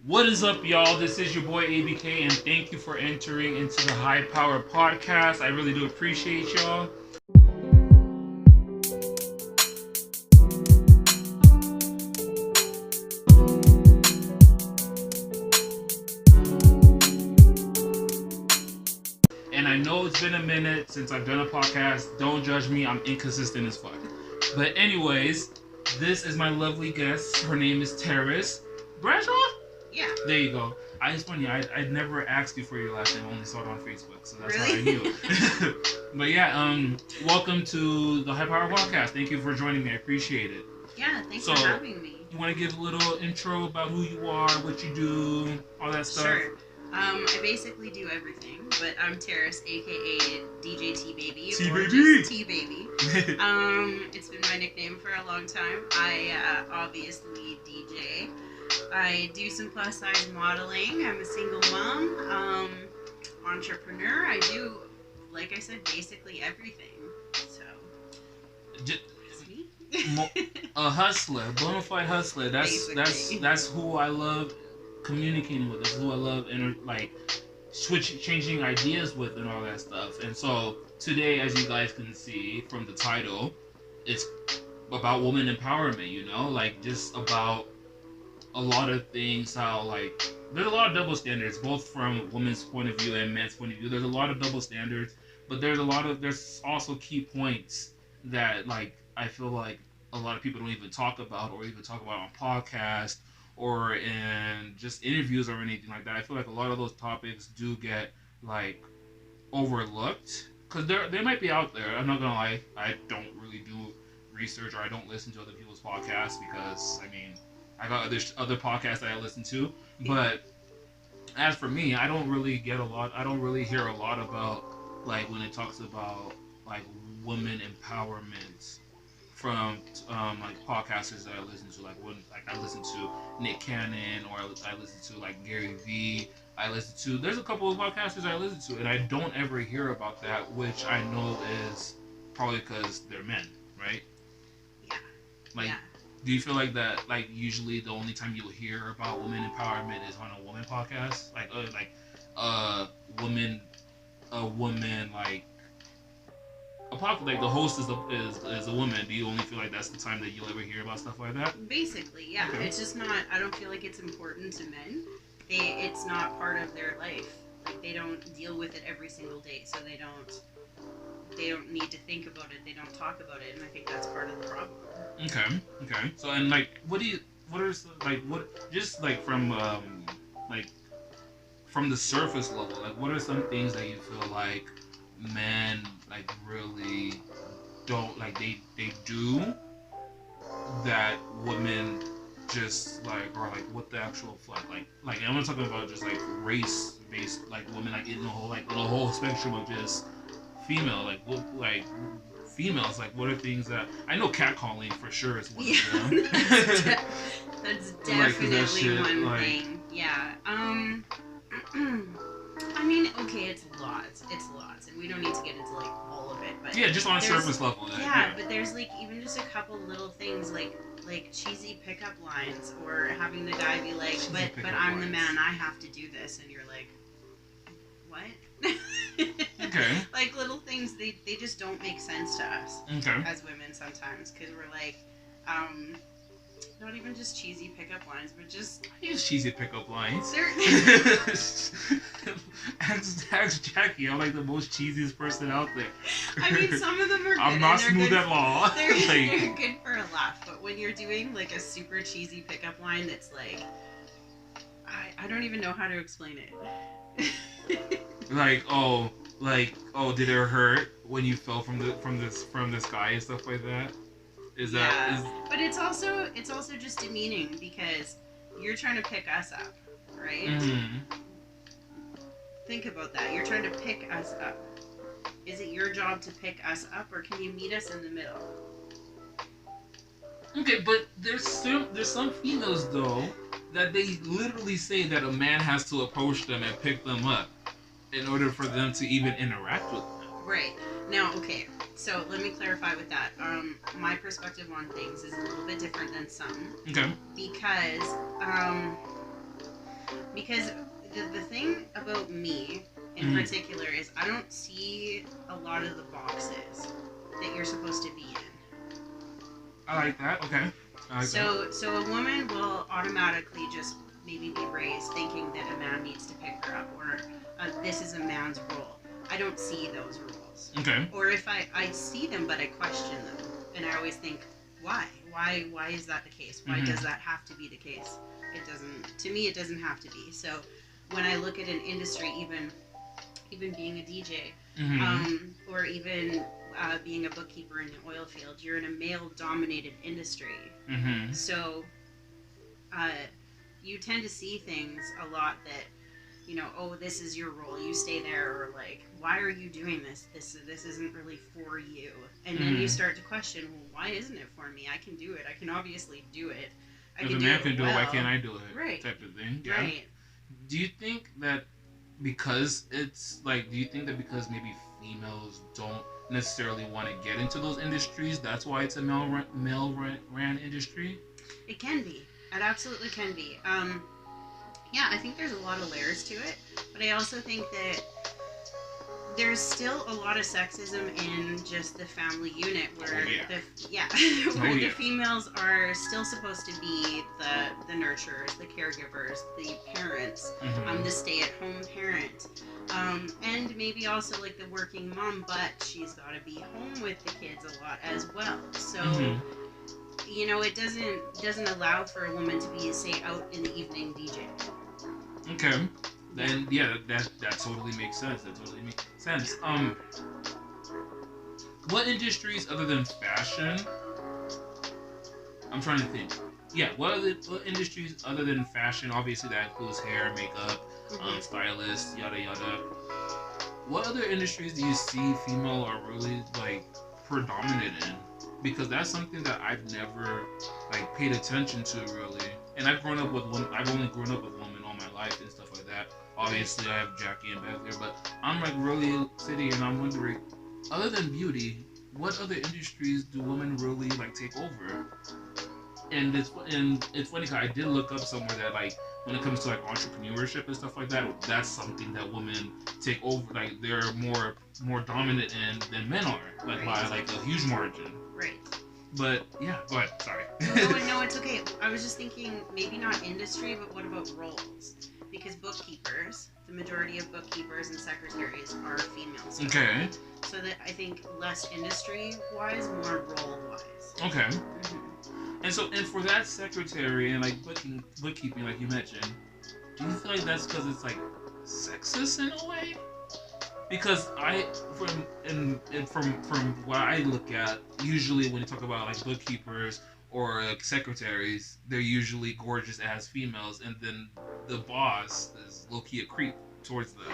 What is up, y'all? This is your boy ABK, and thank you for entering into the Hiiipower Podcast. I really do appreciate y'all. And I know it's been a minute since I've done a podcast. Don't judge me, I'm inconsistent as fuck. But anyways, this is my lovely guest. Her name is Terrice Bradshaw? Yeah. There you go. It's funny, I never asked you for your last name, I only saw it on Facebook, so that's how I Really? knew. But yeah, welcome to the Hiiipower Podcast. Thank you for joining me, I appreciate it. Yeah, thanks for having me. You want to give a little intro about who you are, what you do, all that stuff? Sure. I basically do everything, but I'm Terrice, aka DJ T-Babie. T-Babie! T-Babie. It's been my nickname for a long time. I obviously DJ. I do some plus size modeling. I'm a single mom, entrepreneur. I do, like I said, basically everything. So, that's me. A hustler, bona fide hustler. That's who I love communicating with. That's who I love changing ideas with and all that stuff. And so today, as you guys can see from the title, it's about woman empowerment. You know, like just about a lot of things. How there's a lot of double standards, both from women's point of view and men's point of view. There's a lot of double standards, but there's also key points that I feel like a lot of people don't even talk about or even talk about on podcasts or in just interviews or anything like that. I feel like a lot of those topics do get overlooked because they might be out there. I'm not gonna lie, I don't really do research or I don't listen to other people's podcasts because I got other podcasts that I listen to. But as for me, I don't really hear a lot about when it talks about women empowerment from podcasters that I listen to, I listen to Nick Cannon or I listen to Gary Vee. There's a couple of podcasters I listen to, and I don't ever hear about that, which I know is probably because they're men, right? Yeah. Do you feel like that? Usually the only time you'll hear about women empowerment is on a woman podcast, the host is a woman. Do you only feel like that's the time that you'll ever hear about stuff like that? Basically, yeah. Okay. It's just not. I don't feel like it's important to men. It's not part of their life. They don't deal with it every single day, so they don't need to think about it. They don't talk about it, and I think that's part of the problem. Okay. So from the surface level, what are some things that you feel like men really don't they do that women just or what the actual I'm not talking about just race based women in the whole spectrum of just female females, what are things that I know catcalling for sure is one of them. That's definitely one thing. Yeah. Okay, it's lots, and we don't need to get into all of it, but yeah, just on a surface level. Yeah, but there's even just a couple little things like cheesy pickup lines, or having the guy be like, but I'm the man, I have to do this, and you're like, what? Okay. Little things, they just don't make sense to us as women sometimes, because we're not even just cheesy pickup lines, but just... I use cheesy pickup lines. Ask Jackie, I'm the most cheesiest person out there. Some of them are good. I'm not smooth at all. They're good for a laugh, but when you're doing a super cheesy pickup line that's I don't even know how to explain it. Did it hurt when you fell from the sky and stuff like that? But it's also just demeaning because you're trying to pick us up, right? Mm-hmm. Think about that. You're trying to pick us up. Is it your job to pick us up, or can you meet us in the middle? Okay, but there's some females though that they literally say that a man has to approach them and pick them up in order for them to even interact with them. Right. Now, okay, so let me clarify with that. My perspective on things is a little bit different than some. Okay. Because Because the thing about me in particular is I don't see a lot of the boxes that you're supposed to be in. I like that. Okay. So a woman will automatically just maybe be raised thinking that a man needs to pick her up, or this is a man's role. I don't see those rules. Okay. Or if I see them, but I question them, and I always think, why? Why is that the case? Why does that have to be the case? It doesn't. To me, it doesn't have to be. So when I look at an industry, even being a DJ, or even being a bookkeeper in the oil field, you're in a male-dominated industry. So you tend to see things a lot that, you know, oh, this is your role, you stay there, or like, why are you doing this? This isn't really for you. And then you start to question, well, why isn't it for me? I can do it. I can obviously do it. If a man can do it, why can't I do it? Right. Type of thing. Yeah. Right. Do you think that because it's like, do you think that because maybe females don't necessarily want to get into those industries, that's why it's a male ran industry? It can be. It absolutely can be. Yeah, I think there's a lot of layers to it, but I also think that there's still a lot of sexism in just the family unit where the females are still supposed to be the nurturers, the caregivers, the parents, the stay-at-home parent, and maybe also like the working mom, but she's got to be home with the kids a lot as well. So you know, it doesn't allow for a woman to be, say, out in the evening DJ. Okay. Then yeah, that totally makes sense. What industries other than fashion? I'm trying to think. Yeah, what industries other than fashion? Obviously, that includes hair, makeup, stylists, yada yada. What other industries do you see female are really like predominant in? Because that's something that I've never like paid attention to really. And I've only grown up with women all my life and stuff like that. Obviously, I have Jackie and Beth here, but I'm like really sitting and I'm wondering, other than beauty, what other industries do women really like take over? And it's funny because I did look up somewhere that like when it comes to like entrepreneurship and stuff like that, that's something that women take over. Like they're more dominant in than men are, like by like a huge margin. Right. But yeah, go ahead. Sorry. No, it's okay. I was just thinking maybe not industry, but what about roles? Because bookkeepers, the majority of bookkeepers and secretaries are females. Okay. So that I think less industry-wise, more role-wise. Okay. And for that secretary and like bookkeeping, like you mentioned, do you feel like that's because it's like sexist in a way? Because from what I look at, usually when you talk about like bookkeepers or like secretaries, they're usually gorgeous as females, and then the boss is low key a creep towards the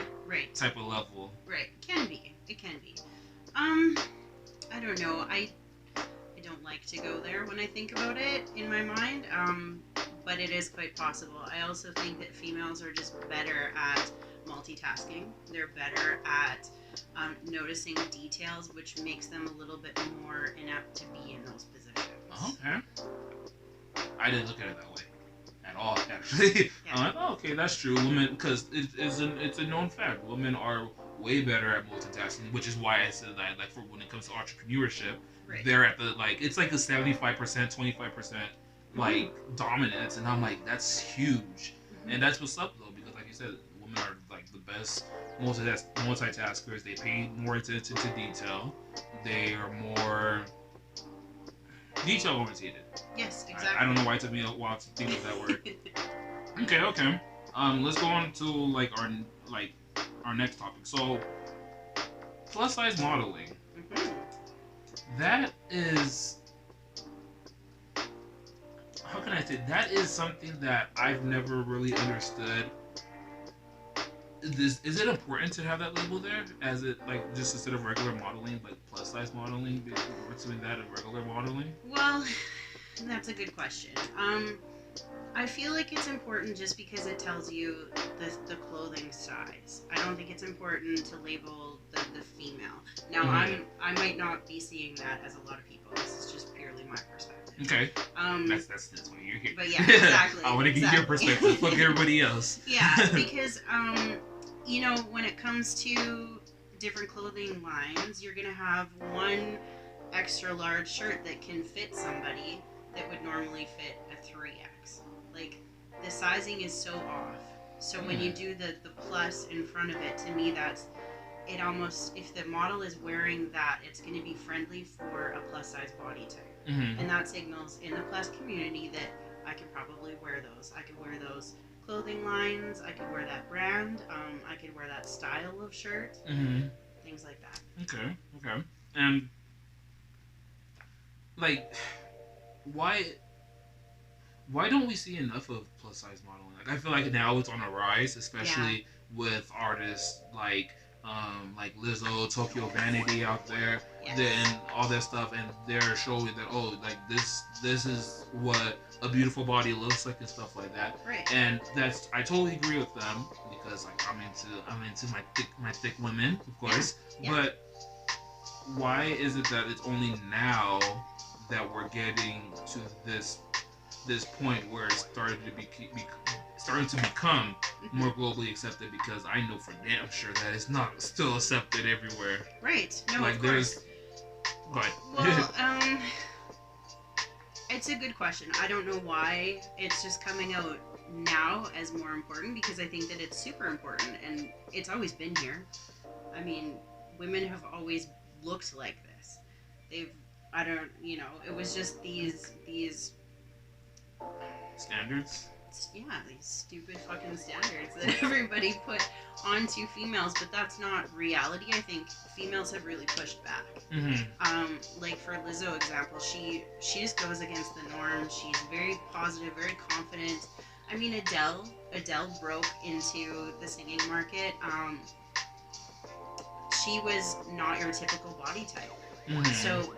type of level. Right. It can be. I don't know. I don't like to go there when I think about it in my mind. But it is quite possible. I also think that females are just better at multitasking. They're better at noticing details, which makes them a little bit more inept to be in those positions. Okay. I didn't look at it that way at all, actually. Yeah. I'm like, oh, okay, that's true. Women, because it's a known fact. Women are way better at multitasking, which is why I said that, like, for when it comes to entrepreneurship, they're at the, like, it's like a 75%, 25%, like, dominance. And I'm like, that's huge. And that's what's up, though, because, like you said, women are, like, the best multitaskers. They pay more attention to detail. They are more detail oriented. Yes, exactly. I don't know why it took me a while to think of that word. Okay. Let's go on to like our next topic. So, plus size modeling. That is, how can I say? That is something that I've never really understood. Is it important to have that label there? As it like just instead of regular modeling, like plus size modeling, between that and regular modeling? Well, that's a good question. I feel like it's important just because it tells you the clothing size. I don't think it's important to label the female. Now, I might not be seeing that as a lot of people. This is just purely my perspective. Okay. That's what you're here. But yeah, exactly. I want to get your perspective. Fuck everybody else. Yeah, because you know, when it comes to different clothing lines, you're gonna have one extra large shirt that can fit somebody that would normally fit a 3X. Like, the sizing is so off. So when you do the plus in front of it, to me that's it. Almost, if the model is wearing that, it's going to be friendly for a plus size body type. And that signals in the plus community that I could probably wear those. I could wear those clothing lines, I could wear that brand, I could wear that style of shirt, things like that. Okay. And like, why don't we see enough of plus size modeling? Like, I feel like now it's on a rise, especially with artists like Lizzo, Tokyo Vanity out there, and all that stuff, and they're showing that like this is what a beautiful body looks like and stuff like that. Right. And that's, I totally agree with them, because like I'm into my thick women, of course. Yeah. But why is it that it's only now that we're getting to this point where it's starting to become more globally accepted? Because I know for damn sure that it's not still accepted everywhere. Right. No, like, of course. Go ahead. Well, it's a good question. I don't know why it's just coming out now as more important, because I think that it's super important, and it's always been here. I mean, women have always looked like this. It was just these standards. Yeah, these stupid fucking standards that everybody put onto females, but that's not reality. I think females have really pushed back. Like for Lizzo example, she just goes against the norm. She's very positive, very confident. I mean, Adele broke into the singing market. She was not your typical body type. So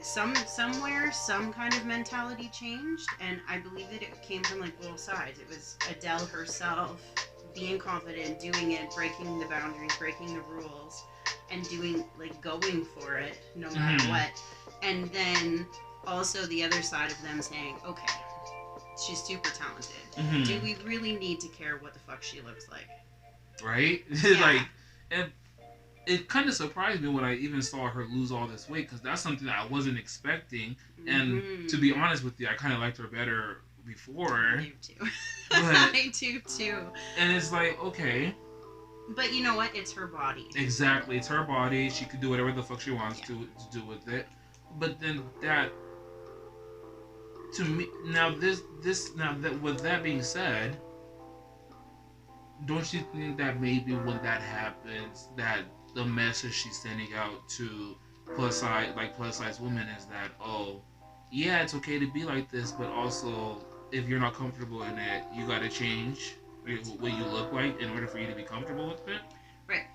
somewhere some kind of mentality changed, and I believe that it came from like both sides. It was Adele herself being confident, doing it, breaking the boundaries, breaking the rules, and going for it no matter what. And then also the other side of them saying, okay, she's super talented. Do we really need to care what the fuck she looks like? Right? Like, and it kind of surprised me when I even saw her lose all this weight, because that's something that I wasn't expecting. And to be honest with you, I kind of liked her better before. I do too. I do too. And it's like, okay. But you know what? It's her body. Exactly. It's her body. She could do whatever the fuck she wants to do with it. But then that, to me, with that being said, don't you think that maybe when that happens, that the message she's sending out to plus size women is that, oh, yeah, it's okay to be like this, but also if you're not comfortable in it, you gotta change what you look like in order for you to be comfortable with it. Right.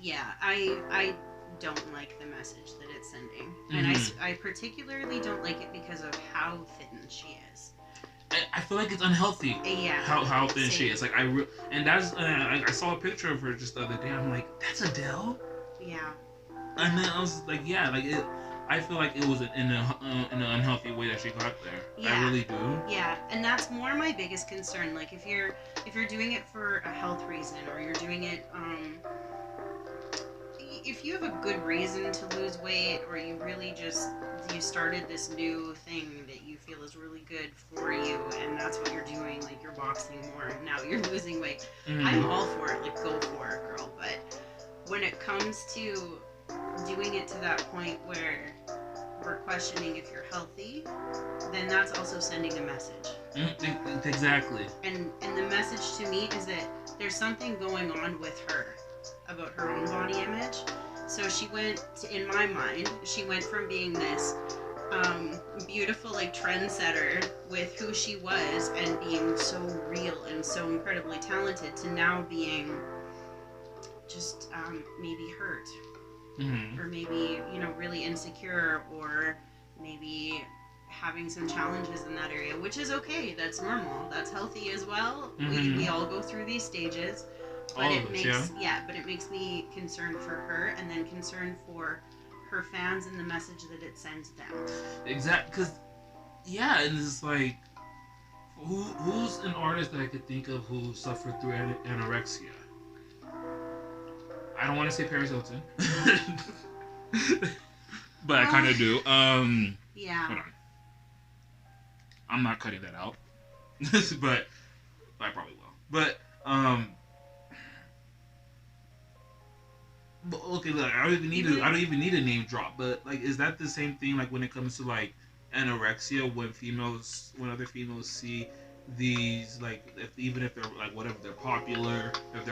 Yeah, I don't like the message that it's sending, and I particularly don't like it because of how thin she is. I feel like it's unhealthy. Yeah. How thin she is. Like I saw a picture of her just the other day. I'm like, that's Adele. Yeah. And then I was like, yeah, like it. I feel like it was in an unhealthy way that she got there. Yeah. I really do. Yeah, and that's more my biggest concern. Like if you're doing it for a health reason, or you're doing it if you have a good reason to lose weight, or you really you started this new thing that you feel is really good for you, and that's what you're doing, like you're boxing more and now you're losing weight, I'm all for it. Like, go for it, girl. But when it comes to doing it to that point where we're questioning if you're healthy, then that's also sending a message. Exactly. And the message to me is that there's something going on with her about her own body image. So in my mind, she went from being this beautiful, like, trendsetter with who she was and being so real and so incredibly talented, to now being just maybe hurt. Or maybe, really insecure, or maybe having some challenges in that area, which is okay. That's normal. That's healthy as well. We all go through these stages. But it makes me concerned for her, and then concerned for her fans and the message that it sends them. Exactly, because yeah, and it's like, who's an artist that I could think of who suffered through anorexia? I don't want to say Paris Hilton, but I kind of do. Yeah. Hold on, I'm not cutting that out, but I probably will. But okay, look, I don't even need a name drop. But like, is that the same thing? Like when it comes to like anorexia, when other females see these, like, even if they're like whatever, they're popular, if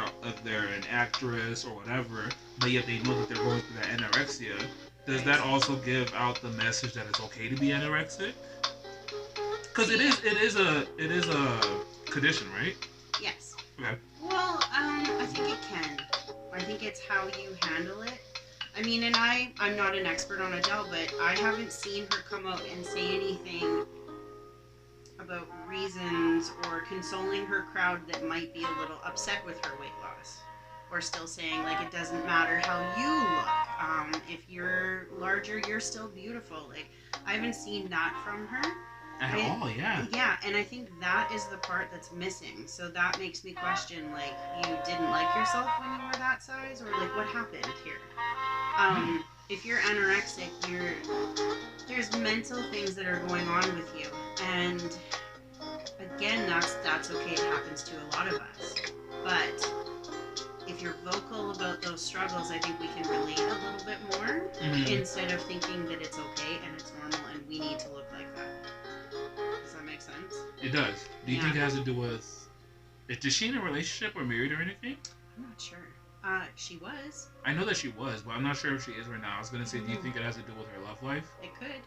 they're an actress or whatever, but yet they know that they're going through that anorexia. Does that also give out the message that it's okay to be anorexic? Because it is a condition, right? Yes. Okay. Well, I think it can. I think it's how you handle it. I mean, and I'm not an expert on Adele, but I haven't seen her come out and say anything about reasons or consoling her crowd that might be a little upset with her weight loss. Or still saying, like, it doesn't matter how you look. If you're larger, you're still beautiful. Like, I haven't seen that from her. At all, yeah. Yeah, and I think that is the part that's missing. So that makes me question, like, you didn't like yourself when you were that size? Or, like, what happened here? If you're anorexic, there's mental things that are going on with you. And, again, that's okay. It happens to a lot of us. But if you're vocal about those struggles, I think we can relate a little bit more instead of thinking that it's okay and it's normal and we need to look like that. Does that make sense? It does. Do you think it has to do with... Is she in a relationship or married or anything? I'm not sure. She was. I know that she was, but I'm not sure if she is right now. I was going to say, do you think it has to do with her love life? It could.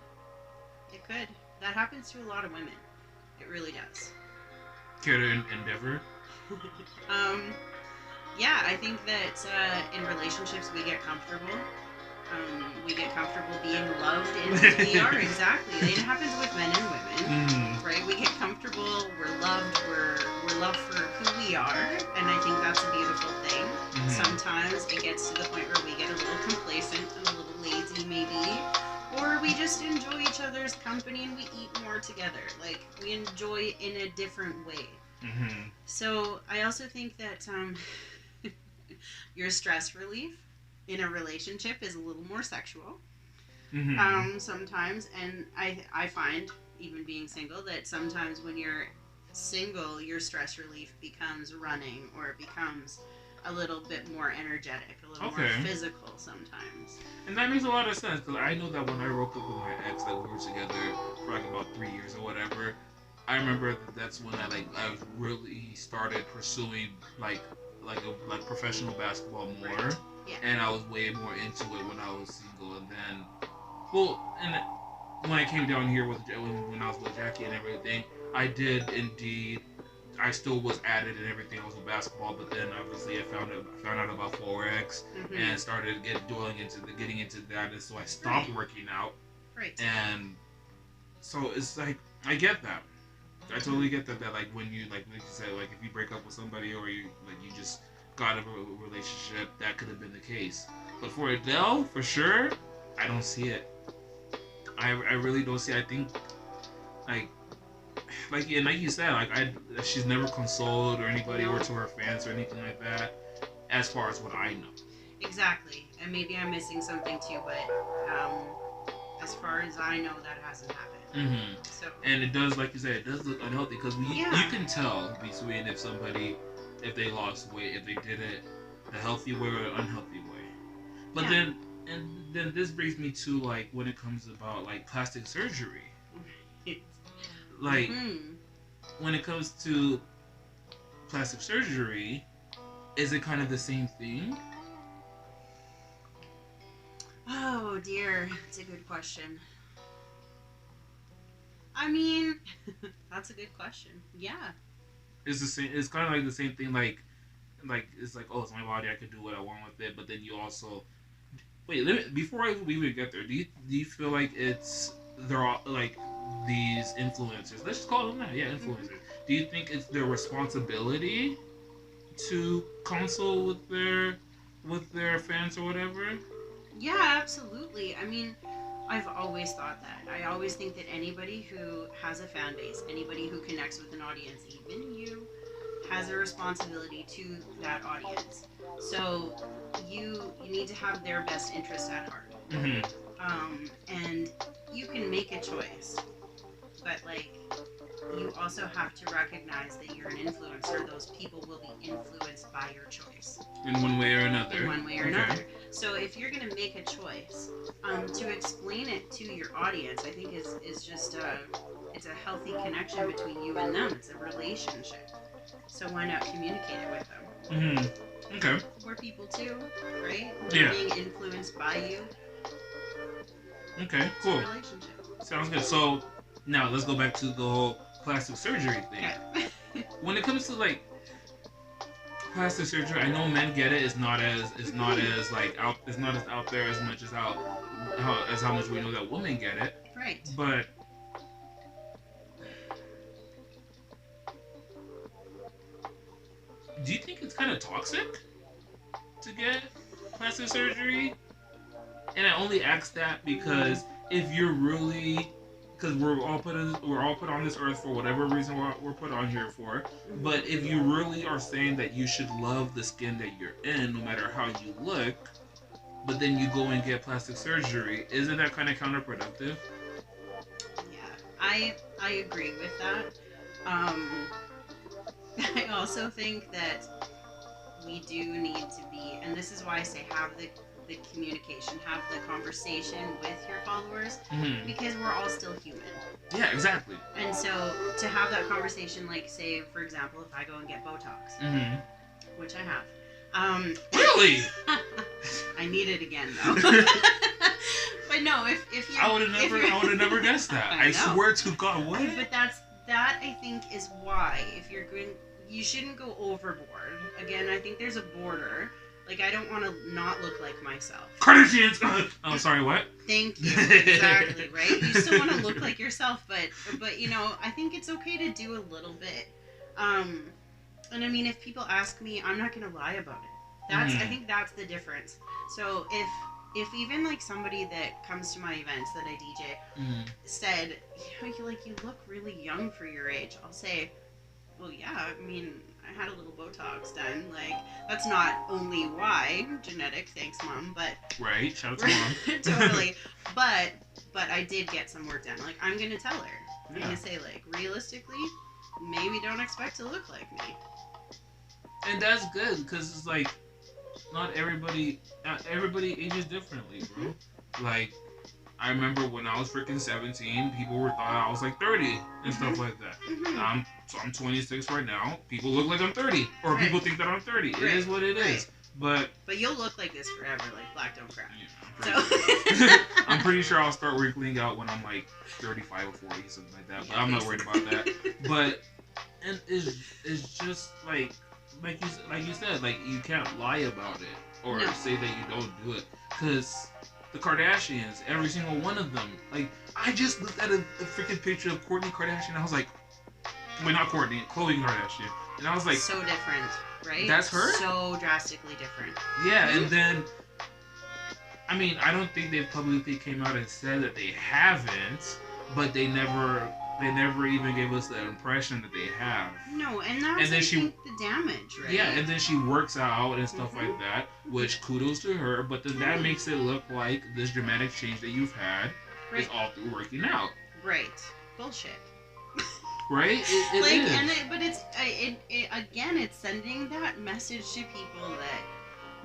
It could. That happens to a lot of women. It really does. Care to endeavor? Yeah, I think that in relationships we get comfortable. We get comfortable being loved in who we are. Exactly. It happens with men and women, right? We get comfortable. We're loved. We're loved for who we are, and I think that's a beautiful thing. Sometimes it gets to the point where we get a little complacent, a little lazy, maybe, or we just enjoy each other's company and we eat more together. Like, we enjoy in a different way. So I also think that your stress relief in a relationship is a little more sexual sometimes, and I find, even being single, that sometimes when you're single, your stress relief becomes running, or it becomes a little bit more energetic, a little more physical sometimes. And that makes a lot of sense, because I know that when I broke up with my ex, like, we were together for like about 3 years or whatever, I remember that's when I really started pursuing like professional basketball more. Right. Yeah. And I was way more into it when I was single. And then, when I came down here when I was with Jackie and everything, I did indeed. I still was at it and everything. I was with basketball, but then obviously I found out about Forex and started getting into that, and so I stopped working out. Right. And so it's like, I get that. I totally get that. That like when you said, like, if you break up with somebody or you just got out of a relationship, that could have been the case. But for Adele, for sure, I don't see it. I really don't see it. I think like you said, she's never consoled or anybody or to her fans or anything like that, as far as what I know. Exactly. And maybe I'm missing something too, but as far as I know, that hasn't happened. So. And it does, like you said, it does look unhealthy, because you can tell between if they lost weight, if they did it the healthy way or the unhealthy way. But then this brings me to, like, when it comes about like plastic surgery. Like, when it comes to plastic surgery, is it kind of the same thing? Oh dear, that's a good question. I mean, that's a good question. Yeah. It's the same. It's kind of like the same thing. Like it's like, oh, it's my body. I can do what I want with it. But then you also before we even get there, do you feel like they're all like these influencers? Let's just call them that. Yeah, influencers. Do you think it's their responsibility to console with their fans or whatever? Yeah, absolutely. I mean, I've always thought that. I always think that anybody who has a fan base, anybody who connects with an audience, even you, has a responsibility to that audience. So you need to have their best interest at heart. Mm-hmm. And you can make a choice, but like you also have to recognize that you're an influencer. Those people will be influenced by your choice In one way or another. in one way or another. So if you're going to make a choice, to explain it to your audience, I think is just it's a healthy connection between you and them. It's a relationship. So why not communicate it with them? Mm-hmm. Okay. We're people too, right? Yeah. Being influenced by you. Okay, It's cool. a relationship. Sounds good. So now let's go back to the whole plastic surgery thing. Okay. When it comes to like plastic surgery, I know men get it. It's not as like out. It's not as out there as much as how much we know that women get it. Right. But do you think it's kind of toxic to get plastic surgery? And I only ask that because if you're really, because we're all put on this earth for whatever reason we're put on here for. But if you really are saying that you should love the skin that you're in, no matter how you look, but then you go and get plastic surgery, isn't that kind of counterproductive? Yeah, I agree with that. I also think that we do need to be, and this is why I say have the communication, have the conversation with your followers, Mm-hmm. because we're all still human. Yeah, exactly. And so to have that conversation, like say, for example, if I go and get Botox, Mm-hmm. which I have. Really? I need it again though. But no, if you, I would have never guessed that. I know. swear to God, what? But that I think is why if you're going, you shouldn't go overboard. Again, I think there's a border. Like I don't want to not look like myself. Kardashians. Oh, sorry. What? Thank you. Exactly. Right. You still want to look like yourself, but you know, I think it's okay to do a little bit. And I mean, if people ask me, I'm not gonna lie about it. That's I think that's the difference. So if even like somebody that comes to my events that I DJ said, you look really young for your age, I'll say, well, yeah, I mean, I had a little Botox done. Like, that's not only why genetic, thanks, Mom, but right. Shout out to Mom. totally. But I did get some work done. Like, I'm gonna tell her. I'm Yeah. gonna say, like, realistically, maybe don't expect to look like me. And that's good because it's like not everybody ages differently, bro. Like I remember when I was freaking 17, people thought I was like 30 and stuff like that. Mhm. So I'm 26 right now. People look like I'm 30, or Right. people think that I'm 30. It is what it is. But But you'll look like this forever, like black don't crack. yeah, I'm pretty sure I'll start wrinkling out when I'm like 35 or 40, something like that. But I'm not worried about that. But and it's just like you said, like you can't lie about it or No. say that you don't do it, because the Kardashians, every single one of them, like I just looked at a freaking picture of Kourtney Kardashian. I was like, wait, not Kourtney, Khloe Kardashian, and I was like, so different, right? That's her? So drastically different. yeah. And then, I mean, I don't think they publicly came out and said that they haven't, but they never even gave us the impression that they have. No, and that's And then I she- think the damage, right? Yeah, and then she works out and stuff Mhm. like that, which kudos to her, but then that Mhm. makes it look like this dramatic change that you've had is Right. all through working out. Right. Bullshit. Right? It Like, is. but again, it's sending that message to people that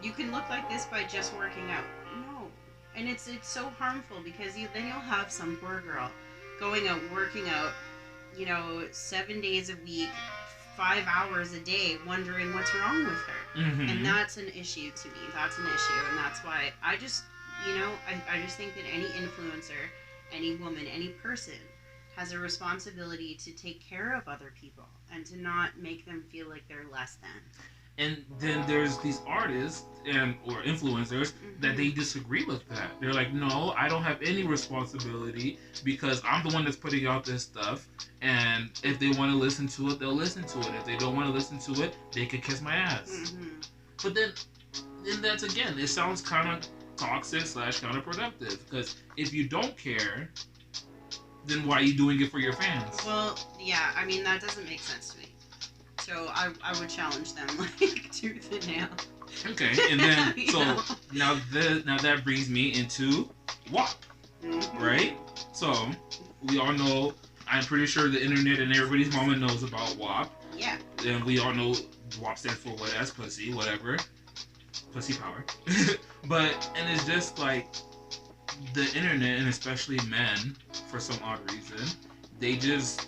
you can look like this by just working out. No, and it's so harmful because then you'll have some poor girl going out working out, 7 days a week, 5 hours a day, wondering what's wrong with her. Mhm. And that's an issue to me. That's an issue, and that's why I just, I just think that any influencer, any woman, any person has a responsibility to take care of other people and to not make them feel like they're less than. And then there's these artists or influencers that they disagree with that. They're like, no, I don't have any responsibility because I'm the one that's putting out this stuff. And if they want to listen to it, they'll listen to it. If they don't want to listen to it, they could kiss my ass. Mm-hmm. But then that's again, it sounds kind of toxic / counterproductive. Because if you don't care, then why are you doing it for your fans? Well, yeah, I mean, that doesn't make sense to me. So I would challenge them, like, tooth and nail. Okay, and then, so, know? now that brings me into WAP, right? So, we all know, I'm pretty sure the internet and everybody's mama knows about WAP. Yeah. And we all know WAP stands for what as pussy, whatever. Pussy power. But, and it's just like, the internet, and especially men, for some odd reason, they just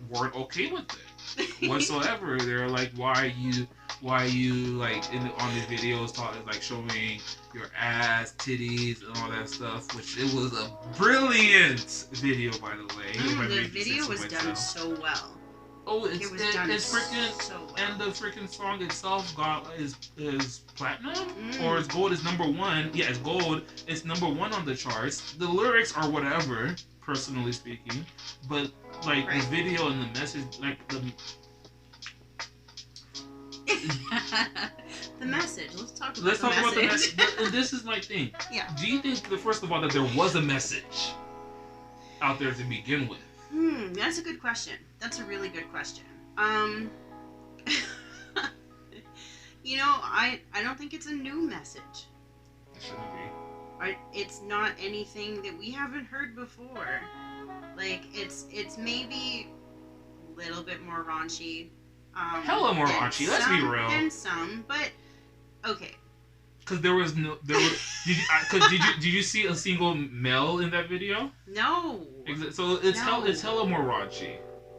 weren't okay with it whatsoever. They're like, why are you like on these videos talking, like showing your ass, titties, and all that stuff? Which it was a brilliant video, by the way. The video was done so well. Oh, it's freaking so well. And the freaking song itself is platinum or it's gold. Is number one. Yeah, it's gold. It's number one on the charts. The lyrics are whatever, personally speaking, but like the video and the message, like the the message. Let's talk about the message. And this is my thing. Yeah. Do you think that, first of all, that there was a message out there to begin with? That's a good question. That's a really good question. You know, I don't think it's a new message. It shouldn't be. It's not anything that we haven't heard before. Like, it's maybe a little bit more raunchy. Hella more raunchy. Let's be real. And some, but okay. Because did you see a single male in that video? No. So it's hella more raunchy.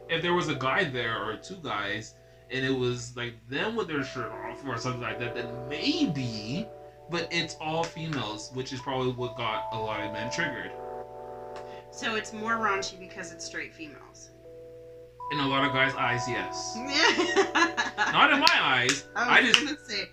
If there was a guy there or two guys, and it was like them with their shirt off or something like that, then maybe. But it's all females, which is probably what got a lot of men triggered. So it's more raunchy because it's straight females. In a lot of guys' eyes, yes. Not in my eyes. I was gonna say.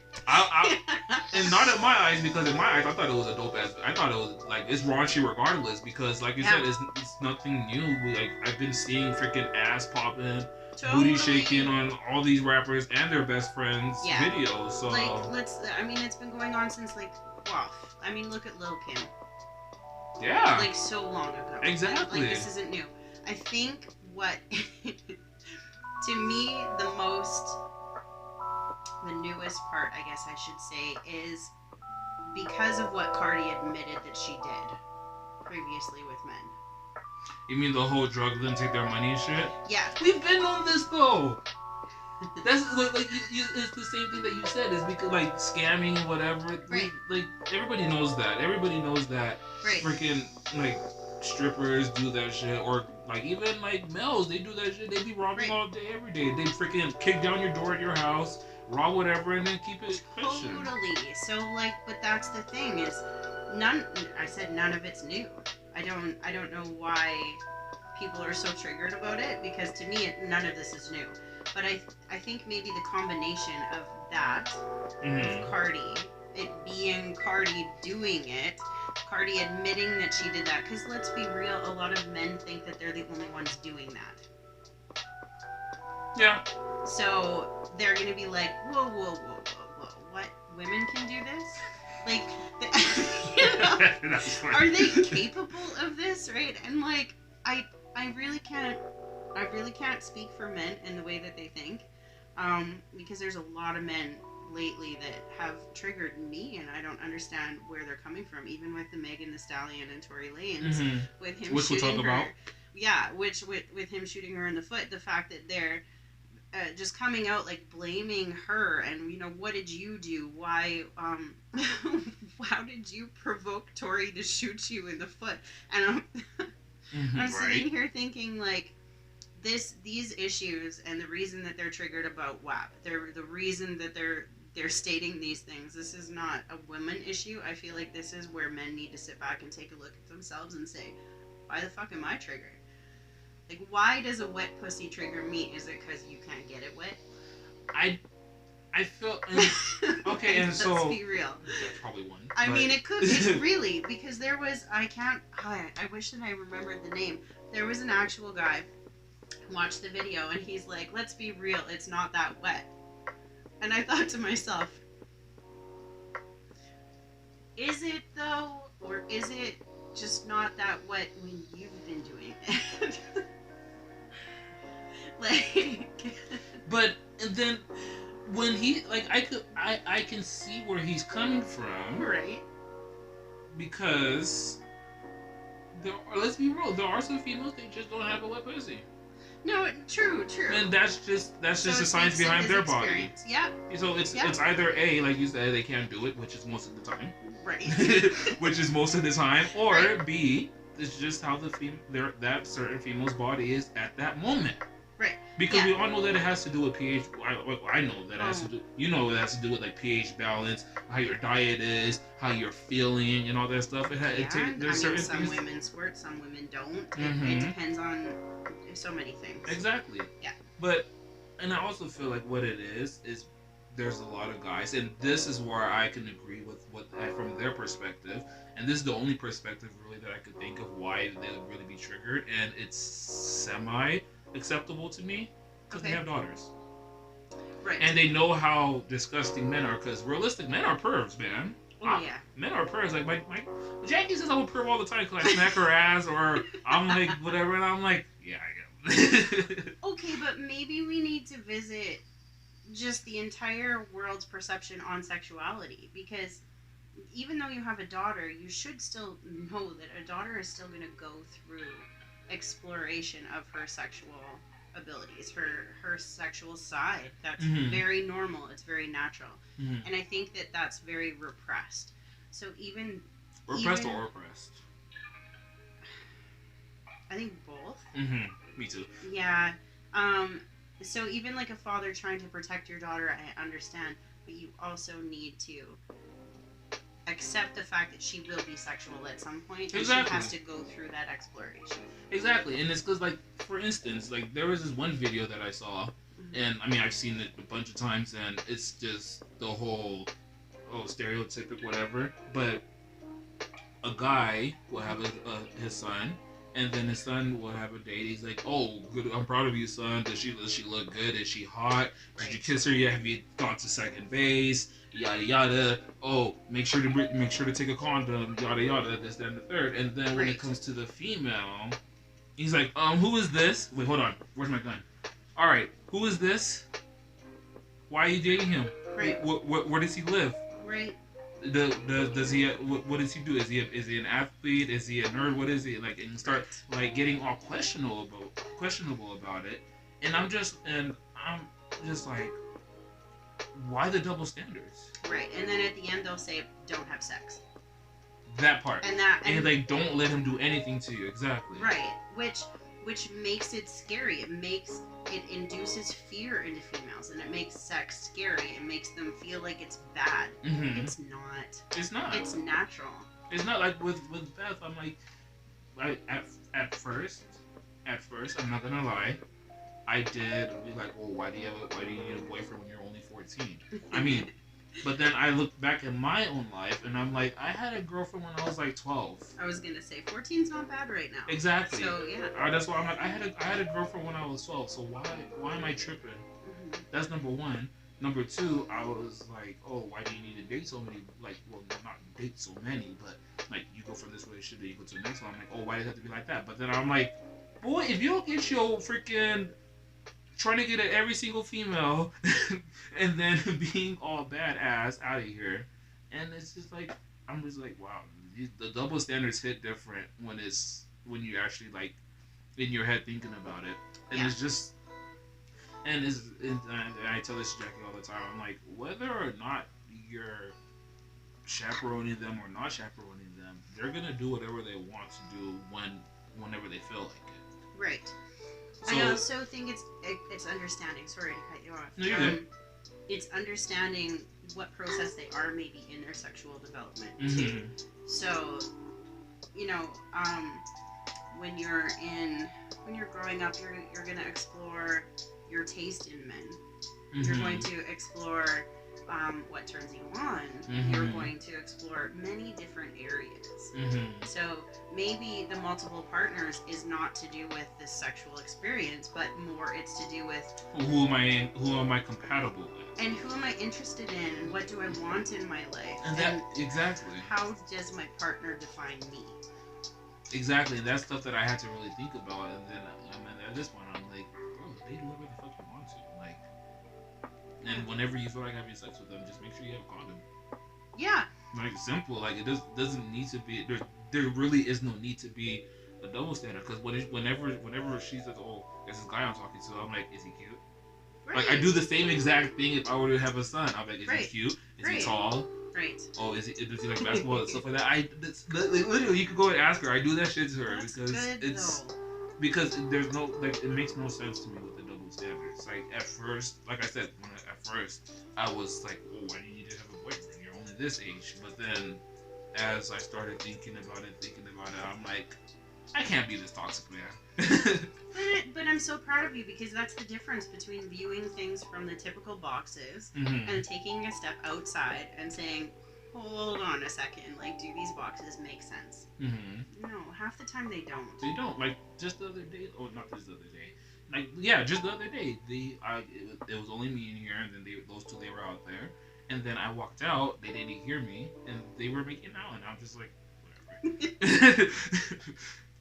And not in my eyes, because in my eyes, I thought it was a dope ass. I thought it was like, it's raunchy regardless, because like you said, it's nothing new. Like, I've been seeing freaking ass popping, booty shaking on all these rappers and their best friends' videos. So like, I mean, it's been going on since like, I mean, look at Lil Kim. Yeah. Like, so long ago. Exactly. Like, this isn't new. I think what, to me, the newest part, I guess I should say, is because of what Cardi admitted that she did previously with men. You mean the whole drug them take their money and shit? Yeah. We've been on this though. That's like it's the same thing that you said. Is because like scamming, whatever. Right. Like everybody knows that. Everybody knows that. Right. Freaking like strippers do that shit, or like even like males, they do that shit. They be robbing all day, every day. They freaking kick down your door at your house, rob whatever, and then keep it pushing. Totally. So like, but that's the thing is, I said none of it's new. I don't know why people are so triggered about it, because to me, none of this is new. But I think maybe the combination of that, of Cardi, it being Cardi doing it, Cardi admitting that she did that, because let's be real, a lot of men think that they're the only ones doing that. Yeah. So they're gonna be like, whoa, what? Women can do this? Like, you know, are they capable of this, right? And like, I really can't speak for men in the way that they think, because there's a lot of men lately that have triggered me, and I don't understand where they're coming from. Even with the Megan Thee Stallion and Tory Lanez, with him which shooting we'll talk her, about. Yeah, with him shooting her in the foot, the fact that they're just coming out like blaming her, and you know, what did you do? Why? How did you provoke Tory to shoot you in the foot? And I'm sitting here thinking like, these issues and the reason that they're triggered about WAP, they're the reason that they're stating these things. This is not a woman issue. I feel like this is where men need to sit back and take a look at themselves and say, why the fuck am I triggered? Like, why does a wet pussy trigger me? Is it because you can't get it wet? I feel okay, and so let's be real. That's probably one. I mean, it could. It's really, because there was. I wish that I remembered the name. There was an actual guy. Watched the video, and he's like, "Let's be real. It's not that wet." And I thought to myself, Is it though, or is it just not that what when you've been doing it? Like, But and then when he like I can see where he's coming from, right? because let's be real, there are some females that just don't have a wet pussy. No, true. And that's just So the it's science based on behind his their experience. body. Yeah, So it's either A, like you said, they can't do it, which is most of the time. right. Which is most of the time, or Right. B, it's just how that certain female's body is at that moment. Right. Because Yeah. we all know that it has to do with pH. I know that it has to do. You know, it has to do with like pH balance, how your diet is, how you're feeling, and all that stuff. There's certain some things. women squirt, some women don't. Mhm. It depends on so many things. Exactly. Yeah. But, and I also feel like what it is there's a lot of guys, and this is where I can agree with what from their perspective, and this is the only perspective really that I could think of why they would really be triggered, and it's semi acceptable to me because they Okay. have daughters. Right. And they know how disgusting men are, because realistic men are pervs, man. Oh yeah. Men are pervs. Like my Jackie says I'm a perv all the time because I smack her ass, or I'm like whatever, and I'm like, yeah, I am. Okay, but maybe we need to visit just the entire world's perception on sexuality, because even though you have a daughter, you should still know that a daughter is still going to go through exploration of her sexual abilities, her sexual side. That's Mhm. very normal. It's very natural. Mhm. And I think that that's very repressed. So even Repressed even- or oppressed? I think both. Me too. Yeah. So even like a father trying to protect your daughter, I understand, but you also need to accept the fact that she will be sexual at some point, and Exactly. she has to go through that exploration. Exactly, and it's because, like, for instance, like, there was this one video that I saw, and, I mean, I've seen it a bunch of times, and it's just the whole, stereotypic whatever, but a guy will have his son, and then his son will have a date. He's like, "Oh, good, I'm proud of you, son. Does she look good? Is she hot? Did you kiss her? Yeah, have you got to second base? Yada yada. Oh, make sure to take a condom. Yada yada. This, that, and the third." And then when it Right. comes to the female, he's like, "Who is this? Wait, hold on. Where's my gun? All right, who is this? Why are you dating him? Right. Where does he live? Right. Does he what does he do? Is he an athlete? Is he a nerd? What is he like? And you start like getting all questionable about it, and I'm just like, why the double standards? Right. And then at the end they'll say, "Don't have sex." That part, And like, don't let him do anything to you. Exactly. right, which makes it scary. It induces fear into females, and it makes sex scary. It makes them feel like it's bad. Mm-hmm. It's not. It's not. It's natural. It's not like with Beth. I'm like at first, I'm not gonna lie, I did be like, well, why do you need a boyfriend when you're only 14? I mean, but then I look back at my own life, and I'm like, I had a girlfriend when I was like 12. I was gonna say 14's not bad right now. Exactly. So yeah. That's why I'm like, I had a girlfriend when I was 12. So why am I tripping? Mhm. That's number one. Number two, I was like, oh, why do you need to date so many? Like, well, not date so many, but like, you go from this relationship, then you go to the next one. I'm like, oh, why does it have to be like that? But then I'm like, boy, if you don't get your freaking trying to get at every single female and then being all badass out of here, and it's just like, I'm just like, wow, the double standards hit different when you actually like in your head thinking about it, and it's just. And I tell this to Jackie all the time. I'm like, whether or not you're chaperoning them or not chaperoning them, they're gonna do whatever they want to do whenever they feel like it. Right. So, I also think it's understanding. Sorry to cut you off. No, you're good. It's understanding what process they are maybe in their sexual development too. Mm-hmm. So, when you're growing up, you're gonna explore your taste in men. Mm-hmm. You're going to explore what turns you on. You're going to explore many different areas. So maybe the multiple partners is not to do with this sexual experience, but more it's to do with who am I compatible with, and who am I interested in, and what do I want in my life, and exactly how does my partner define me. Exactly, that's stuff that I had to really think about, and then at this point I'm like, bro, they do whatever the fuck you want to, like, and whenever you feel like having sex with them, just make sure you have a condom. Yeah. Like, simple, like, it doesn't need to be, there really is no need to be a double standard, because whenever she says, oh, there's this guy I'm talking to, I'm like, is he cute? Right. Like, I do the same exact thing if I were to have a son. I'm like, is he cute? Is he tall? Right. Oh, does he like basketball and stuff like that? Literally, you could go and ask her. I do that shit to her. That's because good, it's though. Because there's no, like, it makes no sense to me with the double standards. Like, at first, like I said, I was like, oh, why do you need to have a boyfriend? You're only this age. But then, as I started thinking about it, I'm like, I can't be this toxic man. But I'm so proud of you, because that's the difference between viewing things from the typical boxes and taking a step outside and saying, hold on a second, like, do these boxes make sense? No, half the time they don't. They don't. Like, just the other day, not just the other day, like, yeah, just the other day, it was only me in here, and then those two, they were out there, and then I walked out, they didn't hear me, and they were making out, and I'm just like, whatever.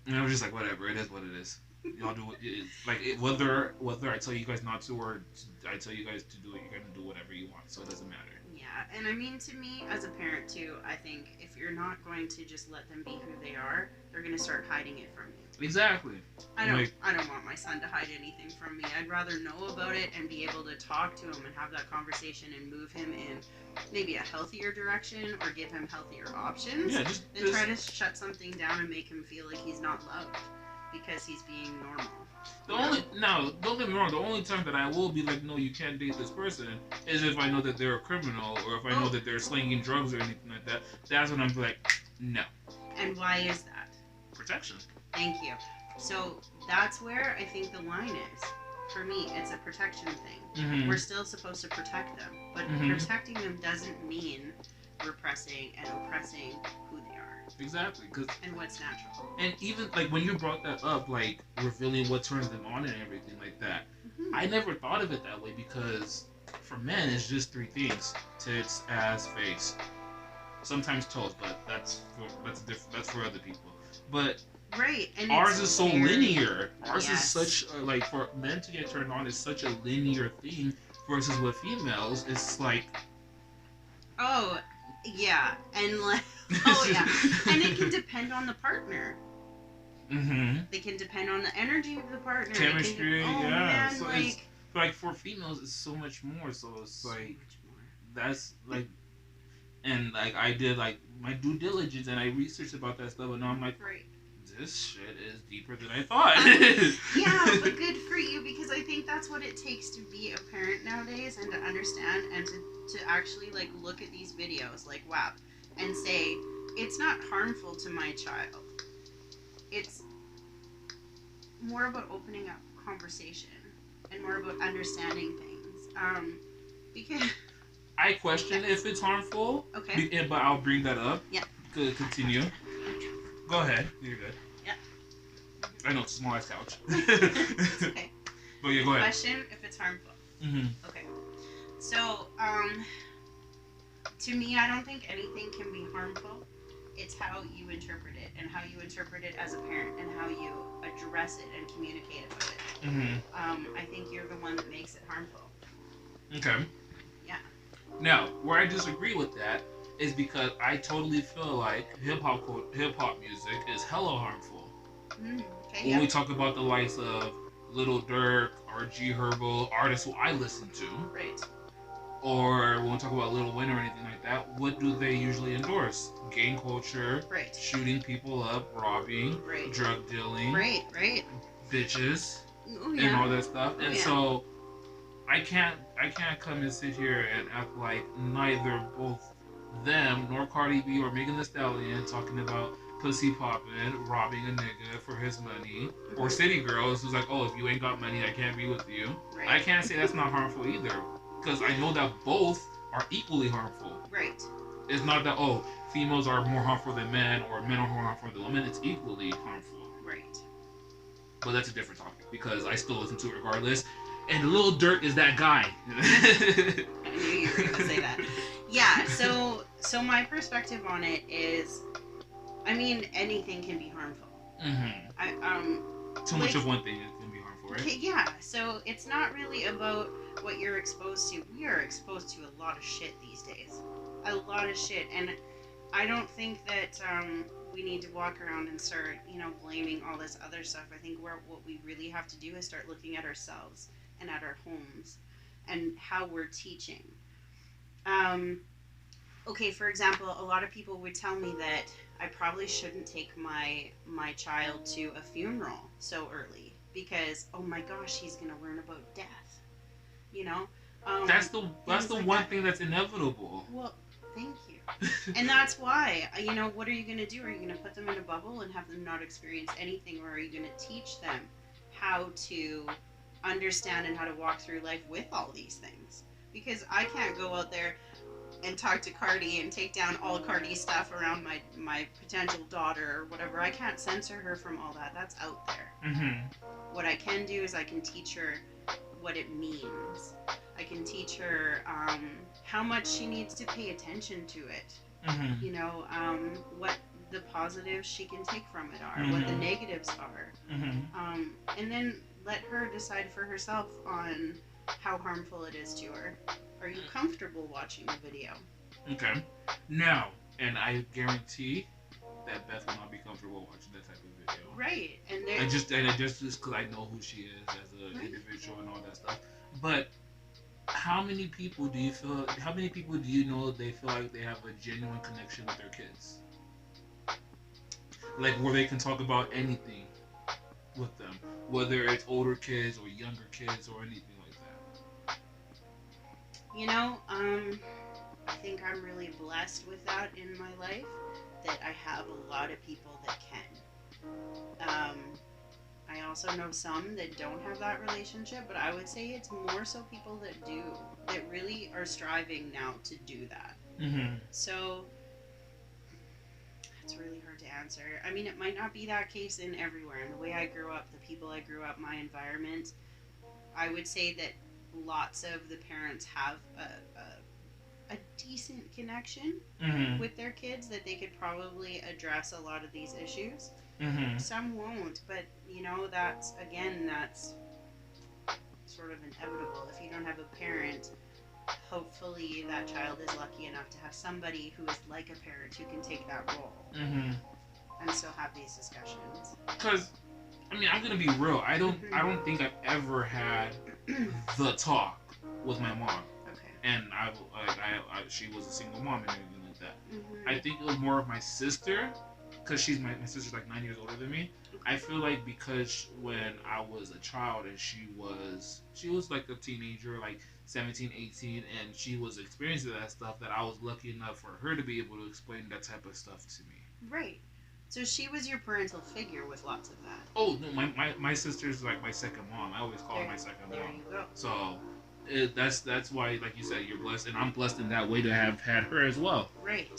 And I was just like, whatever, it is what it is. Y'all do it, whether I tell you guys not to, or I tell you guys to do it, you're gonna do whatever you want, so it doesn't matter. Yeah, and I mean, to me, as a parent too, I think if you're not going to just let them be who they are, they're gonna start hiding it from you. Exactly. I don't want my son to hide anything from me. I'd rather know about it and be able to talk to him and have that conversation and move him in maybe a healthier direction or give him healthier options than try to shut something down and make him feel like he's not loved because he's being normal. Don't get me wrong, the only time that I will be like, no, you can't date this person is if I know that they're a criminal, or if I know that they're slinging drugs or anything like that. That's when I'm like, no. And why is that? Protection. Thank you. So that's where I think the line is. For me, it's a protection thing. We're still supposed to protect them, but protecting them doesn't mean repressing and oppressing who they are. Exactly, and what's natural. And even like when you brought that up, like revealing what turns them on and everything like that, I never thought of it that way, because for men it's just three things: tits, ass, face, sometimes toes, but that's for other people. But right, and ours is so linear. Ours is such like, for men to get turned on is such a linear thing, versus with females it's like, oh yeah, and like, oh yeah, and it can depend on the partner. They can depend on the energy of the partner. Chemistry, man, so like, it's like for females it's so much more. So it's like, that's like, and like I did like my due diligence and I researched about that stuff, and now I'm like, this shit is deeper than I thought. Yeah, but good for you, because I think that's what it takes to be a parent nowadays, and to understand and to actually like look at these videos like WAP and say, it's not harmful to my child. It's more about opening up conversation and more about understanding things. Because I question if it's harmful. Okay. But I'll bring that up. Yeah. Good. Continue. Go ahead. You're good. Yeah. I know, it's a small ass couch. It's okay. But yeah, go ahead. Question if it's harmful. Okay. So, to me, I don't think anything can be harmful. It's how you interpret it, and how you interpret it as a parent, and how you address it and communicate about it. I think you're the one that makes it harmful. Okay. Yeah. Now, where I disagree with that is because I totally feel like hip hop music is hella harmful. Okay, when we talk about the likes of Lil Durk, R.G. Herbo, artists who I listen to, right? Or when we talk about Lil Wayne or anything like that, what do they usually endorse? Gang culture, right? Shooting people up, robbing, right? Drug dealing, right? Bitches, and all that stuff. And so I can't come and sit here and act like neither both them nor Cardi B or Megan Thee Stallion talking about pussy popping, robbing a nigga for his money, or City Girls who's like, oh, if you ain't got money, I can't be with you. Right. I can't say that's not harmful either, because I know that both are equally harmful. Right. It's not that, oh, females are more harmful than men or men are more harmful than women. It's equally harmful. Right. But that's a different topic because I still listen to it regardless. And Lil Durk is that guy. I knew you were going to say that. Yeah, so my perspective on it is, I mean, anything can be harmful. Mm-hmm. Too much of one thing can be harmful, right? Okay, yeah, so it's not really about what you're exposed to. We are exposed to a lot of shit these days. A lot of shit. And I don't think that we need to walk around and start, blaming all this other stuff. I think what we really have to do is start looking at ourselves and at our homes and how we're teaching. Okay, for example, a lot of people would tell me that I probably shouldn't take my child to a funeral so early because, oh my gosh, he's going to learn about death. That's the one thing that's inevitable. Well, thank you. And that's why, what are you going to do? Are you going to put them in a bubble and have them not experience anything, or are you going to teach them how to understand and how to walk through life with all these things? Because I can't go out there and talk to Cardi and take down all Cardi's stuff around my potential daughter or whatever. I can't censor her from all that. That's out there. Mm-hmm. What I can do is I can teach her what it means. I can teach her how much she needs to pay attention to it. Mm-hmm. What the positives she can take from it are, mm-hmm. what the negatives are. Mm-hmm. And then let her decide for herself on how harmful it is to her. Are you comfortable watching the video? Okay. Now, and I guarantee that Beth will not be comfortable watching that type of video. Right. And just because I know who she is as an individual and all that stuff. But how many people do you know they feel like they have a genuine connection with their kids? Like where they can talk about anything with them, whether it's older kids or younger kids or anything like that. I think I'm really blessed with that in my life, that I have a lot of people that can. I also know some that don't have that relationship, but I would say it's more so people that do, that really are striving now to do that. Mm-hmm. So it's really hard to answer. I mean, it might not be that case in everywhere. And the way I grew up, the people I grew up, my environment, I would say that lots of the parents have a decent connection mm-hmm. with their kids, that they could probably address a lot of these issues. Mm-hmm. Some won't, but that's sort of inevitable. If you don't have a parent, hopefully that child is lucky enough to have somebody who is like a parent who can take that role mm-hmm. and still have these discussions. Because, I mean, I'm gonna be real. I don't think I've ever had the talk with my mom. Okay. And she was a single mom and everything like that. Mm-hmm. I think it was more of my sister, because my sister's like 9 years older than me. I feel like because when I was a child and she was like a teenager, like 17, 18, and she was experiencing that stuff, that I was lucky enough for her to be able to explain that type of stuff to me. Right. So she was your parental figure with lots of that. Oh, no, my sister's like my second mom. I always call her my second mom. There you go. So that's why, like you said, you're blessed, and I'm blessed in that way to have had her as well. Right.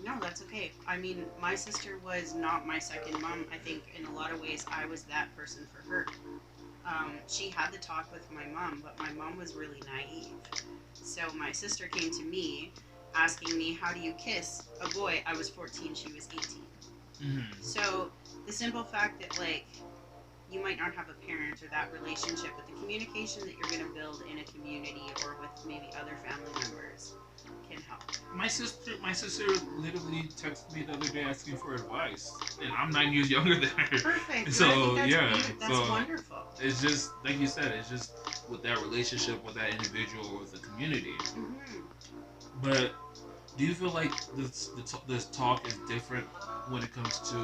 No, that's okay. I mean, my sister was not my second mom. I think in a lot of ways I was that person for her. She had the talk with my mom, but my mom was really naive. So my sister came to me asking me, how do you kiss a boy? I was 14, she was 18. Mm-hmm. So the simple fact that, like, you might not have a parent or that relationship, but the communication that you're going to build in a community or with maybe other family members can help. My sister literally texted me the other day asking for advice, and I'm 9 years younger than her. Perfect. So that's wonderful. It's just like you said. It's just with that relationship with that individual or with the community. Mm-hmm. But do you feel like this talk is different when it comes to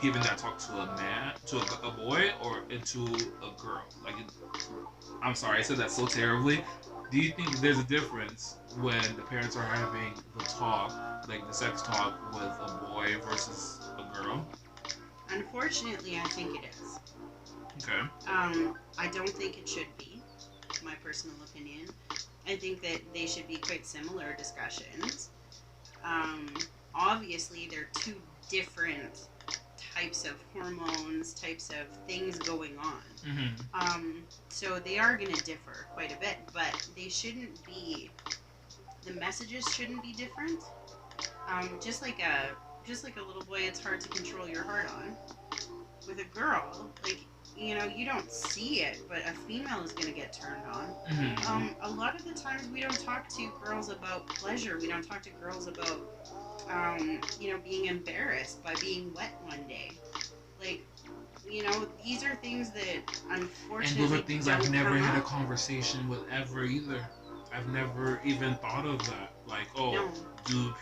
giving that talk to a man, to a boy, or into a girl? Like, I'm sorry, I said that so terribly. Do you think there's a difference when the parents are having the talk, like the sex talk, with a boy versus a girl? Unfortunately, I think it is. Okay. I don't think it should be. my personal opinion. I think that they should be quite similar discussions. Obviously, they're two different types of hormones, types of things going on. So they are going to differ quite a bit, but they shouldn't be. The messages shouldn't be different. Just like a little boy, it's hard to control your heart on. With a girl, like, you know, you don't see it, but a female is going to get turned on. A lot of the times we don't talk to girls about pleasure. We don't talk to girls about, you know, being embarrassed by being wet one day. Like, you know, these are things that unfortunately. And those are things I've never had a conversation with ever either. I've never even thought of that. Like, oh, no. do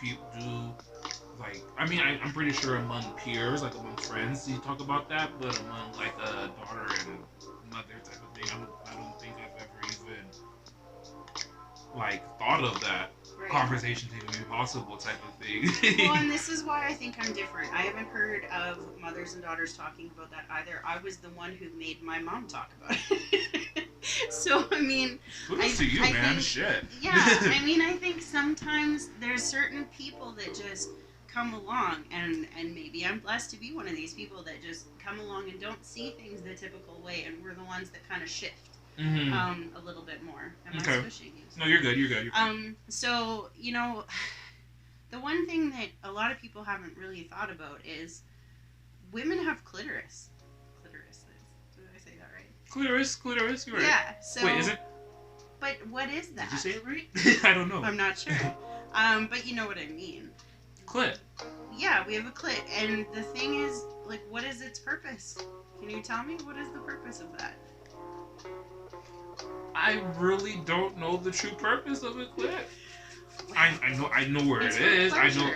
like, I mean, I'm pretty sure among peers, like among friends, you talk about that, but among like a daughter and mother type of thing, I don't think I've ever even like thought of that conversation to even be possible type of thing. Well, and this is why I think I'm different. I haven't heard of mothers and daughters talking about that either. I was the one who made my mom talk about it. So, I mean... Kudos to you, man. Think, shit. Yeah, I mean, I think sometimes there's certain people that just come along, and maybe I'm blessed to be one of these people that just come along and don't see things the typical way, and we're the ones that kind of shift a little bit more. Am I swishing you? No, you're good. You're good. So, you know, the one thing that a lot of people haven't really thought about is women have clitoris. Did I say that right? Clitoris, you're right. Yeah, so... Wait, is it? But what is that? Did you say it right? I don't know. I'm not sure. But you know what I mean. Clit. Yeah, we have a clit. And the thing is, like, what is its purpose? Can you tell me? What is the purpose of that? I really don't know the true purpose of a clit. I know where it is. Pleasure. I know.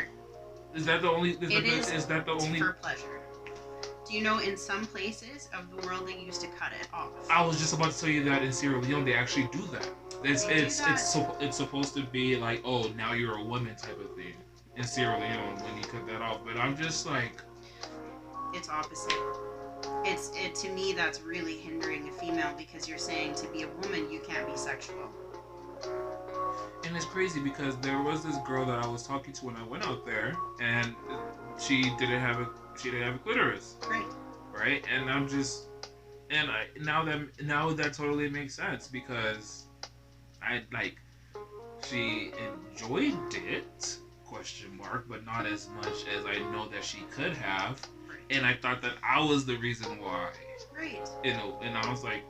Is that the only? Is that the only? For pleasure. Do you know in some places of the world they used to cut it off? I was just about to tell you that in Sierra Leone they actually do that. It's supposed to be like, oh, now you're a woman type of thing in Sierra Leone when you cut that off. But I'm just like, it's opposite. To me that's really hindering a female, because you're saying to be a woman you can't be sexual. And it's crazy because there was this girl that I was talking to when I went out there, and she didn't have a clitoris. Right? And I'm just, now that totally makes sense, because she enjoyed it, ? But not as much as I know that she could have. And I thought that I was the reason why. Right. You know, and I was like,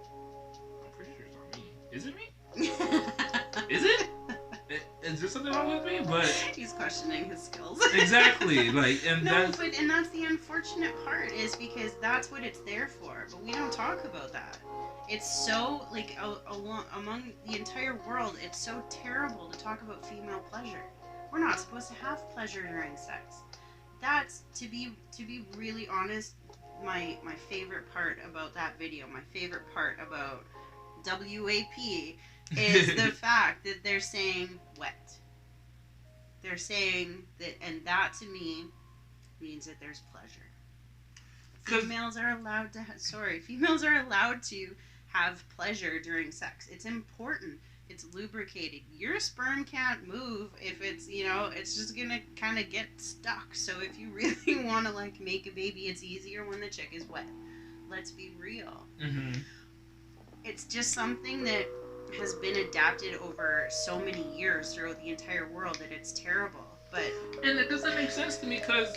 I'm pretty sure it's not me. Is it me? Is it? Is there something wrong with me? But he's questioning his skills. Exactly. Like, and that's the unfortunate part, is because that's what it's there for. But we don't talk about that. It's so, like, among the entire world, it's so terrible to talk about female pleasure. We're not supposed to have pleasure during sex. That's, to be really honest, my favorite part about that video, my favorite part about WAP is the fact that they're saying wet. They're saying that, and that to me means that there's pleasure. Females are allowed to have pleasure during sex. It's important. It's lubricated. Your sperm can't move if it's, you know, it's just gonna kind of get stuck. So if you really want to, like, make a baby, it's easier when the chick is wet. Let's be real. It's just something that has been adapted over so many years throughout the entire world that it's terrible. And it doesn't make sense to me, because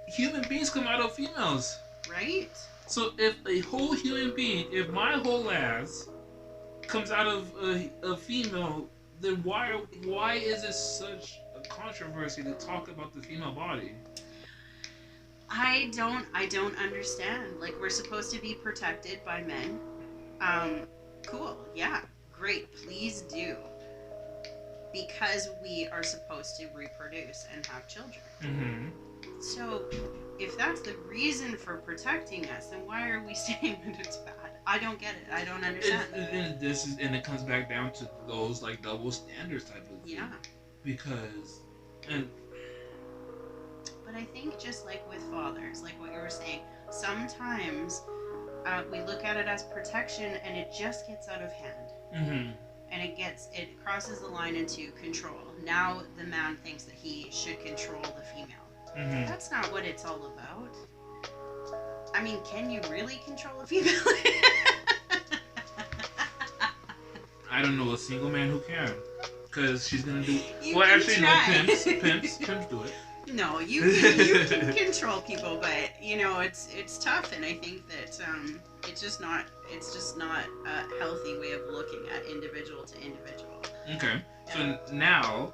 human beings come out of females. Right? So if a whole human being, if my whole ass comes out of a female, then why is it such a controversy to talk about the female body? I don't understand. Like, we're supposed to be protected by men. Cool. Yeah. Great. Please do. Because we are supposed to reproduce and have children. So, if that's the reason for protecting us, then why are we saying that it's bad? I don't get it. I don't understand. And it comes back down to those, like, double standards type of thing. Yeah. Because, but I think just like with fathers, like what you were saying, sometimes we look at it as protection and it just gets out of hand. Mm-hmm. And it crosses the line into control. Now the man thinks that he should control the female. Mm-hmm. That's not what it's all about. I mean, can you really control a female? I don't know a single man who can, because she's gonna do. You Well, can actually, try. no. Pimps do it. No, you can control people, but it's tough, and I think that it's just not a healthy way of looking at individual to individual. Okay, Yeah. so now,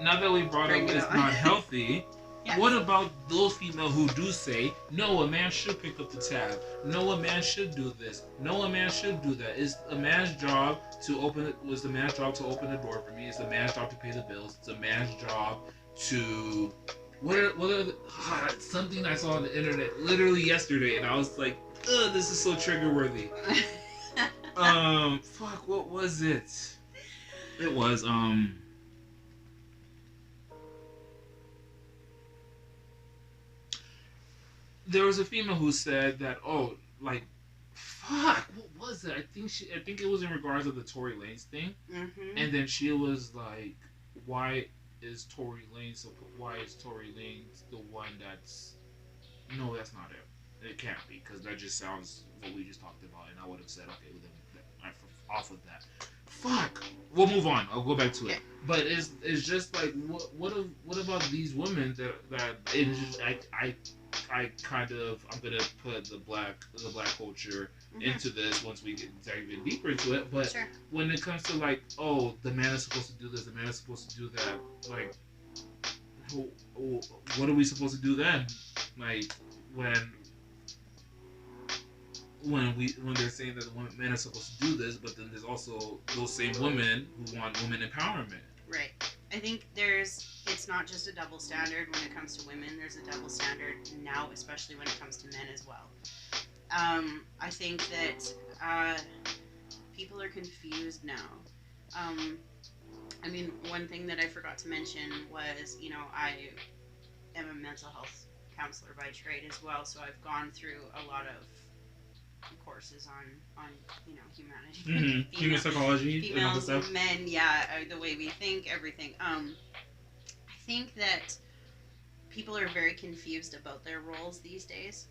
now that we brought up it's not healthy, Yes. what about those females who do say, no, a man should pick up the tab, no, a man should do this, no, a man should do that? It's a man's job to open it. Was the man's job to open the door for me? It's the man's job to pay the bills. It's a man's job to what are the, something I saw on the internet literally yesterday, and I was like, ugh, this is so trigger worthy. Fuck, what was it? It was there was a female who said that, oh, like, fuck, what was it? I think it was in regards of the Tory Lanez thing, and then she was like, why is Tory Lanez the one that's? No, that's not it. It can't be, because that just sounds what we just talked about, and I would have said, okay, well, then off of that. Fuck. We'll move on. I'll go back to it. But it's just like, what about these women that it's just, I kind of, I'm gonna put the black culture into this once we dive in deeper into it. But sure. When it comes to like, oh, the man is supposed to do this, the man is supposed to do that, like, what are we supposed to do then? Like when they're saying that the men are supposed to do this, but then there's also those same women who want women empowerment. Right. I think it's not just a double standard when it comes to women. There's a double standard now, especially when it comes to men as well. I think that people are confused now. I mean, one thing that I forgot to mention was, I am a mental health counselor by trade as well, so I've gone through a lot of courses on humanity, human psychology, females, men, the way we think, everything. I think that people are very confused about their roles these days.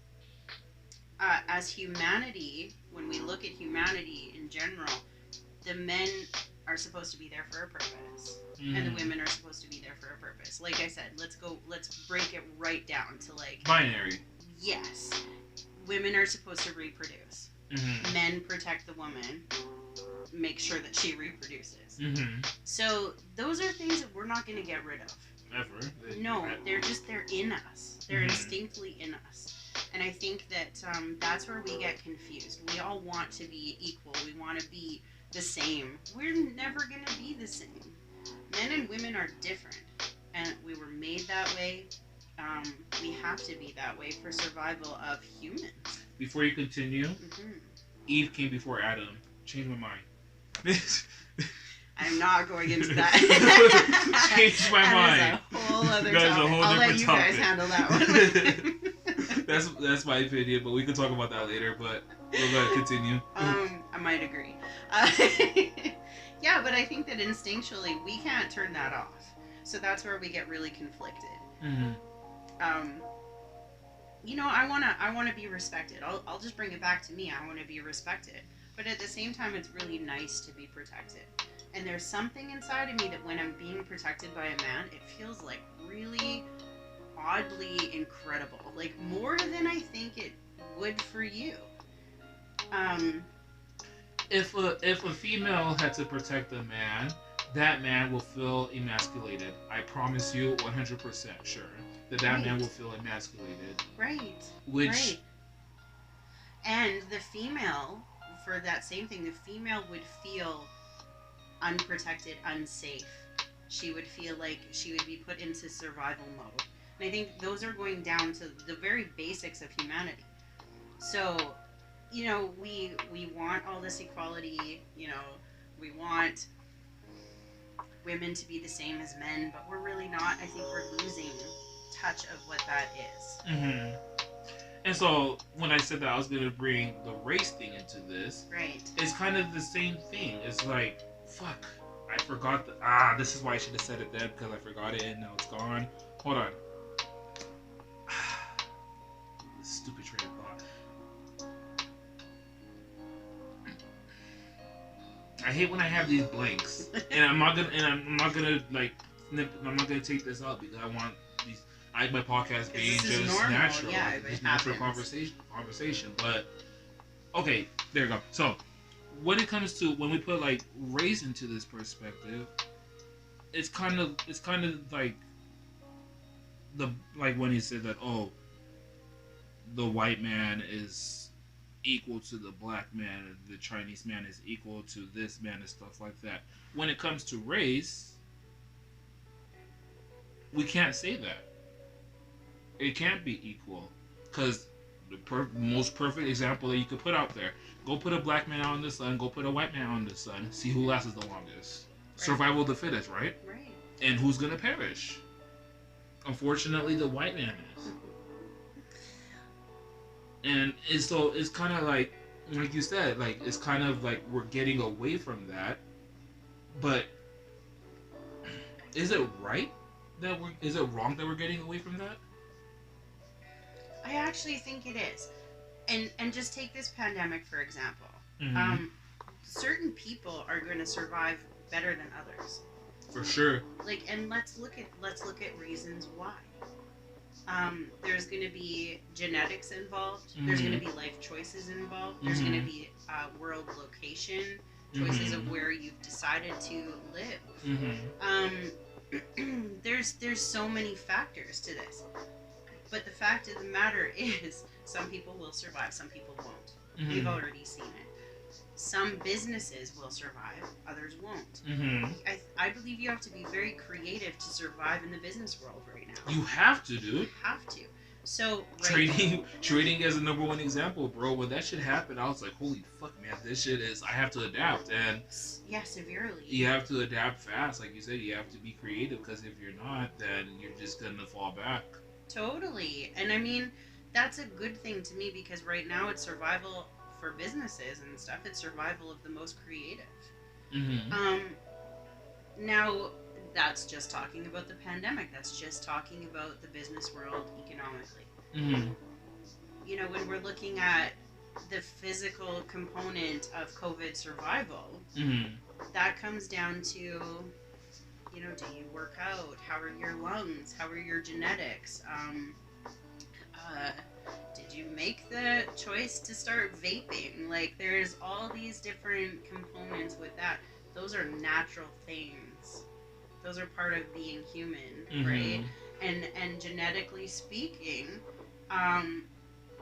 As humanity, when we look at humanity in general, the men are supposed to be there for a purpose, and the women are supposed to be there for a purpose. Like I said, let's break it right down to like binary. Yes. Women are supposed to reproduce. Men protect the woman, make sure that she reproduces. So those are things that we're not going to get rid of. Ever. No, they're in us. They're instinctively in us. And I think that that's where we get confused. We all want to be equal. We want to be the same. We're never going to be the same. Men and women are different. And we were made that way. We have to be that way for survival of humans. Before you continue, Eve came before Adam. Change my mind. I'm not going into that. Change my mind. That is a whole other That is topic. a whole I'll let different you topic. guys handle that one. That's my opinion, but we can talk about that later. But we're going to continue. I might agree. Yeah, but I think that instinctually we can't turn that off. So that's where we get really conflicted. I want to be respected. I'll just bring it back to me. I want to be respected. But at the same time, it's really nice to be protected. And there's something inside of me that when I'm being protected by a man, it feels like really oddly incredible. Like more than I think it would for you. If a female had to protect a man, that man will feel emasculated. I promise you 100% sure that man will feel emasculated. Right. Which... And the female, for that same thing, the female would feel unprotected, unsafe. She would feel like she would be put into survival mode. And I think those are going down to the very basics of humanity. So, we want all this equality, we want women to be the same as men, but we're really not. I think we're losing touch of what that is. And so when I said that I was gonna bring the race thing into this, Right. it's kind of the same thing. It's like, fuck, I forgot. This is why I should have said it then because I forgot it and now it's gone. Hold on. Stupid train of thought. I hate when I have these blanks, and I'm not gonna like, I'm not gonna take this out because I want these. I like my podcast being just normal. natural, yeah, just natural conversation. But okay, there you go. So when it comes to when we put like race into this perspective, it's kind of like when he said that the white man is equal to the black man, and the Chinese man is equal to this man and stuff like that. When it comes to race, we can't say that. It can't be equal because the most perfect example that you could put out there: go put a black man out in the sun, go put a white man out in the sun, see who lasts the longest. Right. Survival of the fittest, right? Right. And who's gonna perish? Unfortunately, the white man is. And it's kind of like you said, like it's kind of like we're getting away from that. But is it right is it wrong that we're getting away from that? I actually think it is. And just take this pandemic for example. Mm-hmm. Certain people are going to survive better than others. For sure. Like, and let's look at reasons why. There's going to be genetics involved. Mm-hmm. There's going to be life choices involved. There's going to be world location choices of where you've decided to live. Mm-hmm. There's so many factors to this. But the fact of the matter is, some people will survive, some people won't. Mm-hmm. We've already seen it. Some businesses will survive, others won't. Mm-hmm. I believe you have to be very creative to survive in the business world right now. You have to, dude. You have to. So trading is the number one example, bro. When that shit happened, I was like, holy fuck, man, this shit is. I have to adapt, and yeah, severely. You have to adapt fast, like you said. You have to be creative because if you're not, then you're just gonna fall back. Totally, and I mean that's a good thing to me because right now it's survival for businesses and stuff. It's survival of the most creative. Mm-hmm. Now. That's just talking about the pandemic. That's just talking about the business world economically. Mm-hmm. You know, when we're looking at the physical component of COVID survival, mm-hmm. that comes down to, you know, do you work out? How are your lungs? How are your genetics? Did you make the choice to start vaping? Like, there's all these different components with that. Those are natural things. Those are part of being human, mm-hmm. right? And genetically speaking,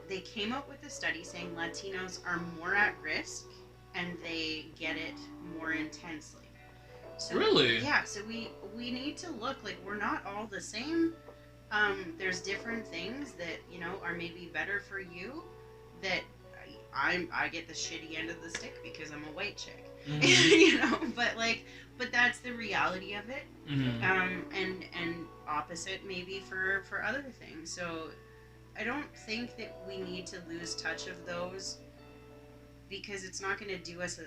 they came up with a study saying Latinos are more at risk and they get it more intensely. So, really? Yeah, so we need to look like we're not all the same. There's different things that, you know, are maybe better for you that I get the shitty end of the stick because I'm a white chick. Mm-hmm. You know, but that's the reality of it. Mm-hmm. And opposite maybe for other things. So I don't think that we need to lose touch of those because it's not going to do us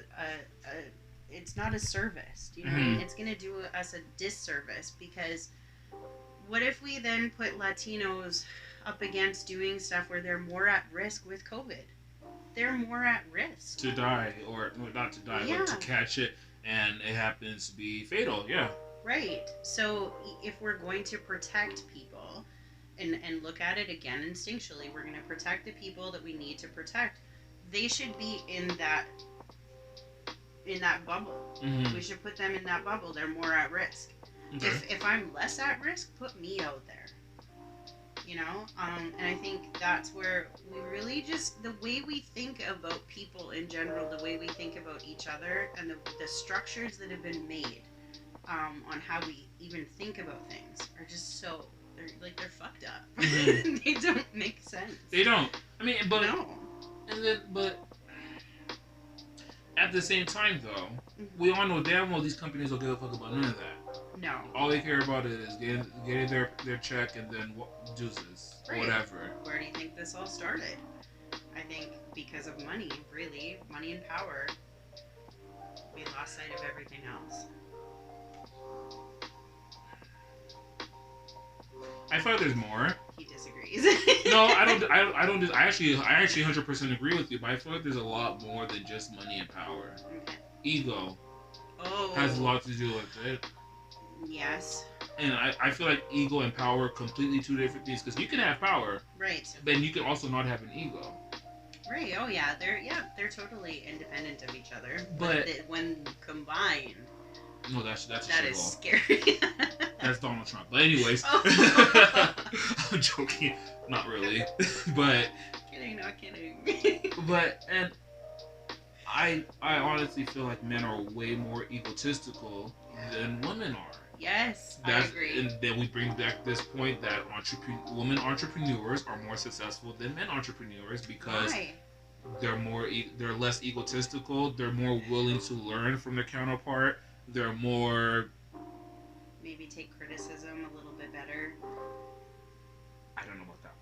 it's not a service, you know. Mm-hmm. It's going to do us a disservice because what if we then put Latinos up against doing stuff where they're more at risk with COVID? They're more at risk to die, or not to die, yeah. but to catch it, and it happens to be fatal. Yeah. Right. So if we're going to protect people, and look at it again instinctually, we're going to protect the people that we need to protect. They should be in that bubble. Mm-hmm. We should put them in that bubble. They're more at risk. Okay. If I'm less at risk, put me out there. You know, and I think that's where we really just, the way we think about people in general, the way we think about each other, and the structures that have been made on how we even think about things are just so, they're fucked up. Mm-hmm. They don't make sense. They don't. I mean, but no. But at the same time, though, mm-hmm. we all know damn well these companies don't give a fuck about none of that. No. All they care about is getting their check and then deuces or Right. whatever. Where do you think this all started? I think because of money, really. Money and power. We lost sight of everything else. I feel like there's more. He disagrees. No, I don't. I actually 100% agree with you. But I feel like there's a lot more than just money and power. Okay. Ego Oh. has a lot to do with it. Yes. And I feel like ego and power are completely two different things. Because you can have power, Right. then you can also not have an ego. Right. Oh yeah. They're totally independent of each other. But when combined, no, that's that a is shithole. scary. That's Donald Trump. But anyways, Oh. I'm joking. Not really. But Kidding, not kidding. and I honestly feel like men are way more egotistical than women are. Yes, I agree. And then we bring back this point that women entrepreneurs are more successful than men entrepreneurs because Why? they're less egotistical. They're more willing to learn from their counterpart. They're more. Maybe take criticism a little bit better. I don't know about that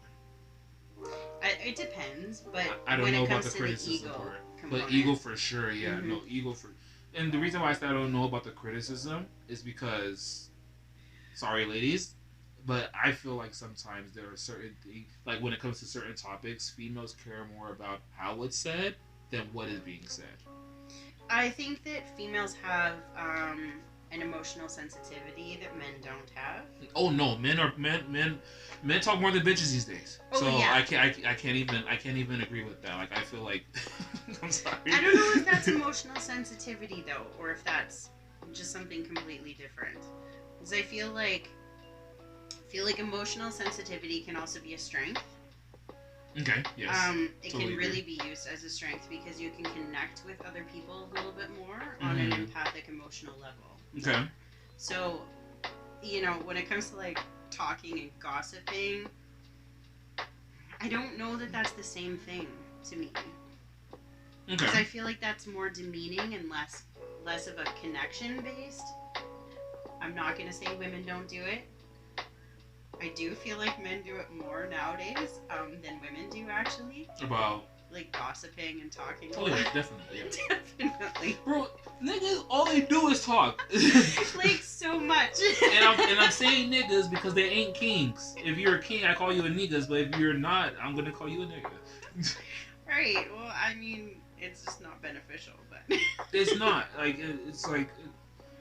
one. It depends, but I don't when know it about comes the to criticism the ego part. component. But ego for sure, yeah. Mhm. No, ego for. And the reason why I said I don't know about the criticism is because, sorry, ladies, but I feel like sometimes there are certain things, like when it comes to certain topics, females care more about how it's said than what is being said. I think that females have an emotional sensitivity that men don't have. Oh no, men talk more than bitches these days. Oh, So yeah. I can't even agree with that. Like I feel like I'm sorry. I don't know if that's emotional sensitivity though, or if that's just something completely different. Because I feel like emotional sensitivity can also be a strength. Okay. Yes. It totally can agree. really be used as a strength because you can connect with other people a little bit more on an empathic, emotional level. Okay. So, when it comes to like talking and gossiping, I don't know that that's the same thing to me. Because Okay. I feel like that's more demeaning and less of a connection based. I'm not gonna say women don't do it. I do feel like men do it more nowadays than women do actually. About. Like gossiping and talking. Oh yeah, definitely. Yeah. Definitely. Bro, niggas, all they do is talk. Like so much. and I'm saying niggas because they ain't kings. If you're a king, I call you a niggas, but if you're not, I'm gonna call you a nigga. Right. Well, I mean, it's just not beneficial, but. It's not like it's like,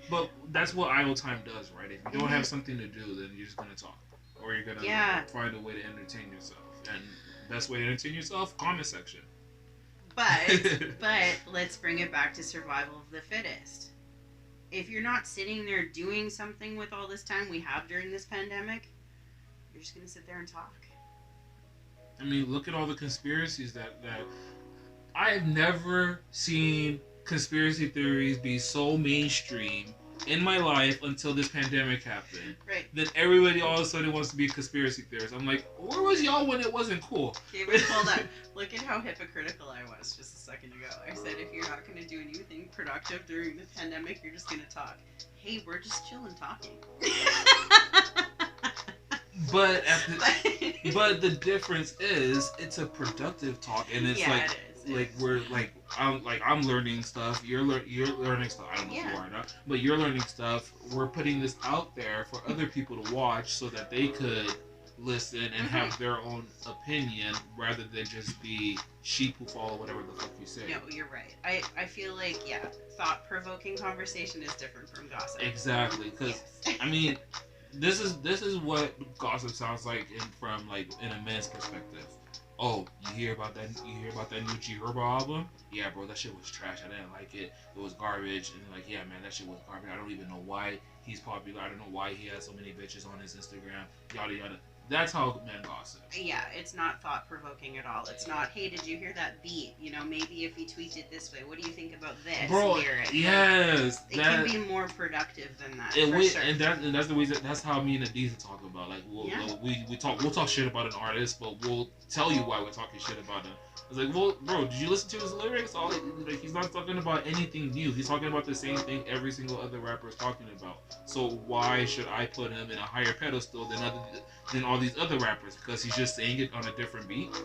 but that's what idle time does, right? If you don't have something to do, then you're just gonna talk, or you're gonna find a way to entertain yourself. And best way to entertain yourself, comment section. But let's bring it back to survival of the fittest. If you're not sitting there doing something with all this time we have during this pandemic, you're just gonna sit there and talk. I mean, look at all the conspiracies that I've never seen conspiracy theories be so mainstream in my life until this pandemic happened. Right. Then everybody all of a sudden wants to be conspiracy theorists. I'm like, where was y'all when it wasn't cool? Okay, but hold on. Look at how hypocritical I was just a second ago. I said if you're not gonna do anything productive during the pandemic, you're just gonna talk. Hey, we're just chilling talking. But but the difference is it's a productive talk, and it's like it is. like we're like I'm learning stuff. You're learning stuff. I don't know if you are not, but you're learning stuff. We're putting this out there for other people to watch so that they could listen and have their own opinion rather than just be sheep who follow whatever the fuck you say. No, you're right. I feel like thought-provoking conversation is different from gossip. Exactly, because Yes. I mean, this is what gossip sounds like in a man's perspective. Oh, you hear about that new G Herbo album? Yeah, bro, that shit was trash. I didn't like it. It was garbage. And like, yeah, man, that shit was garbage. I don't even know why he's popular. I don't know why he has so many bitches on his Instagram. Yada yada. That's how men gossip. Yeah, it's not thought-provoking at all. It's not, hey, did you hear that beat? You know, maybe if he tweaked it this way, what do you think about this lyric? Yes, it can be more productive than that. Sure. And that's the reason. That's how me and Adiza talk about. Like, we'll talk shit about an artist, but we'll tell you why we're talking shit about him. It's like, well, bro, did you listen to his lyrics? He's not talking about anything new. He's talking about the same thing every single other rapper is talking about. So why should I put him in a higher pedestal than all these other rappers? Because he's just saying it on a different beat.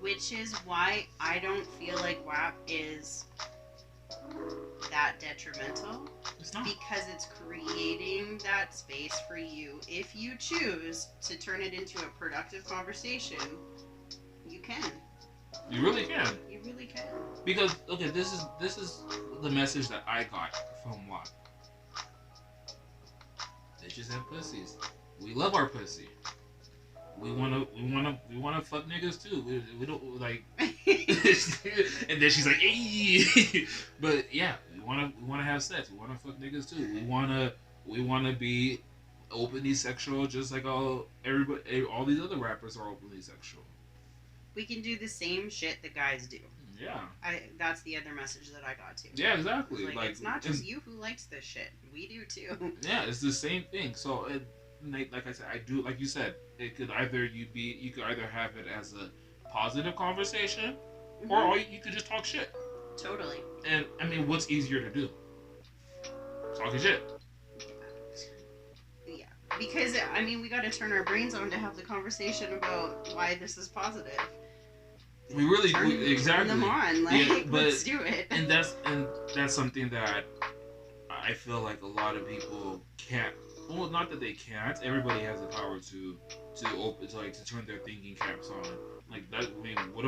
Which is why I don't feel like WAP is that detrimental. It's not. Because it's creating that space for you. If you choose to turn it into a productive conversation, you can. You really can. You really can. Because okay, this is the message that I got from WAP. Bitches have pussies. We love our pussy. We wanna fuck niggas too. We don't like. And then she's like, "Hey," but yeah, we wanna have sex. We wanna fuck niggas too. We wanna be openly sexual, just like all these other rappers are openly sexual. We can do the same shit that guys do. Yeah. That's the other message that I got too. Yeah, exactly. Like it's not just you who likes this shit. We do too. Yeah, it's the same thing. So, like I said, I do. Like you said, you could either have it as a positive conversation, mm-hmm. or you could just talk shit. Totally. And I mean, what's easier to do? Talking shit. Yeah, because I mean, we got to turn our brains on to have the conversation about why this is positive. We really exactly turn them on. Let's do it. And that's something that I feel like a lot of people can't. Well, not that they can't. Everybody has the power to turn their thinking caps on. Like that. I mean, what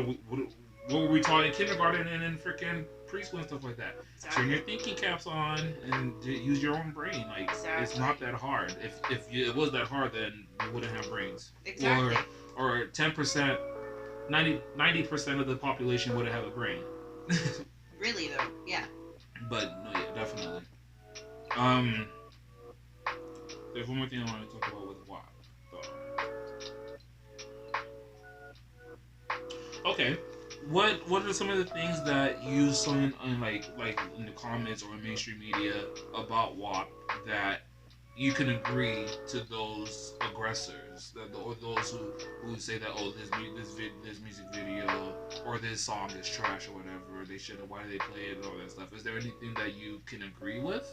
were we taught in kindergarten and in freaking preschool and stuff like that? Exactly. Turn your thinking caps on and use your own brain. Like It's not that hard. If it was that hard, then we wouldn't have brains. Exactly. Or 10%. 90% of the population wouldn't have a brain. Really though, yeah. But no, yeah, definitely. There's one more thing I want to talk about with WAP. Okay, what are some of the things that you saw in like in the comments or in mainstream media about WAP that you can agree to those aggressors, or those who say that, oh, this music video or this song is trash or whatever, they shouldn't, why do they play it and all that stuff? Is there anything that you can agree with?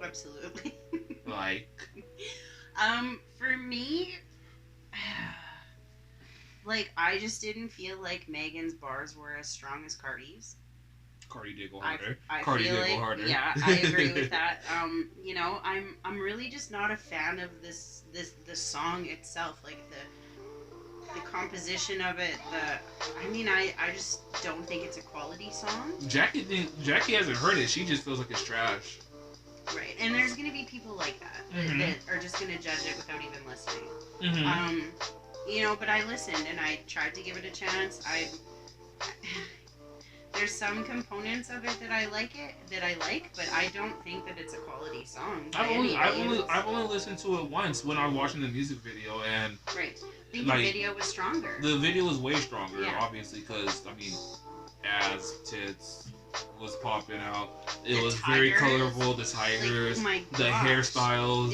Absolutely. Like? For me, like, I just didn't feel like Megan's bars were as strong as Cardi's. Cardi did go harder. Cardi did go harder. Yeah, I agree with that. You know, I'm really just not a fan of the song itself, like the composition of it. I just don't think it's a quality song. Jackie hasn't heard it. She just feels like it's trash. Right, and there's gonna be people like that mm-hmm. that are just gonna judge it without even listening. Mm-hmm. You know, but I listened and I tried to give it a chance. There's some components of it that I like, but I don't think that it's a quality song. I've only listened to it once when I was watching the music video, and right. I think the video was stronger. The video was way stronger, yeah. Obviously, because I mean, as tits was popping out, it was very colorful. The tigers, the hairstyles,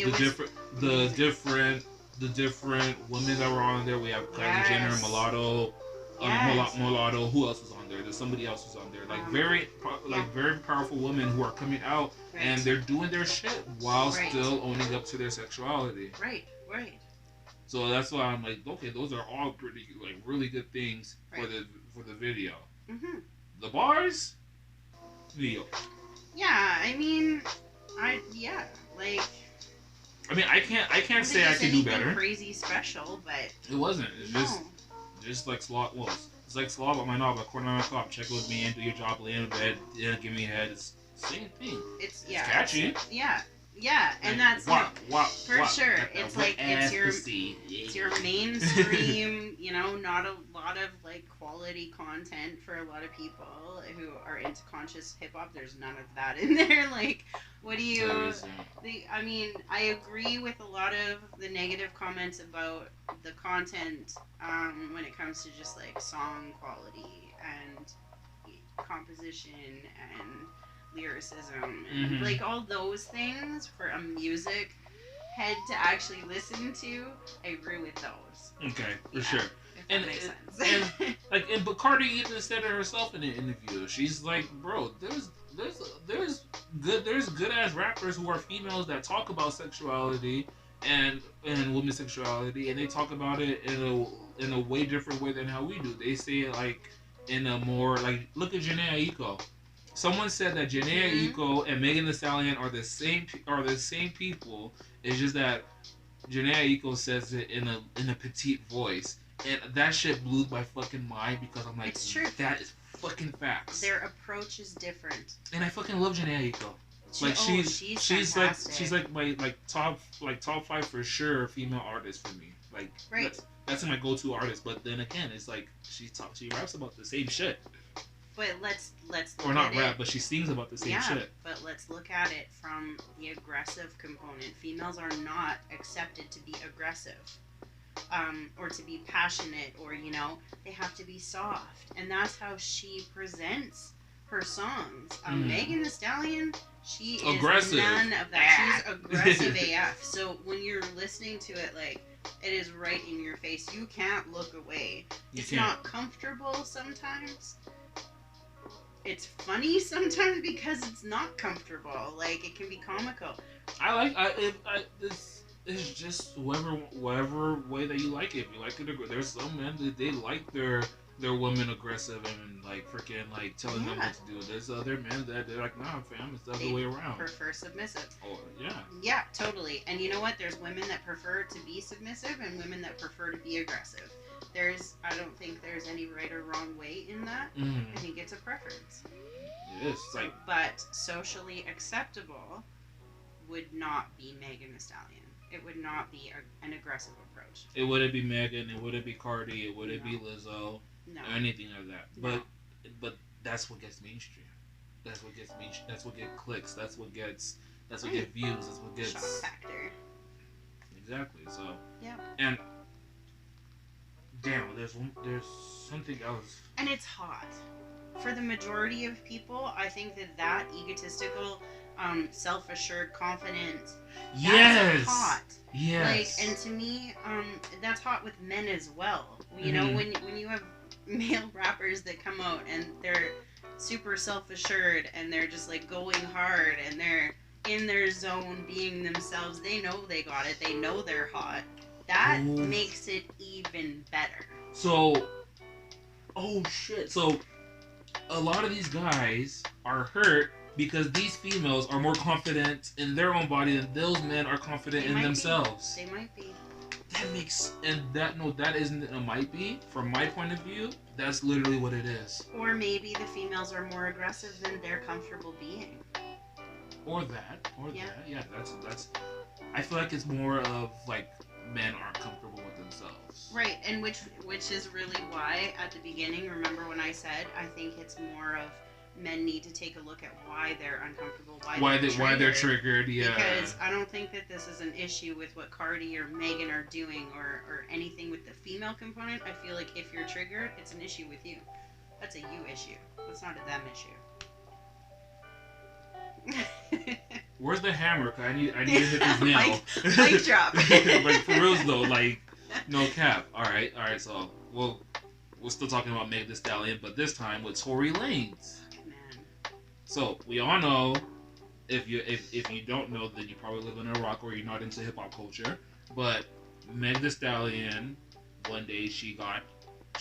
the different women that were on there. We have Kylie Jenner, Mulatto. Mulatto. Who else was on there? There's somebody else who's on there. Like very powerful women who are coming out and they're doing their shit while still owning up to their sexuality. Right. So that's why I'm like, okay, those are all pretty really good things for the video. Mm-hmm. The bars, video. Yeah, I mean, I can't say I can do better. Crazy special, but it wasn't. It's just like slot. Well, it's like Slob on my knob, a corner on my cop. Check with me and do your job, lay in bed, give me a head. It's the same thing. It's catchy. Yeah, Yeah, and that's for sure. It's like it's your mainstream, not a lot of like quality content for a lot of people who are into conscious hip hop. There's none of that in there. Like, what do you? I mean, I agree with a lot of the negative comments about the content when it comes to just like song quality and composition and lyricism and like all those things for a music head to actually listen to. I agree with those. Okay, for sure. If that makes sense. But Cardi even said it herself in an interview. She's like, bro, there's good ass rappers who are females that talk about sexuality and women's sexuality, and they talk about it in a way different way than how we do. They say it like in a more like, look at Janae Aiko. Someone said that Janae Aiko and Megan Thee Stallion are the same people. It's just that Janae Aiko says it in a petite voice, and that shit blew my fucking mind because I'm like, it's true. That is fucking facts. Their approach is different. And I fucking love Janae Aiko. Like she's like my top 5 for sure female artist for me. Like right. That's my go-to artist. But then again, it's like she raps about the same shit. But let's look or not at rap, it. but she sings about the same shit. But let's look at it from the aggressive component. Females are not accepted to be aggressive, or to be passionate, or they have to be soft, and that's how she presents her songs. Megan Thee Stallion, she is aggressive. None of that. She's aggressive AF. So when you're listening to it, like, it is right in your face. You can't look away. It's not comfortable sometimes. It's funny sometimes because it's not comfortable. Like, it can be comical. This is just whatever way that you like it. If you like it, there's some men that they like their women aggressive and like freaking like telling them what to do. There's other men that they're like, nah, fam, it's the other way around. Prefer submissive. Oh yeah. Yeah, totally. And you know what? There's women that prefer to be submissive and women that prefer to be aggressive. I don't think there's any right or wrong way in that. I think it's a preference. It is. Like, but socially acceptable would not be Megan Thee Stallion. It would not be an aggressive approach. It wouldn't be Megan. It wouldn't be Cardi. It wouldn't be Lizzo. No. Or anything like that. No. But that's what gets mainstream. That's what gets mainstream. That's what gets clicks. That's what gets views. That's what gets shock factor. Exactly. So. Yeah. And damn, there's something else. And it's hot. For the majority of people, I think that egotistical, self-assured, confident, that's hot. Yes. Like, and to me, that's hot with men as well. You know, when you have male rappers that come out and they're super self-assured and they're just like going hard and they're in their zone being themselves, they know they got it. They know they're hot. That makes it even better. So, oh shit. So, a lot of these guys are hurt because these females are more confident in their own body than those men are confident in themselves. They might be. That isn't a might be. From my point of view, that's literally what it is. Or maybe the females are more aggressive than they're comfortable being. Or that. Yeah, that's. I feel like it's more of like men aren't comfortable with themselves. Right, and which is really why at the beginning, remember when I said I think it's more of men need to take a look at why they're uncomfortable, why they're triggered, yeah. Because I don't think that this is an issue with what Cardi or Megan are doing or anything with the female component. I feel like if you're triggered, it's an issue with you. That's a you issue. That's not a them issue. Where's the hammer? Cause I need to hit this nail. Mic drop. Like for reals though, like no cap. All right. So we're still talking about Megan Thee Stallion, but this time with Tory Lanez. Man. So we all know, if you don't know, then you probably live in a rock or you're not into hip hop culture. But Megan Thee Stallion, one day she got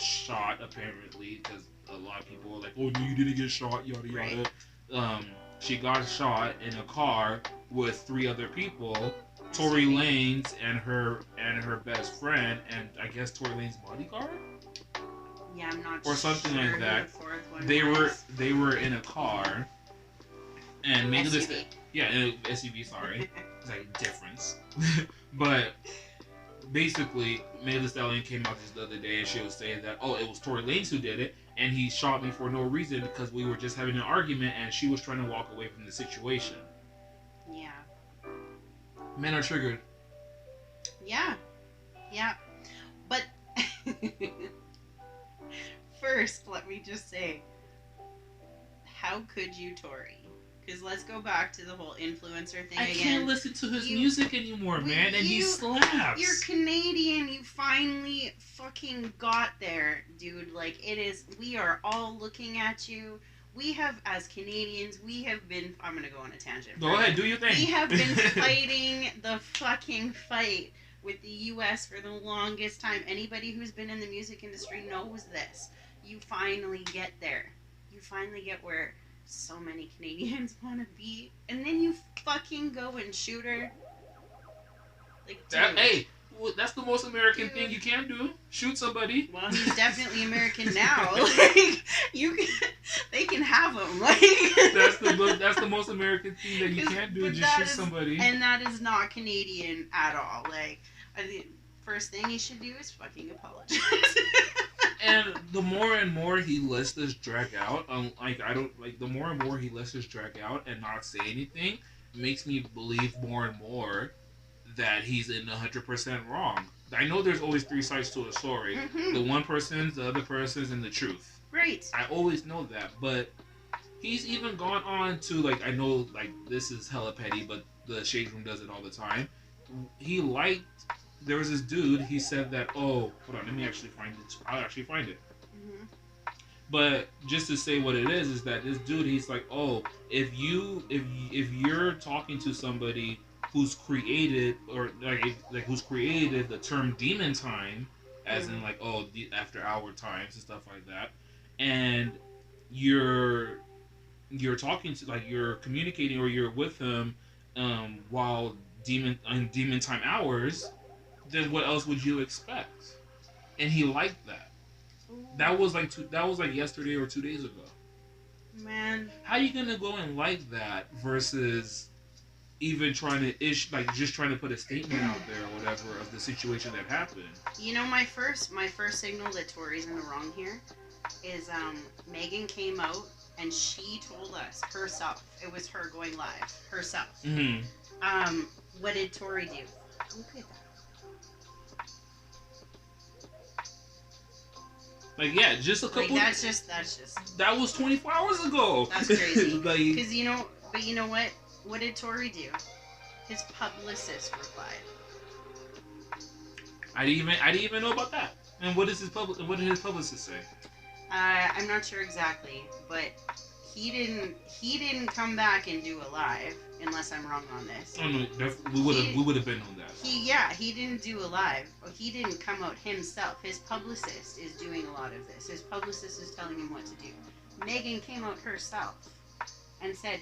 shot apparently because a lot of people were like, "Oh no, you didn't get shot," yada yada. Right. She got shot in a car with 3 other people, Tory Lanez and her best friend, and I guess Tory Lanez's bodyguard. Yeah, I'm not or something sure like that. who the fourth one They was. were in a car, And Megan Thee SUV. SUV, sorry. It's like a difference. But basically, Megan Thee Stallion came out just the other day and she was saying that, oh, it was Tory Lanez who did it, and he shot me for no reason because we were just having an argument and she was trying to walk away from the situation. Yeah. Men are triggered. Yeah. But first, let me just say, how could you, Tory? Because let's go back to the whole influencer thing again. I can't listen to his music anymore, man, and he slaps. You're Canadian. You finally fucking got there, dude. Like, we are all looking at you. We have, as Canadians, I'm going to go on a tangent. Go ahead, do your thing. We have been fighting the fucking fight with the U.S. for the longest time. Anybody who's been in the music industry knows this. You finally get there. You finally get where so many Canadians want to be. And then you fucking go and shoot her. Like, dude. That's the most American thing you can do. Shoot somebody. Well, he's definitely American now. Like, they can have him. Like, that's the most American thing that you can't do. Just shoot somebody. And that is not Canadian at all. Like, I think first thing he should do is fucking apologize. And the more and more he lets this drag out, the more and more he lets this drag out and not say anything, makes me believe more and more that he's in 100% wrong. I know there's always three sides to a story. Mm-hmm. The one person's, the other person's, and the truth. Right. I always know that, but he's even gone on to, like, I know, like, this is hella petty, but the Shade Room does it all the time. There was this dude, he said that, oh, hold on, let me actually find it. I'll actually find it. Mm-hmm. But just to say what it is that this dude, he's like, oh, if you're talking to somebody who's created who's created the term demon time, as in like, oh, the after hour times and stuff like that, and you're talking to, like, you're communicating or you're with him while demon time hours, then what else would you expect? And he liked that. That was like yesterday or 2 days ago. Man, how you gonna go and like that versus even trying to just trying to put a statement out there or whatever of the situation that happened? You know, my first signal that Tori's in the wrong here is Megan came out and she told us herself. It was her going live herself. Mm-hmm. What did Tori do? Look at that. Like, yeah, just a couple. Like, that's just. That was 24 hours ago. That's crazy. Because you know what? What did Tori do? His publicist replied. I didn't even know about that. And what did his publicist say? I'm not sure exactly, but he didn't come back and do a live, unless I'm wrong on this. Oh no, we would have been on that. He didn't do a live. He didn't come out himself. His publicist is doing a lot of this. His publicist is telling him what to do. Megan came out herself and said,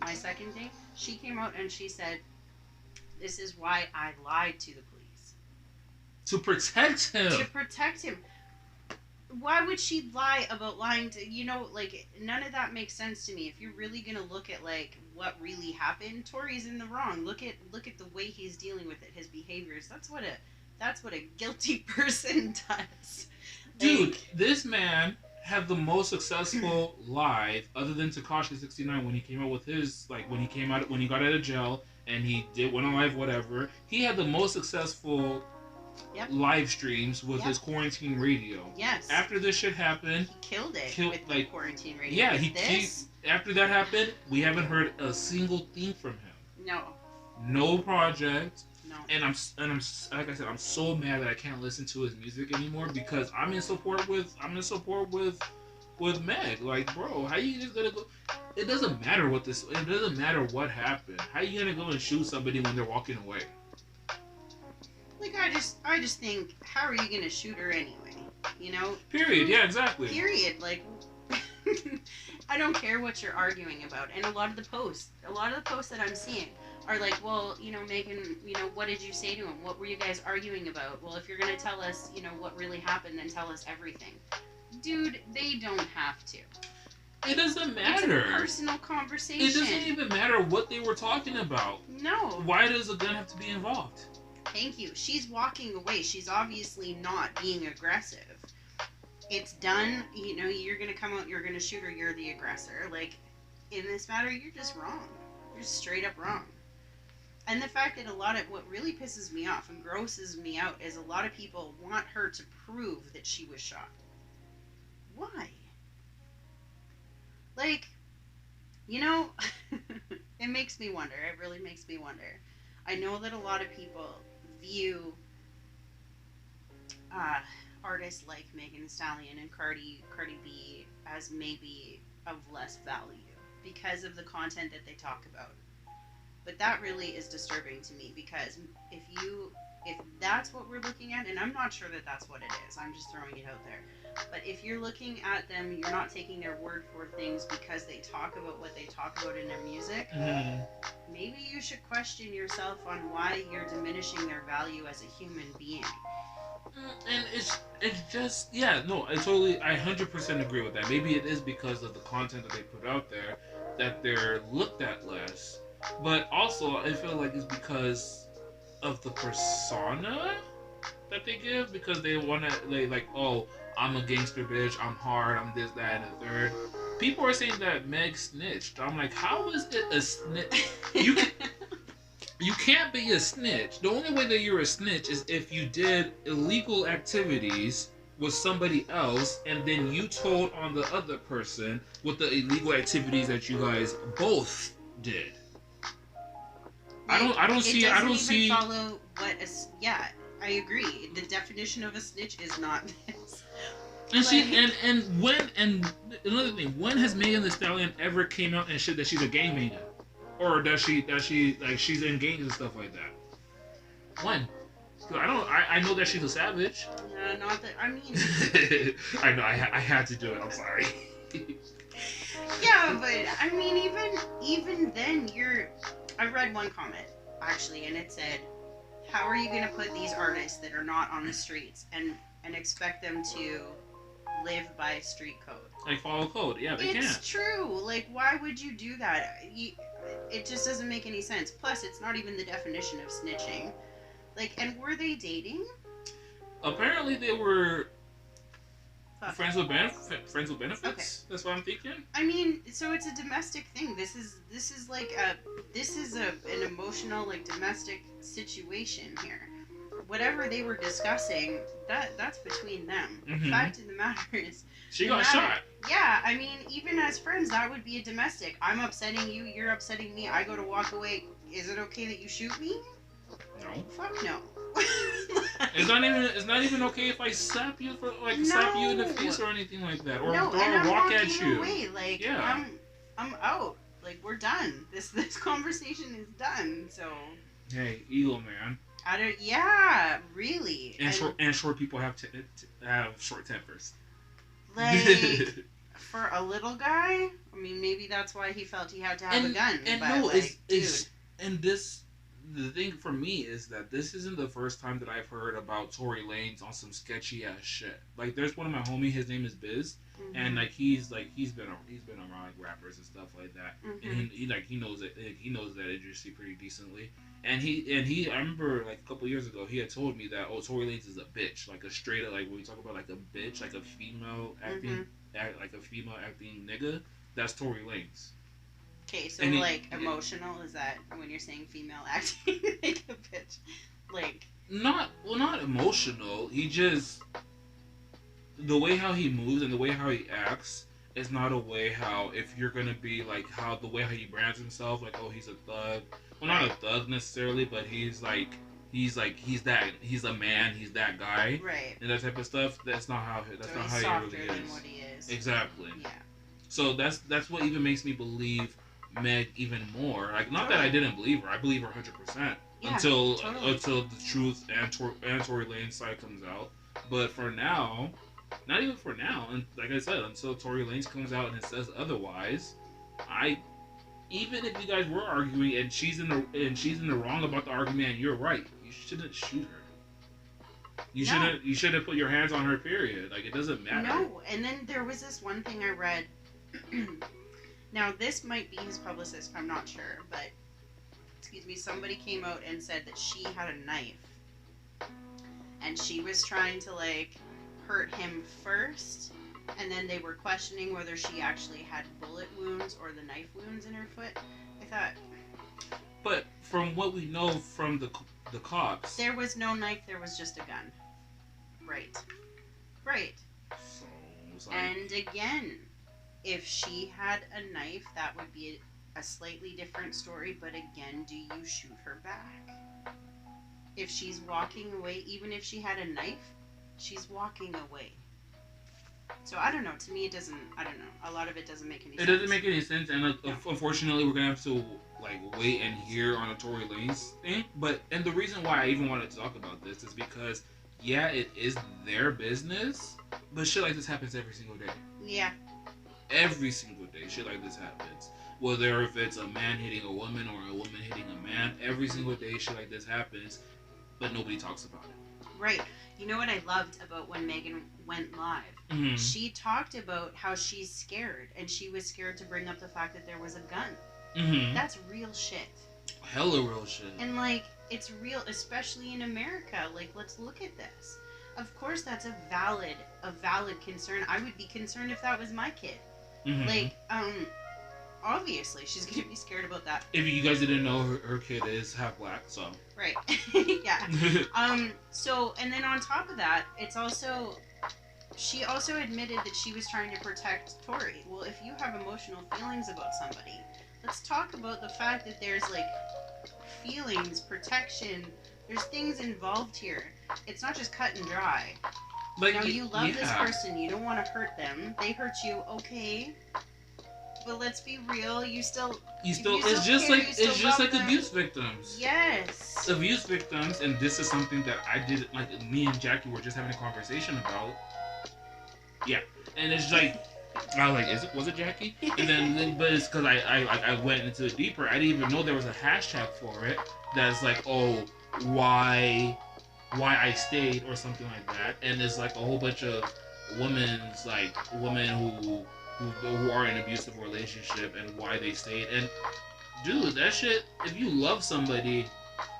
my second thing, she came out and she said, this is why I lied to the police. To protect him. Why would she lie about lying to, like, none of that makes sense to me. If you're really going to look at, like, what really happened, Tori's in the wrong. Look at the way he's dealing with it, his behaviors. That's what a guilty person does. Dude, this man had the most successful live, other than Tekashi 69 when he came out with his, like, when he got out of jail and he went on live, whatever. He had the most successful live streams with his quarantine radio. Yes. After this shit happened, he killed it with the quarantine radio. Yeah, he after that happened, we haven't heard a single thing from him. No project. No. And I'm like I said, I'm so mad that I can't listen to his music anymore because I'm in support with Meg. Like, bro, how you just gonna go? It doesn't matter what happened. How you gonna go and shoot somebody when they're walking away? Like, I just think, how are you gonna shoot her anyway? Period. Yeah, exactly. Period. Like, I don't care what you're arguing about. And a lot of the posts that I'm seeing are like, well, Megan, what did you say to him? What were you guys arguing about? Well, if you're gonna tell us, what really happened, then tell us everything. Dude, they don't have to. It doesn't matter. It's a personal conversation. It doesn't even matter what they were talking about. No. Why does a gun have to be involved? Thank you. She's walking away. She's obviously not being aggressive. It's done. You know, you're going to come out, you're going to shoot her, you're the aggressor. Like, in this matter, you're just wrong. You're just straight up wrong. And the fact that what really pisses me off and grosses me out is a lot of people want her to prove that she was shot. Why? Like, you know, it makes me wonder. It really makes me wonder. I know that a lot of people view artists like Megan Thee Stallion and Cardi B as maybe of less value because of the content that they talk about. But that really is disturbing to me because if that's what we're looking at, and I'm not sure that that's what it is, I'm just throwing it out there. But if you're looking at them, you're not taking their word for things because they talk about what they talk about in their music, maybe you should question yourself on why you're diminishing their value as a human being. And it's just, yeah, no, I 100% agree with that. Maybe it is because of the content that they put out there that they're looked at less. But also, I feel like it's because of the persona that they give, because they want to, like, oh, I'm a gangster bitch, I'm hard, I'm this, that, and the third. People are saying that Meg snitched. I'm like, how is it a snitch? You can't be a snitch. The only way that you're a snitch is if you did illegal activities with somebody else, and then you told on the other person with the illegal activities that you guys both did. I don't see. Follow what yeah, I agree. The definition of a snitch is not this. And another thing, when has Megan Thee Stallion ever came out and said that she's a gangbanger, or that she like she's in gangs and stuff like that? When? I know that she's a savage. Yeah, not that. I mean. I know. I had to do it. I'm sorry. Yeah, but I mean, even then, I read one comment, actually, and it said, how are you going to put these artists that are not on the streets and expect them to live by street code? Like, follow code. Yeah, they can't. It's true. Like, why would you do that? It just doesn't make any sense. Plus, it's not even the definition of snitching. Like, and were they dating? Apparently, they were... Friends with benefits. Okay. That's what I'm thinking. I mean, so it's a domestic thing. This is an emotional, like, domestic situation here. Whatever they were discussing, that's between them. Mm-hmm. The fact of the matter is, she got shot. Yeah, I mean, even as friends, that would be a domestic. I'm upsetting you. You're upsetting me. I go to walk away. Is it okay that you shoot me? No. Fuck no. It's not even okay if I slap you slap you in the face or anything like that, or no, throw a rock at you. Away. Like, yeah. I'm out. Like, we're done. This conversation is done. So. Hey, ego man. Yeah, really. And short people have short tempers. Like, for a little guy, I mean, maybe that's why he felt he had to have a gun. And but, no, like, the thing for me is that this isn't the first time that I've heard about Tory Lanez on some sketchy ass shit. Like, there's one of my homies, his name is Biz, and like he's been around like rappers and stuff like that, and he knows that industry pretty decently. And he I remember like a couple years ago he had told me that Tory Lanez is a bitch, like a straight up, like when we talk about like a bitch, like a female acting nigga, that's Tory Lanez. Okay, so emotional, is that when you're saying female acting like a bitch? Like, not emotional. He just, the way how he moves and the way how he acts is not a way how, if you're gonna be like the way how he brands himself, like, oh, he's a thug. Well, not a thug necessarily, but he's a man, he's that guy, right? And that type of stuff. That's not how he really than what he is. Exactly. Yeah. So that's what even makes me believe Meg even more. Like, not that I didn't believe her. I believe her 100%. Yeah, until the truth and Tory Lanez side comes out. But for now, not even for now, and like I said, until Tory Lanez comes out and it says otherwise, even if you guys were arguing and she's in the wrong about the argument and you're right, you shouldn't shoot her. You shouldn't put your hands on her, period. Like, it doesn't matter. No, and then there was this one thing I read Now, this might be his publicist, I'm not sure, but, excuse me, somebody came out and said that she had a knife, and she was trying to, like, hurt him first, and then they were questioning whether she actually had bullet wounds or the knife wounds in her foot. I thought... But from what we know from the cops... There was no knife, there was just a gun. Right. Right. So, it's like... And again, if she had a knife, that would be a slightly different story, but again, do you shoot her back? If she's walking away, even if she had a knife, she's walking away. So I don't know. To me, it doesn't. I don't know. A lot of it doesn't make any sense. It doesn't make any sense, and unfortunately, we're gonna have to like wait and hear on a Tory Lanez thing. And the reason why I even wanted to talk about this is because, yeah, it is their business, but shit like this happens every single day. Yeah. Every single day, shit like this happens. Whether if it's a man hitting a woman or a woman hitting a man, every single day, shit like this happens, but nobody talks about it. Right. You know what I loved about when Megan went live? Mm-hmm. She talked about how she's scared, and she was scared to bring up the fact that there was a gun. Mm-hmm. That's real shit. Hella real shit. And, like, it's real, especially in America. Like, let's look at this. Of course, that's a valid concern. I would be concerned if that was my kid. Mm-hmm. Like, obviously, she's gonna be scared about that. If you guys didn't know, her kid is half black, so. Right. Yeah. So, and then on top of that, it's also... She also admitted that she was trying to protect Tori. Well, if you have emotional feelings about somebody, let's talk about the fact that there's, like, feelings, protection, there's things involved here. It's not just cut and dry. Like, now, you love this person, you don't want to hurt them, they hurt you, okay. But let's be real, it's just like abuse victims. Yes. Abuse victims, and this is something that I did, like, me and Jackie were just having a conversation about. Yeah, and it's like, I was like, was it Jackie? And then but it's because I went into it deeper. I didn't even know there was a hashtag for it that's like, oh, why I stayed or something like that. And there's like a whole bunch of women who are in an abusive relationship and why they stayed. And dude, that shit, if you love somebody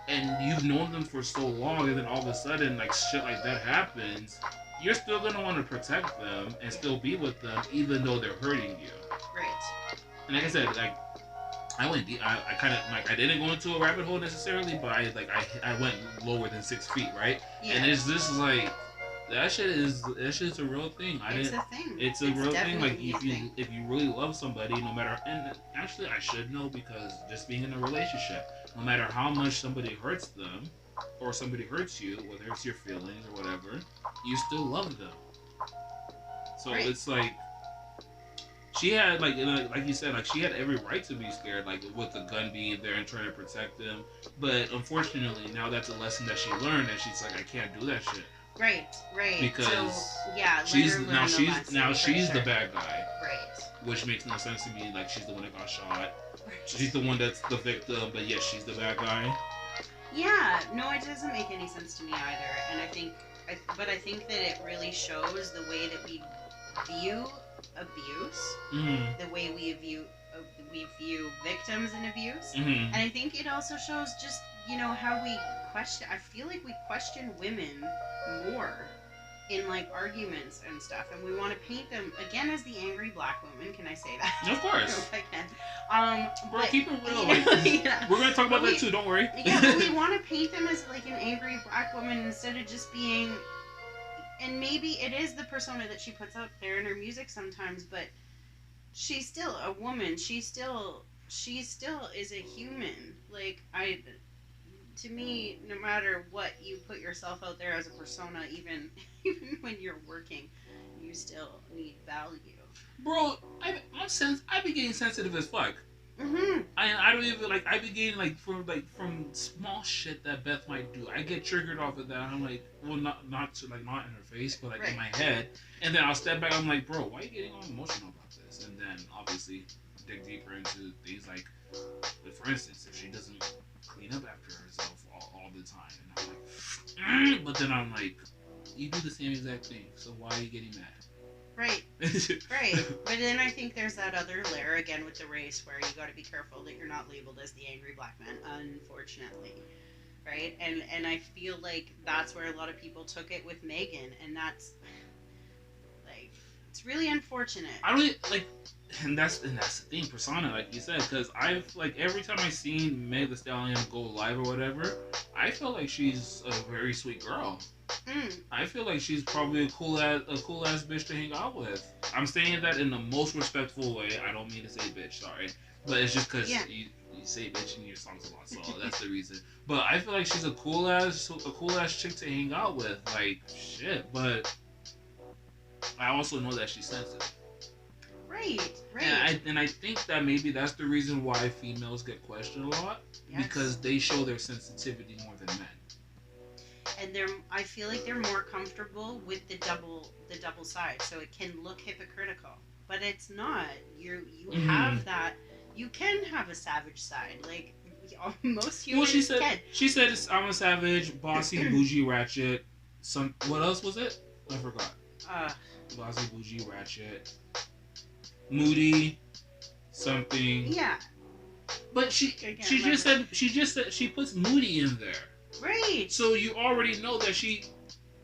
and you've known them for so long and then all of a sudden like shit like that happens, you're still gonna want to protect them and still be with them even though they're hurting you. Right. And like I said, like I went deep. I kind of like I didn't go into a rabbit hole necessarily, but I went lower than 6 feet, right? Yeah. And it's just like that shit's a real thing. It's a real thing. Like if you really love somebody, no matter, and actually I should know because just being in a relationship, no matter how much somebody hurts them or somebody hurts you, whether it's your feelings or whatever, you still love them. So right. It's like she had like you said, like she had every right to be scared, like with the gun being there and trying to protect them. But unfortunately, now that's a lesson that she learned, and she's like, I can't do that shit. Right. Because so, yeah, she's the bad guy. Right. Which makes no sense to me. Like she's the one that got shot. Right. She's the one that's the victim, but yes, she's the bad guy. Yeah. No, it doesn't make any sense to me either. And I think that it really shows the way that we view abuse, the way we view victims in abuse, and I think it also shows just how we question. I feel like we question women more in like arguments and stuff, and we want to paint them again as the angry black woman. Can I say that? Of course. If I can. Bro, keep it real. Yeah. We're gonna talk about that too. Don't worry. Yeah, but we want to paint them as like an angry black woman instead of just being. And maybe it is the persona that she puts out there in her music sometimes, but she's still a woman. She still is a human. Like to me, no matter what, you put yourself out there as a persona, even when you're working, you still need value. Bro, I be getting sensitive as fuck. I don't even like. I be getting like from small shit that Beth might do. I get triggered off of that. I'm like, well, not in her face, but like right. In my head. And then I'll step back. I'm like, bro, why are you getting all emotional about this? And then obviously dig deeper into things like, for instance, if she doesn't clean up after herself all the time, and I'm like, but then I'm like, you do the same exact thing. So why are you getting mad? Right. Right. But then I think there's that other layer again with the race where you got to be careful that you're not labeled as the angry black man, unfortunately. Right? And I feel like that's where a lot of people took it with Megan, and that's like it's really unfortunate. I really like, and that's the thing, persona, like you said, because I've like every time I seen Meg Thee Stallion go live or whatever, I feel like she's a very sweet girl. I feel like she's probably a cool ass bitch to hang out with. I'm saying that in the most respectful way. I don't mean to say bitch, sorry, but it's just because you say bitch in your songs a lot, so that's the reason. But I feel like she's a cool ass chick to hang out with. Like shit, but I also know that she's sensitive. Right. And I think that maybe that's the reason why females get questioned a lot, because they show their sensitivity more than men. And I feel like they're more comfortable with the double side, so it can look hypocritical, but it's not. You have that. You can have a savage side, like most humans can. She said, "I'm a savage, bossy, bougie, ratchet." What else was it? I forgot. Bossy, bougie, ratchet, moody, something. Yeah. But she just said she puts moody in there. Right. So you already know that she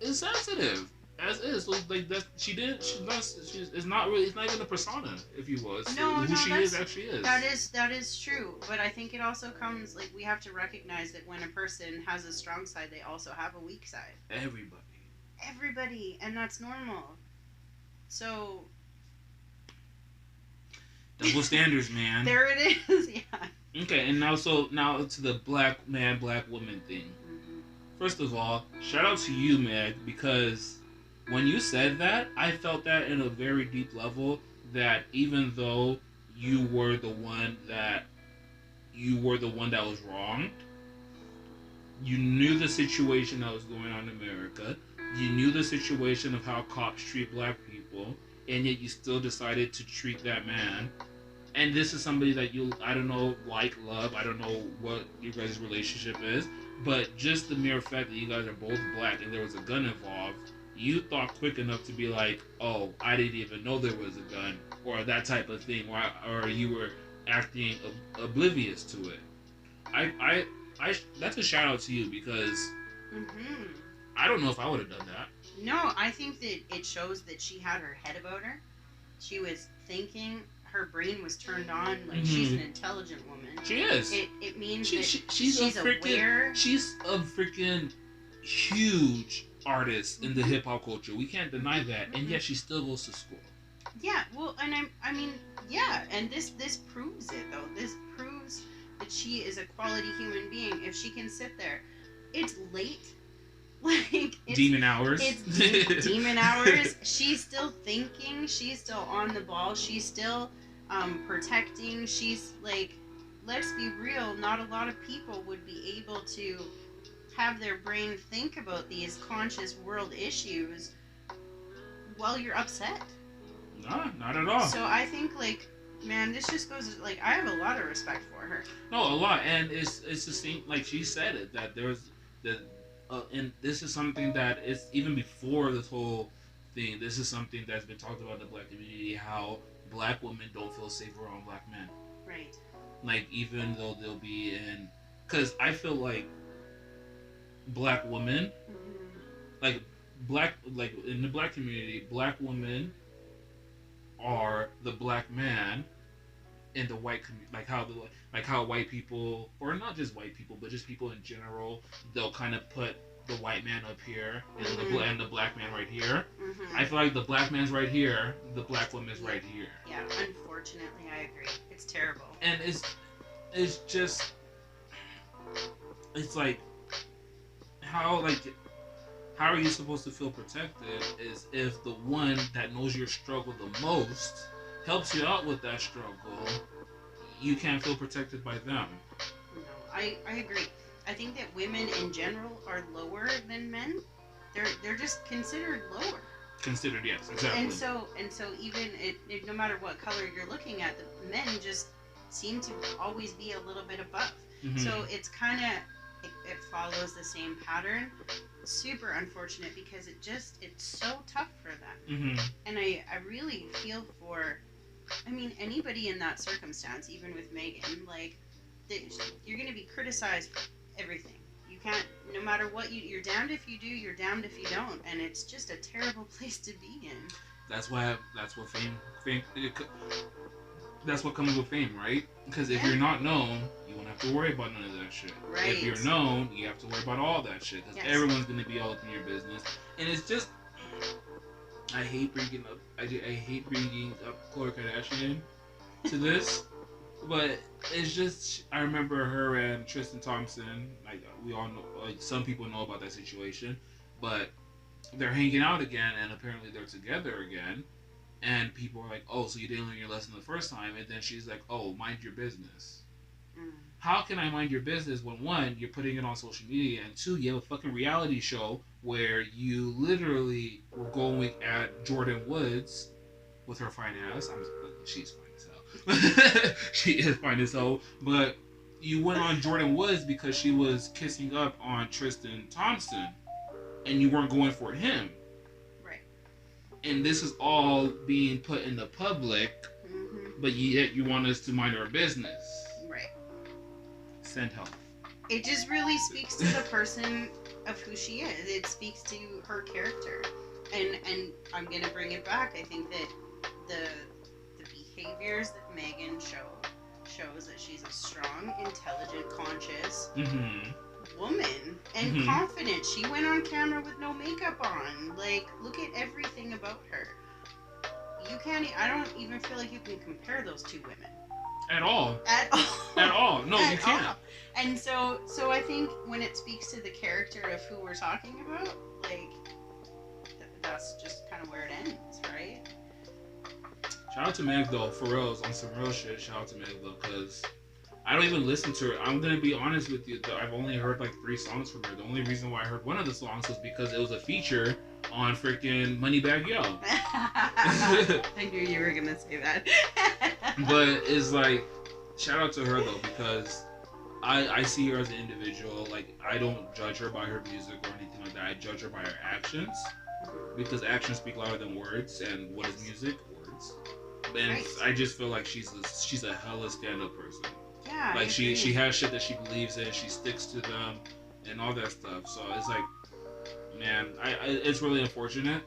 is sensitive, as is. So like that, it's not even a persona, if you will. It's who she is actually is. That is true. But I think it also comes like we have to recognize that when a person has a strong side, they also have a weak side. Everybody, and that's normal. So. Double standards, man. There it is. Yeah. Okay, and now to the black man, black woman thing. First of all, shout out to you, Meg, because when you said that, I felt that in a very deep level, that even though you were the one that was wronged, you knew the situation that was going on in America, you knew the situation of how cops treat black people, and yet you still decided to treat that man. And this is somebody that I don't know, love, I don't know what your guys' relationship is, but just the mere fact that you guys are both black and there was a gun involved, you thought quick enough to be like, oh, I didn't even know there was a gun, or that type of thing, or you were acting oblivious to it. I that's a shout out to you, because I don't know if I would have done that. No, I think that it shows that she had her head about her. She was thinking. Her brain was turned on. Like she's an intelligent woman. She is. It means she's aware. She's a freaking huge artist in the hip hop culture. We can't deny that. And yet she still goes to school. Yeah. Well, and I mean, yeah. And this proves it though. This proves that she is a quality human being. If she can sit there, it's late. Like demon hours. It's demon hours. She's still thinking. She's still on the ball. She's still protecting. She's like, let's be real. Not a lot of people would be able to have their brain think about these conscious world issues while you're upset. No, not at all. So I think like, man, this just goes like I have a lot of respect for her. No, a lot, and it's the same. Like she said it that there's the. And this is something that is even before this whole thing. This is something that's been talked about in the black community. How black women don't feel safe around black men. Right. Like even though they'll be in, because I feel like black women, like in the black community, black women are the black man in the white community. Like how white people, or not just white people, but just people in general, they'll kind of put the white man up here and the black man right here. I feel like the black man's right here, the black woman's right here. Yeah, unfortunately, I agree. It's terrible. And it's just, it's like, how are you supposed to feel protected is if the one that knows your struggle the most helps you out with that struggle, you can't feel protected by them. No, I agree. I think that women in general are lower than men. They're just considered lower. Considered, yes, exactly. And so even it no matter what color you're looking at, the men just seem to always be a little bit above. So it's kind of it follows the same pattern. Super unfortunate because it's so tough for them. And I really feel for, I mean, anybody in that circumstance, even with Megan, like, you're going to be criticized for everything. You can't, no matter what, you're damned if you do, you're damned if you don't, and it's just a terrible place to be in. That's what fame, that's what comes with fame, right? Because if you're not known, you won't have to worry about none of that shit. Right. If you're known, you have to worry about all that shit, because everyone's going to be all up in your business. And it's just, I hate bringing up Khloe Kardashian to this. But it's just, I remember her and Tristan Thompson, like, we all know, like, some people know about that situation, but they're hanging out again, and apparently they're together again, and people are like, oh, so you didn't learn your lesson the first time, and then she's like, oh, mind your business. How can I mind your business when, one, you're putting it on social media, and two, you have a fucking reality show where you literally were going at Jordan Woods with her fine ass. She's fine as hell. She is fine as hell. But you went on Jordan Woods because she was kissing up on Tristan Thompson, and you weren't going for him. Right. And this is all being put in the public, but yet you want us to mind our business. Right. Send help. It just really speaks to the person of who she is. It speaks to her character. And I'm going to bring it back. I think that the behaviors that Megan shows that she's a strong, intelligent, conscious woman and confident. She went on camera with no makeup on. Like, look at everything about her. I don't even feel like you can compare those two women. At all. At all. At all. No, you can't. All. And so I think when it speaks to the character of who we're talking about, like, that's just kind of where it ends, right? Shout out to Meg, though, for real, on some real shit. Shout out to Meg, though, because I don't even listen to her. I'm going to be honest with you, though. I've only heard like 3 songs from her. The only reason why I heard one of the songs was because it was a feature on freaking Moneybagg Yo. I knew you were going to say that. But it's like, shout out to her, though, because I see her as an individual. Like, I don't judge her by her music or anything like that. I judge her by her actions, because actions speak louder than words. And what is music? Words. And right. I just feel like she's a hella stand-up person. Yeah, like she has shit that she believes in, she sticks to them, and all that stuff. So it's like, man, it's really unfortunate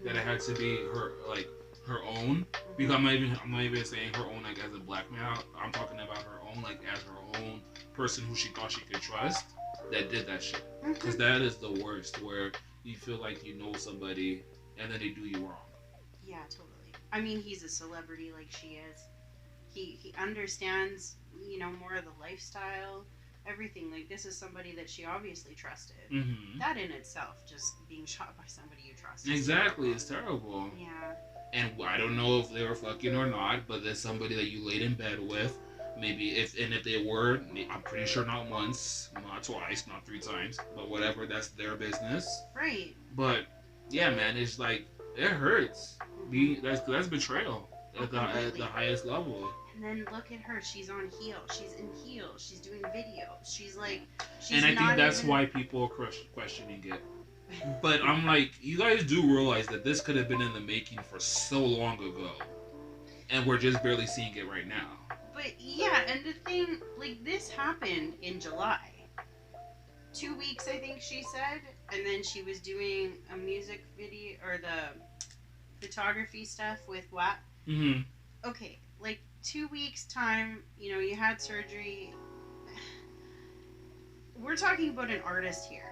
that it had to be her own. Because I'm not even saying her own like as a black man. I'm talking about her own like as her own person who she thought she could trust that did that shit. Because that is the worst, where you feel like you know somebody and then they do you wrong. Yeah, totally. I mean, he's a celebrity like she is. He understands, you know, more of the lifestyle, everything. Like, this is somebody that she obviously trusted. That in itself, just being shot by somebody you trust. Exactly, it's terrible. Yeah. And I don't know if they were fucking or not, but there's somebody that you laid in bed with. Maybe if they were, I'm pretty sure not once, not twice, not 3 times, but whatever, that's their business. Right. But yeah, man, it's like, it hurts. That's betrayal at the highest level. And then look at her. She's on heels. She's in heels. She's doing videos. She's like, and I think that's why people are questioning it. But I'm like, you guys do realize that this could have been in the making for so long ago, and we're just barely seeing it right now. But yeah, and the thing, like, this happened in July. 2 weeks, I think she said, and then she was doing a music video or the photography stuff with WAP. Okay, like 2 weeks time, you know, you had surgery. We're talking about an artist here.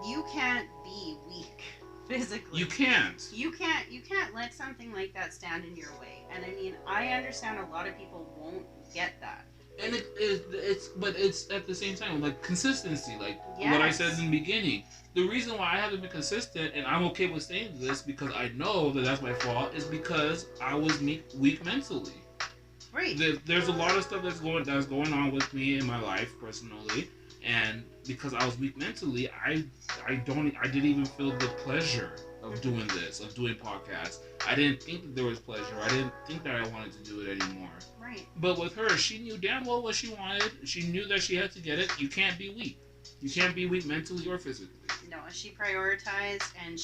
You can't be weak physically. You can't. You can't let something like that stand in your way. And I mean, I understand a lot of people won't get that. And it's at the same time, like, consistency, like what I said in the beginning. The reason why I haven't been consistent, and I'm okay with saying this because I know that that's my fault, is because I was weak mentally. Right. There's a lot of stuff that's going on with me in my life personally, and because I was weak mentally, I didn't even feel the pleasure of doing this, of doing podcasts. I didn't think that there was pleasure. I didn't think that I wanted to do it anymore. Right. But with her, she knew damn well what she wanted. She knew that she had to get it. You can't be weak. You can't be weak mentally or physically. No, she prioritized and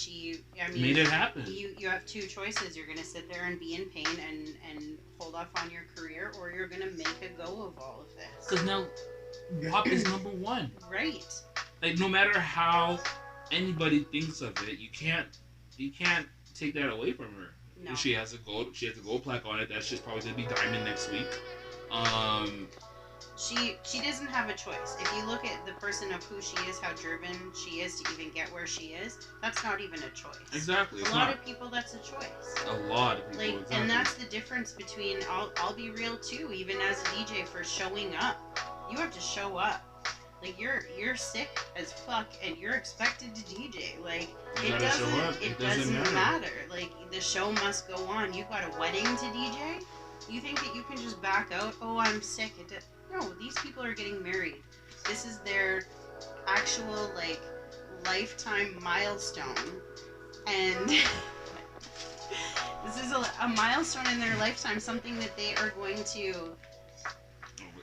Made it happen. You have two choices. You're gonna sit there and be in pain and hold off on your career, or you're gonna make a go of all of this. Because now, WAP is number one. Right. Like, no matter how anybody thinks of it, you can't take that away from her. No. She has a gold plaque on it. That's just probably gonna be diamond next week. She doesn't have a choice. If you look at the person of who she is, how driven she is to even get where she is, that's not even a choice. Exactly. A lot of people, that's a choice. A lot of people. Like, exactly. and that's the difference between. I'll be real too. Even as a DJ, for showing up, you have to show up. Like, you're sick as fuck and you're expected to DJ. Like, it doesn't matter. Like, the show must go on. You got a wedding to DJ? You think that you can just back out? Oh, I'm sick. No, these people are getting married. This is their actual, like, lifetime milestone. And this is a milestone in their lifetime, something that they are going to...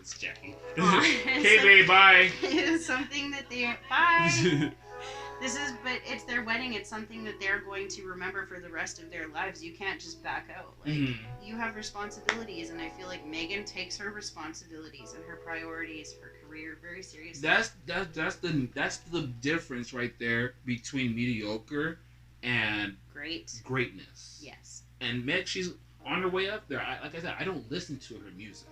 It's Jackie. Okay, babe, bye. It's something that bye. But it's their wedding. It's something that they're going to remember for the rest of their lives. You can't just back out. Like, you have responsibilities, and I feel like Megan takes her responsibilities and her priorities, her career very seriously. That's the difference right there between mediocre and greatness. Yes. And Meg, she's on her way up there. Like I said, I don't listen to her music.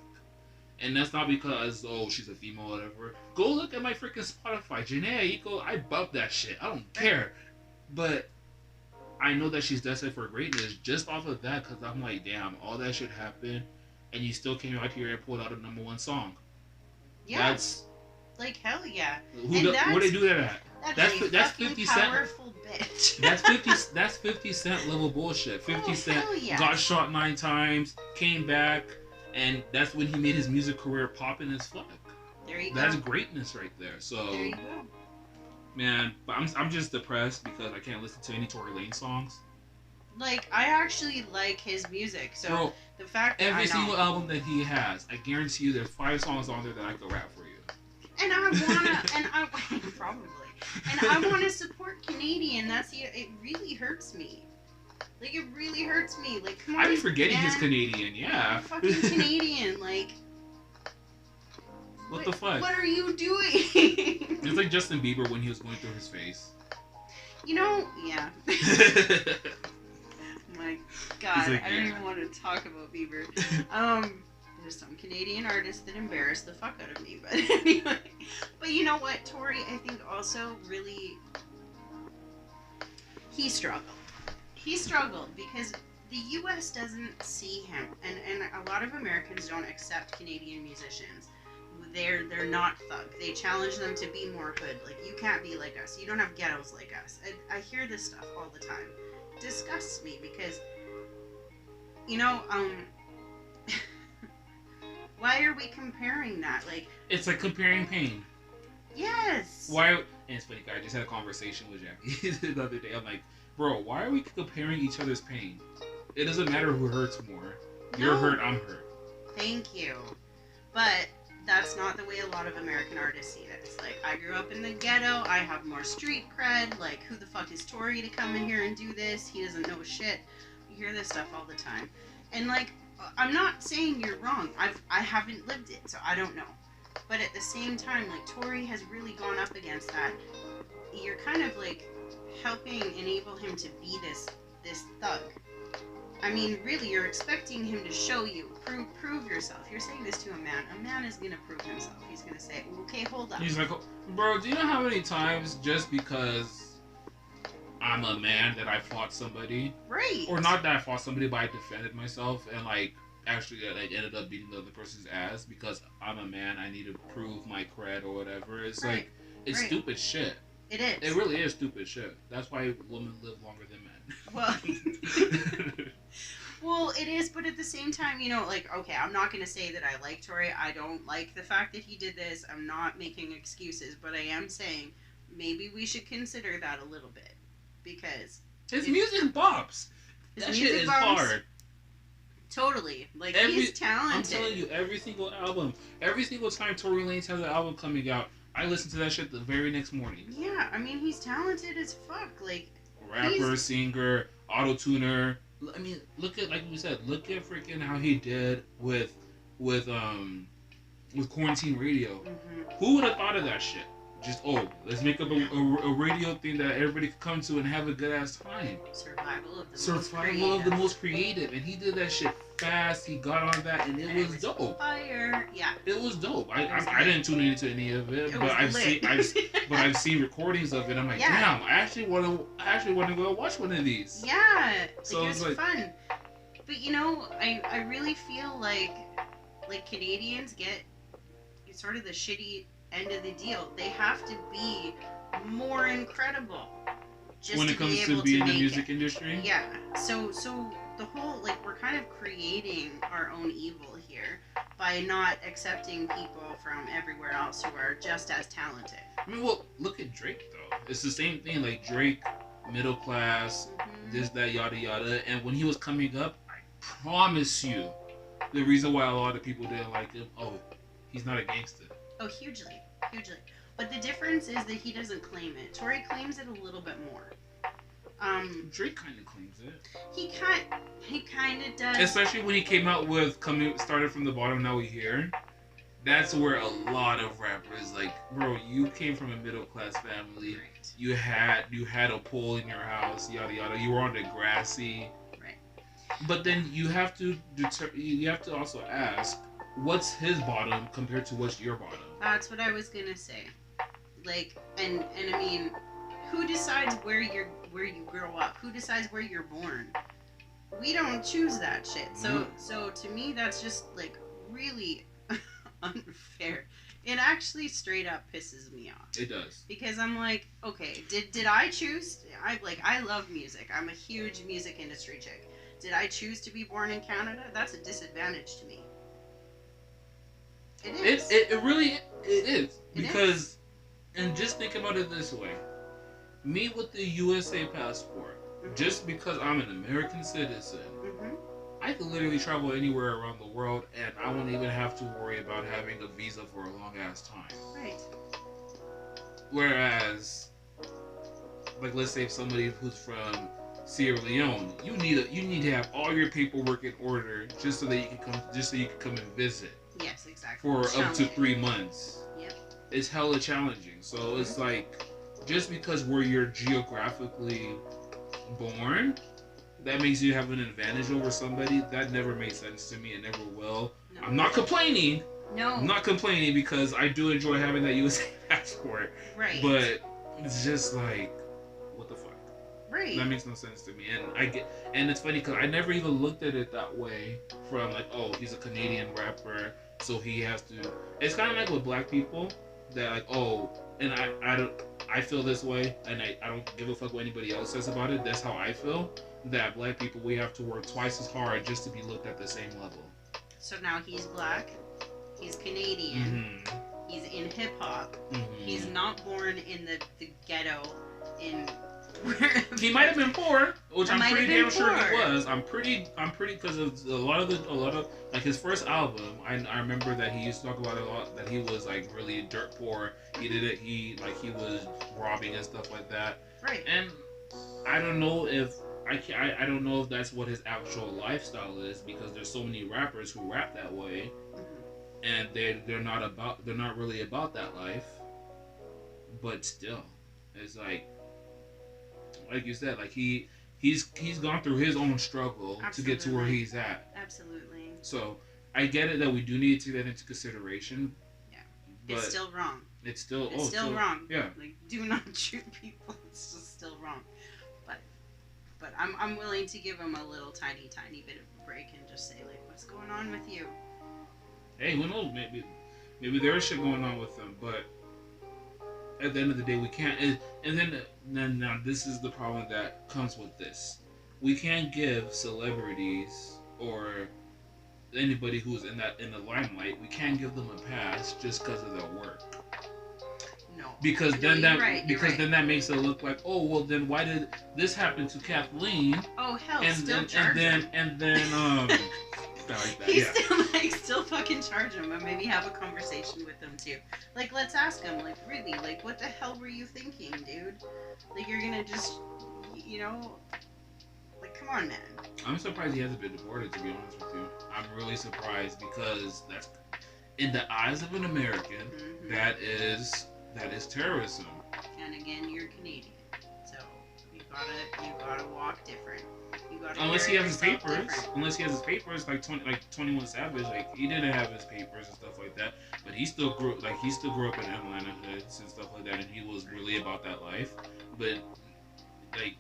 And that's not because, she's a female or whatever. Go look at my freaking Spotify. Janae Aiko, I bump that shit. I don't care. But I know that she's destined for greatness just off of that, because I'm like, damn, all that shit happened, and you still came out here and pulled out a #1 song. Yeah. That's... Like, hell yeah. Where they do that at? That's 50 Cent. Powerful bitch. That's 50 Cent level bullshit. 50 Cent yeah. got shot 9 times, came back, and that's when he made his music career popping as fuck. There you go. That's greatness right there. So, there you go. Man, but I'm just depressed because I can't listen to any Tory Lanez songs. Like, I actually like his music. So, bro, the fact that every single album that he has, I guarantee you there's 5 songs on there that I could rap for you. And I wanna, probably. And I wanna support Canadian. It really hurts me. Like, it really hurts me. Like, come on. I've been forgetting he's Canadian, yeah. Fucking Canadian, like. What the fuck? What are you doing? It's like Justin Bieber when he was going through his phase. You know, yeah. My God, like, I don't even want to talk about Bieber. There's some Canadian artists that embarrass the fuck out of me, but anyway. But you know what, Tory, I think also really, he struggled. He struggled because the U.S. doesn't see him, and a lot of Americans don't accept Canadian musicians. They're not thug. They challenge them to be more hood. Like, you can't be like us. You don't have ghettos like us. I hear this stuff all the time. It disgusts me because, you know, why are we comparing that? Like, it's like comparing pain. Yes. Why? And it's funny, I just had a conversation with Jackie the other day. I'm like, bro, why are we comparing each other's pain? It doesn't matter who hurts more. You're hurt, I'm hurt. Thank you. But that's not the way a lot of American artists see it. It's like, I grew up in the ghetto, I have more street cred, like, who the fuck is Tory to come in here and do this? He doesn't know shit. You hear this stuff all the time. And, like, I'm not saying you're wrong. I haven't lived it, so I don't know. But at the same time, like, Tory has really gone up against that. You're kind of, like, helping enable him to be this thug. I mean, really, you're expecting him to show you, prove yourself. You're saying this to a man. A man is gonna prove himself. He's gonna say, okay, hold up. He's like, bro, do you know how many times just because I'm a man that I fought somebody? Right. Or not that I fought somebody, but I defended myself and, like, actually, like, ended up beating the other person's ass because I'm a man. I need to prove my cred or whatever. It's like, it's stupid shit. It is. It really is stupid shit. That's why women live longer than men. Well, well, it is, but at the same time, you know, like, okay, I'm not going to say that I like Tory. I don't like the fact that he did this. I'm not making excuses, but I am saying maybe we should consider that a little bit because his music bops. That shit is hard. Totally. Like, he's talented. I'm telling you, every single album, every single time Tory Lanez has an album coming out, I listened to that shit the very next morning. Yeah, I mean, he's talented as fuck. Like, rapper, singer, auto-tuner. I mean, look at, like we said, look at freaking how he did with quarantine radio. Mm-hmm. Who would have thought of that shit? Just, let's make up a radio thing that everybody could come to and have a good ass time. Survival of the most creative. And he did that shit fast. He got on that, and it was dope. Fire. Yeah. It was dope. I didn't tune into any of it, but I've seen recordings of it. I'm like, damn, I actually want to go watch one of these. Yeah. So it was fun. But you know, I really feel like Canadians get sort of the shitty end of the deal. They have to be more incredible just when it comes to being in the music industry. Yeah. So the whole, like, we're kind of creating our own evil here by not accepting people from everywhere else who are just as talented. I mean, well, look at Drake though. It's the same thing. Like Drake, middle class, this, that, yada yada. And when he was coming up, I promise you, the reason why a lot of people didn't like him, he's not a gangster. Oh, hugely. But the difference is that he doesn't claim it. Tory claims it a little bit more. Drake kind of claims it. He kind of does. Especially when he came out with started from the bottom, now we here. That's where a lot of rappers, like, bro, you came from a middle class family. Right. You had a pool in your house, yada yada. You were on the grassy. Right. But then you have to also ask, what's his bottom compared to what's your bottom? That's what I was gonna say. Like, and I mean, who decides where you grow up? Who decides where you're born? We don't choose that shit. So to me, that's just like really unfair. It actually straight up pisses me off. It does. Because I'm like, okay, did I choose? I love music. I'm a huge music industry chick. Did I choose to be born in Canada? That's a disadvantage to me. It is. It really is. Because, and just think about it this way. Me with the USA passport, just because I'm an American citizen, I could literally travel anywhere around the world and I won't even have to worry about having a visa for a long ass time. Right. Whereas, like, let's say somebody who's from Sierra Leone, you need to have all your paperwork in order just so you can come and visit. Yes, exactly. For up to 3 months. Yep. It's hella challenging. So it's like, just because where you're geographically born, that makes you have an advantage over somebody. That never made sense to me. It never will. No. I'm not complaining. No. I'm not complaining because I do enjoy having that USA passport. Right. But it's just like, what the fuck? Right. That makes no sense to me. And it's funny because I never even looked at it that way. From like, he's a Canadian rapper, so he has to. It's kind of like with black people that like, and I feel this way, and I don't give a fuck what anybody else says about it. That's how I feel. That black people, we have to work twice as hard just to be looked at the same level. So now he's black, he's Canadian, he's in hip hop, he's not born in the ghetto in wherever. He might have been poor, which I'm pretty damn sure he was. I'm pretty because of a lot of like his first album. I remember that he used to talk about it a lot, that he was like really dirt poor. He was robbing and stuff like that. Right. And I don't know if I don't know if that's what his actual lifestyle is, because there's so many rappers who rap that way, and they're not really about that life. But still, it's like you said, like he's gone through his own struggle to get to where he's at. Absolutely. So I get it that we do need to take that into consideration. Yeah. But it's still wrong. It's still wrong. Yeah. Like, do not shoot people. It's just still wrong. But I'm willing to give him a little tiny bit of a break and just say, like, what's going on with you? Hey, who knows? Maybe there is shit going on with them, but at the end of the day, we can't. And then now this is the problem that comes with this. We can't give celebrities or anybody who's in the limelight, we can't give them a pass just because of their work. No. Because then that makes it look like, then why did this happen to Kathleen? Oh hell, and then I like that. He's Yeah. still fucking charge him, and maybe have a conversation with him too. Like, let's ask him, like, really, like, what the hell were you thinking, dude? Like, you're gonna just, you know, like, come on, man. I'm surprised he hasn't been deported, to be honest with you. I'm really surprised because that's, in the eyes of an American, Mm-hmm. that is terrorism. And again, you're Canadian, so you gotta walk different. You gotta Unless he carry has his yourself papers. different. Unless he has his papers, like 21 Savage, like he didn't have his papers and stuff like that. But he still grew up in Atlanta hoods and stuff like that, and he was really about that life. But like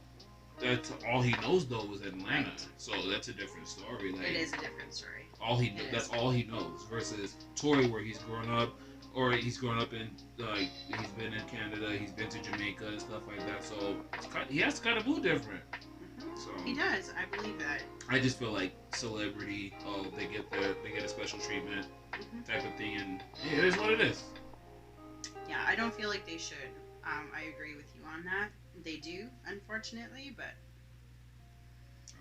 that's all he knows though was Atlanta, Right. so that's a different story. Like It is a different story. That's all he knows versus Tory, where he's grown up. Or he's grown up in, like, he's been in Canada, he's been to Jamaica and stuff like that. So he has to kind of move different. Mm-hmm. So He does. I believe that. I just feel like celebrity, they get a special treatment Mm-hmm. type of thing, and yeah, it is what it is. Yeah, I don't feel like they should. I agree with you on that. They do, unfortunately, but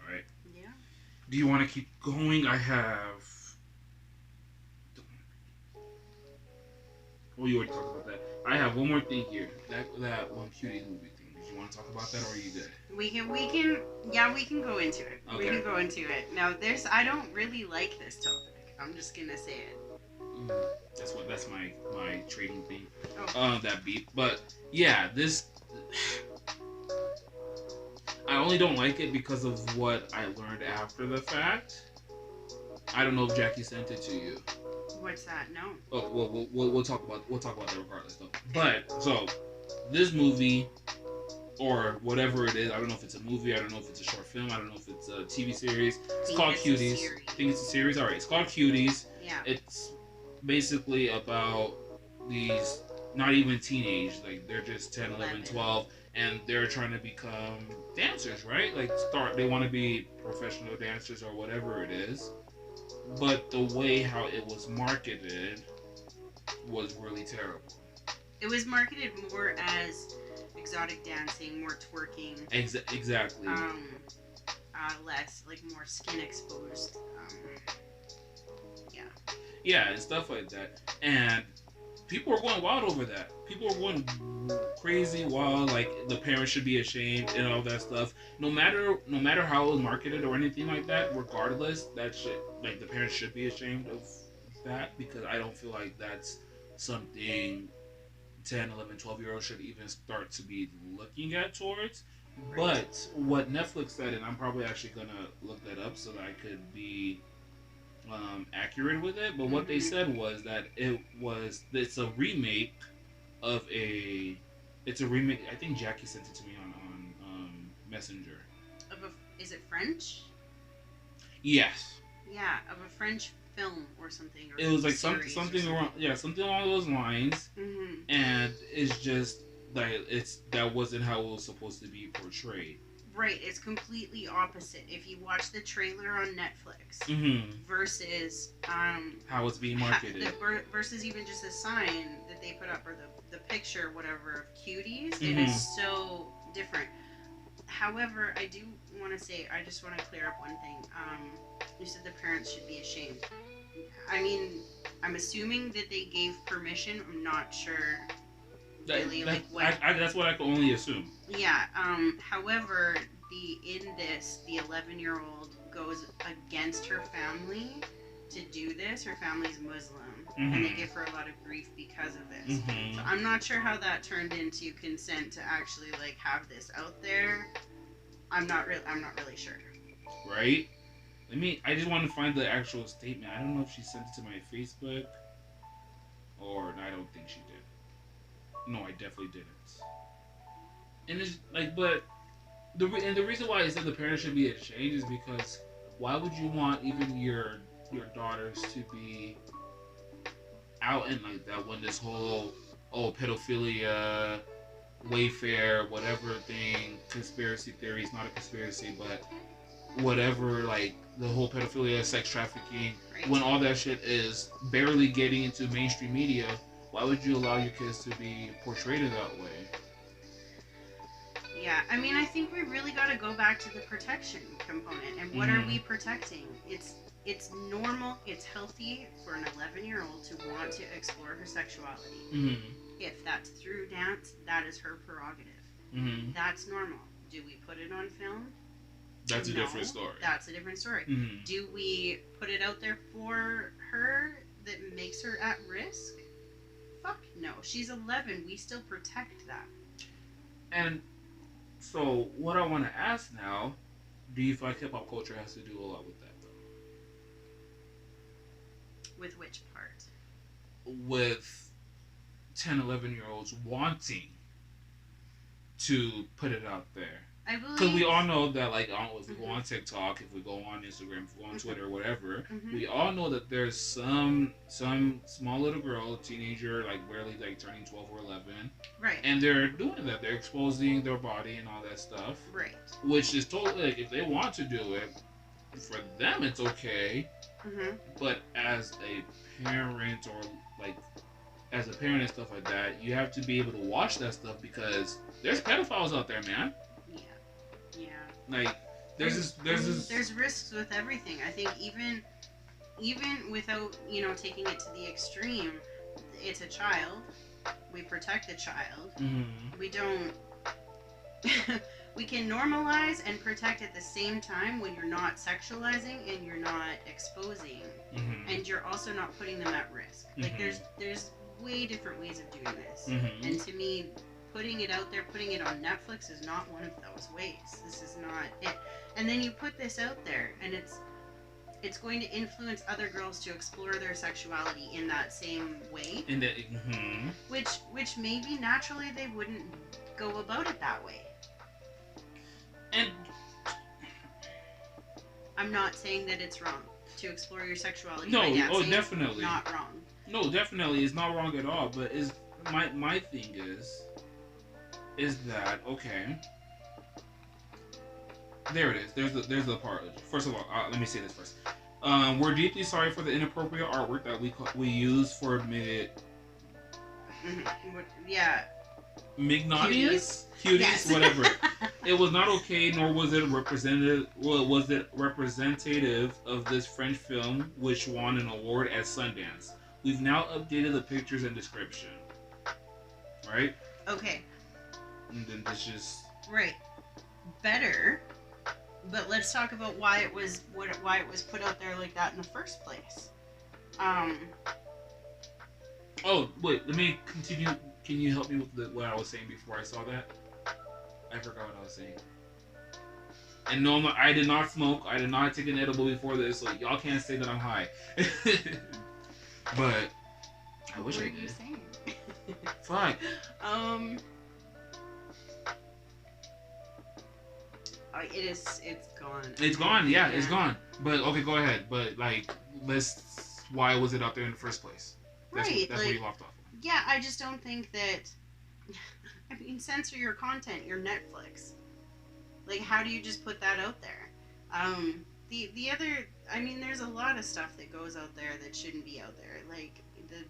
All right. yeah. Do you want to keep going? I have. Oh, you already talked about that. I have one more thing here. That one cutie movie thing. Did you want to talk about that, or are you good? We can go into it. Okay. We can go into it. Now, I don't really like this topic. I'm just gonna say it. That's my trading thing. Oh. That beat. But yeah, this. I only don't like it because of what I learned after the fact. I don't know if Jackie sent it to you. What's that? No. Oh, well, we'll talk about that regardless, though. But so this movie, or whatever it is, I don't know if it's a movie, I don't know if it's a short film, I don't know if it's a TV series. It's called Cuties. I think it's a series. All right, it's called Cuties. Yeah. It's basically about these not even teenage, like they're just 10, 11, 12, and they're trying to become dancers, right? Like they want to be professional dancers or whatever it is. But the way how it was marketed was really terrible. It was marketed more as exotic dancing, more twerking. Exactly. Less like more skin exposed. Yeah. Yeah, and stuff like that. And people were going wild over that. People were going crazy wild, like the parents should be ashamed and all that stuff. No matter how it was marketed or anything like that, regardless, that shit, like the parents should be ashamed of that, because I don't feel like that's something 10, 11, 12-year-olds should even start to be looking at towards. Right. But what Netflix said, and I'm probably actually gonna look that up so that I could be accurate with it, but what they said was that it's a remake of I think Jackie sent it to me on Messenger. Is it French? Yes. Yeah, of a French film or something. Or It was like something something along those lines, Mm-hmm. and it's just that wasn't how it was supposed to be portrayed. Right, it's completely opposite. If you watch the trailer on Netflix versus how it's being marketed, versus even just a sign that they put up or the picture, whatever, of Cuties, it is so different. However, I do want to say, I just want to clear up one thing. You said the parents should be ashamed. I mean, I'm assuming that they gave permission. I'm not sure. Really, that's what I can only assume. Yeah. However, the 11-year-old goes against her family to do this. Her family's Muslim, and they give her a lot of grief because of this. So I'm not sure how that turned into consent to actually like have this out there. I'm not really sure. Right. I just want to find the actual statement. I don't know if she sent it to my Facebook, or I don't think she did. No, I definitely didn't. And it's like, but the reason why I said the parents should be ashamed is because why would you want even your daughters to be out and like that when this whole pedophilia, Wayfair, whatever thing, conspiracy theories, not a conspiracy, but whatever, like the whole pedophilia, sex trafficking, Right. When all that shit is barely getting into mainstream media. Why would you allow your kids to be portrayed in that way? Yeah, I mean, I think we really got to go back to the protection component. And what are we protecting? It's it's normal, it's healthy for an 11-year-old to want to explore her sexuality. Mm-hmm. If that's through dance, that is her prerogative. Mm-hmm. That's normal. Do we put it on film? That's a different story. That's a different story. Mm-hmm. Do we put it out there for her that makes her at risk? Fuck no. She's 11. We still protect that. And so, what I want to ask now, do you feel like hip-hop culture has to do a lot with that, though? With which part? With 10, 11-year-olds wanting to put it out there. I believe... Because we all know that, like, if we go on TikTok, if we go on Instagram, if we go on Twitter, whatever, we all know that there's some small little girl, teenager, like, barely, like, turning 12 or 11. Right. And they're doing that. They're exposing their body and all that stuff. Right. Which is totally, like, if they want to do it, for them it's okay. But as a parent or, like, as a parent and stuff like that, you have to be able to watch that stuff because there's pedophiles out there, man. Yeah. Like, there's risks with everything. I think even without, taking it to the extreme, it's a child. We protect the child. We don't... we can normalize and protect at the same time when you're not sexualizing and you're not exposing. And you're also not putting them at risk. Like, there's way different ways of doing this. And to me... putting it out there, putting it on Netflix is not one of those ways. This is not it. And then you put this out there, and it's going to influence other girls to explore their sexuality in that same way. Which maybe naturally they wouldn't go about it that way. And I'm not saying that it's wrong to explore your sexuality. No, by dancing. Definitely not wrong. No, definitely, it's not wrong at all. But my thing is that okay? There it is. There's the part. First of all, let me say this first. We're deeply sorry for the inappropriate artwork that we use for Yeah. Mignotius? Cuties, Yes. whatever. It was not okay, nor was it representative of this French film, which won an award at Sundance. We've now updated the pictures and description. Right? Okay. And then this just... Right. Better. But let's talk about why it was put out there like that in the first place. Oh, wait, let me continue. Can you help me with what I was saying before I saw that? I forgot what I was saying. And no, I did not smoke. I did not take an edible before this, so y'all can't say that I'm high. But I wish I did. What were you saying? Fuck. It's gone. It's gone, yeah, it's gone. But okay, go ahead. But like, why was it out there in the first place? That's where you left off. Yeah, I just don't think that. I mean, censor your content. Your Netflix. Like, how do you just put that out there? The other. I mean, there's a lot of stuff that goes out there that shouldn't be out there. Like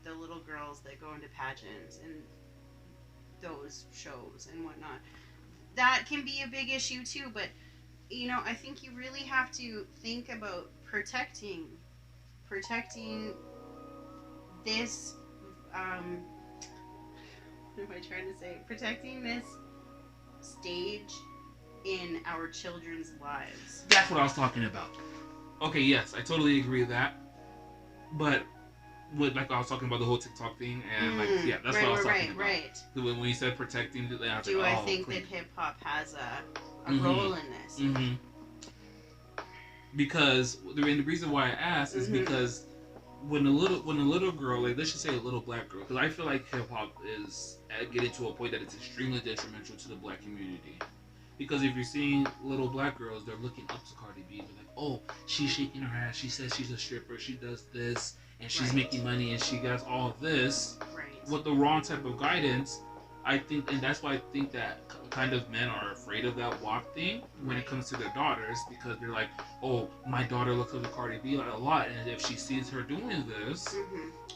the little girls that go into pageants and those shows and whatnot. That can be a big issue too, but I think you really have to think about protecting this what am I trying to say? Protecting this stage in our children's lives. That's what I was talking about. Okay, yes, I totally agree with that. But like I was talking about the whole TikTok thing, and that's what I was talking about. Right. When you said protecting, I think that hip hop has a role in this? Because the reason why I asked is because when a little girl, like let's just say a little black girl, because I feel like hip hop is getting to a point that it's extremely detrimental to the black community. Because if you're seeing little black girls, they're looking up to Cardi B. They're like, oh, she's shaking her ass. She says she's a stripper. She does this. And she's making money and she does all of this with the wrong type of guidance. I think, and that's why I think that kind of men are afraid of that WAP thing when it comes to their daughters, because they're like, oh, my daughter looks up to Cardi B a lot, and if she sees her doing this,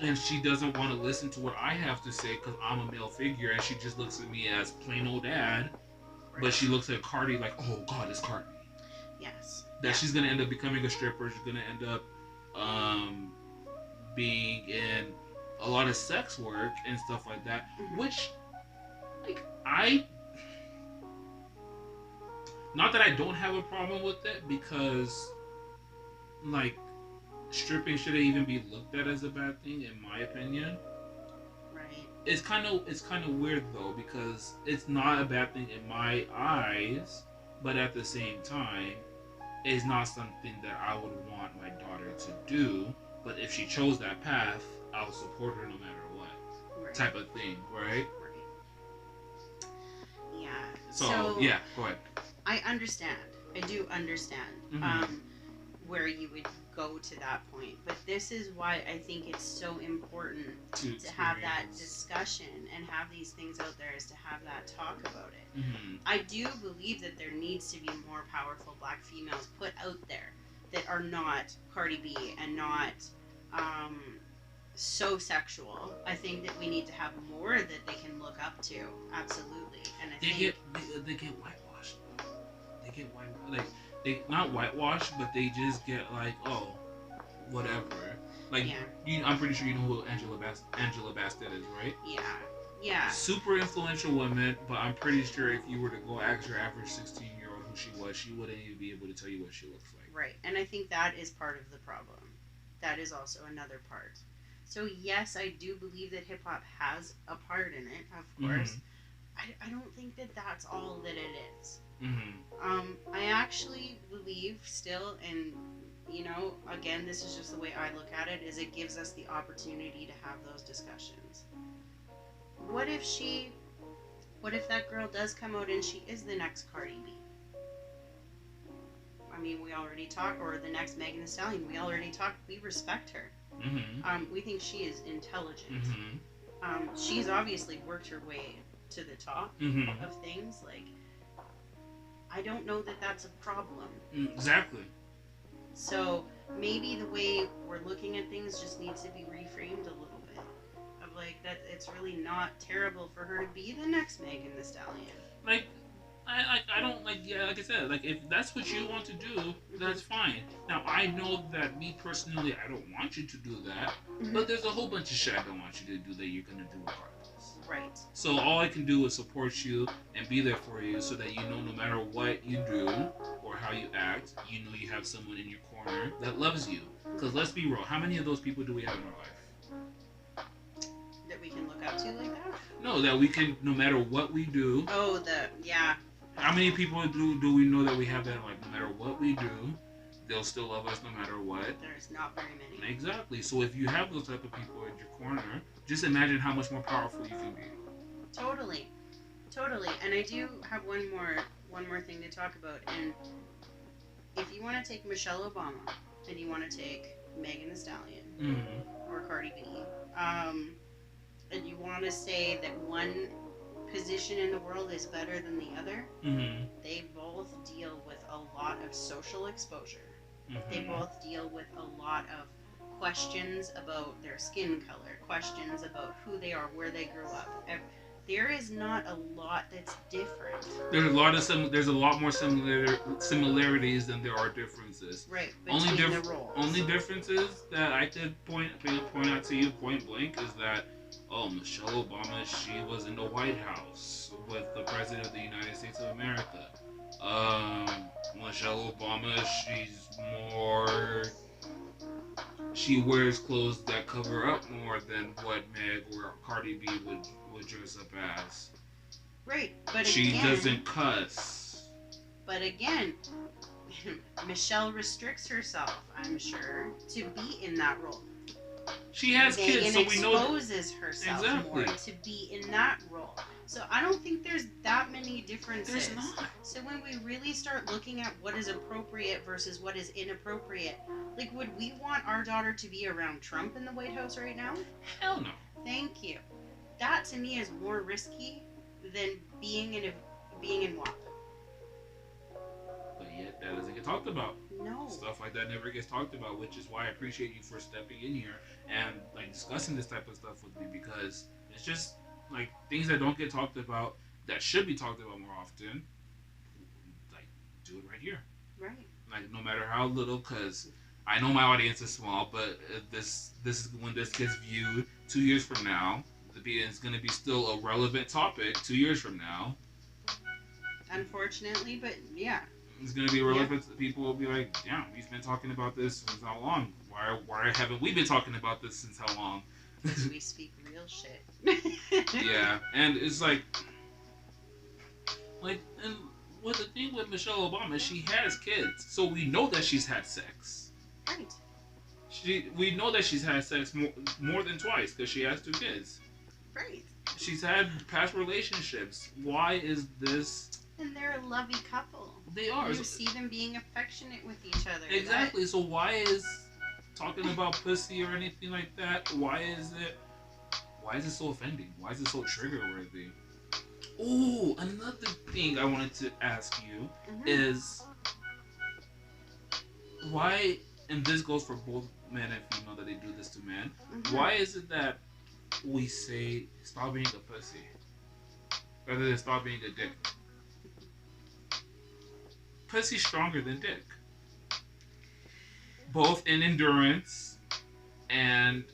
and she doesn't want to listen to what I have to say because I'm a male figure, and she just looks at me as plain old dad, but she looks at Cardi like, oh God, it's Cardi. Yes. That she's gonna end up becoming a stripper. She's gonna end up um, being in a lot of sex work and stuff like that, which, like, not that I don't have a problem with it, because, like, stripping shouldn't even be looked at as a bad thing, in my opinion. Right. It's kind of weird though, because it's not a bad thing in my eyes, but at the same time, it's not something that I would want my daughter to do. But if she chose that path, I'll support her no matter what, Right. type of thing, right? Right. Yeah. So yeah, go ahead. I understand. I do understand where you would go to that point. But this is why I think it's so important to have that discussion and have these things out there, is to have that talk about it. I do believe that there needs to be more powerful black females put out there that are not Cardi B and not so sexual. I think that we need to have more that they can look up to. Absolutely. And I think they get whitewashed. They get whitewashed. They not whitewashed, but they just get like, oh, whatever. Like, I'm pretty sure you know who Angela Bassett is, right? Yeah. Yeah. Super influential woman, but I'm pretty sure if you were to go ask your average 16-year-old who she wouldn't even be able to tell you what she looks like. Right. And I think that is part of the problem. That is also another part. So yes, I do believe that hip hop has a part in it, of course. I don't think that that's all that it is. I actually believe still, and you know, again, this is just the way I look at it, is it gives us the opportunity to have those discussions. What if that girl does come out and she is the next Cardi B? I mean, we already talked, or the next Megan Thee Stallion, we already talked, we respect her. We think she is intelligent. She's obviously worked her way to the top of things. Like, I don't know that that's a problem. Exactly. So maybe the way we're looking at things just needs to be reframed a little bit. Of like, that it's really not terrible for her to be the next Megan Thee Stallion. Like, I don't, like, yeah, like I said, like, if that's what you want to do, that's fine. Now, I know that me personally, I don't want you to do that, but there's a whole bunch of shit I don't want you to do that you're going to do regardless. Right. So all I can do is support you and be there for you, so that you know no matter what you do or how you act, you know you have someone in your corner that loves you. Because let's be real, how many of those people do we have in our life? That we can look up to like that? No, that we can, no matter what we do. Oh, yeah. How many people do we know that we have that, like, no matter what we do, they'll still love us no matter what? There's not very many. Exactly. So if you have those type of people in your corner, just imagine how much more powerful you can be. Totally. And I do have one more thing to talk about. And if you want to take Michelle Obama and you want to take Megan Thee Stallion or Cardi B, and you want to say that one position in the world is better than the other, they both deal with a lot of social exposure. They both deal with a lot of questions about their skin color, questions about who they are, where they grew up. There is not a lot that's different. There's a lot more similarities than there are differences. Right. Only differences that I could point out to you point blank is that, Michelle Obama, she was in the White House with the President of the United States of America. Michelle Obama, she wears clothes that cover up more than what Meg or Cardi B would dress up as. Right, but she doesn't cuss. But again, Michelle restricts herself, I'm sure, to be in that role. She has kids, so we know. Exposes herself more to be in that role. So I don't think there's that many differences. There's not. So when we really start looking at what is appropriate versus what is inappropriate, like, would we want our daughter to be around Trump in the White House right now? Hell no. Thank you. That to me is more risky than being in WAP. But yet that doesn't get talked about. No. Stuff like that never gets talked about, which is why I appreciate you for stepping in here and, like, discussing this type of stuff with me, because it's just, like, things that don't get talked about that should be talked about more often. Like, do it right here. Right. Like, no matter how little, because I know my audience is small, but this is when this gets viewed 2 years from now. It's going to be still a relevant topic 2 years from now. Unfortunately, but yeah. It's going to be relevant. Yeah. People will be like, damn, we've been talking about this since how long? Why haven't we been talking about this since how long? Because we speak real shit. Yeah, and it's like, and what the thing with Michelle Obama, she has kids, so we know that she's had sex. Right. We know that she's had sex more than twice because she has 2 kids. Right. She's had past relationships. Why is this? And they're a lovey couple. They are. You see them being affectionate with each other. Exactly. So why is talking about pussy or anything like that? Why is it so offending? Why is it so trigger worthy? Oh, another thing I wanted to ask you is why, and this goes for both men and female that they do this to men. Why is it that we say stop being a pussy rather than stop being a dick? Pussy's stronger than dick, both in endurance and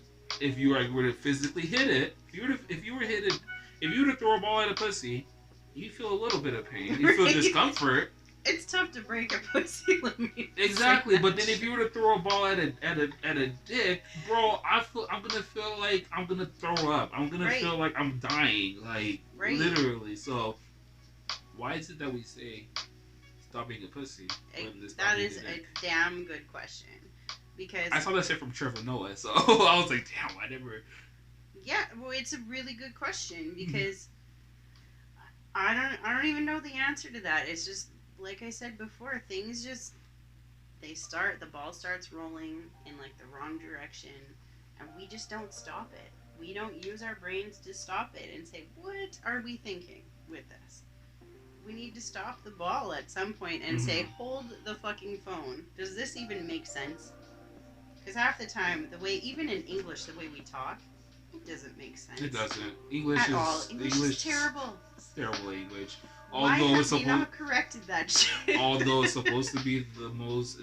if you were to physically hit it. If you were to throw a ball at a pussy, you feel a little bit of pain. You feel discomfort. It's tough to break a pussy. Let me exactly, but then if you were to throw a ball at a dick, bro, I'm gonna feel like I'm gonna throw up. I'm gonna feel like I'm dying, like literally. So why is it that we say stop being a pussy? That is a damn good question, because I saw that shit from Trevor Noah, so I was like, damn, I never. Yeah, well, it's a really good question because I don't even know the answer to that. It's just like I said before, things just the ball starts rolling in like the wrong direction, and we just don't stop it. We don't use our brains to stop it and say, what are we thinking with this? We need to stop the ball at some point and say, hold the fucking phone. Does this even make sense? Because half the time, even in English, the way we talk, it doesn't make sense. It doesn't. English is terrible. It's terrible English. Why have we not corrected that shit? Although it's supposed to be the most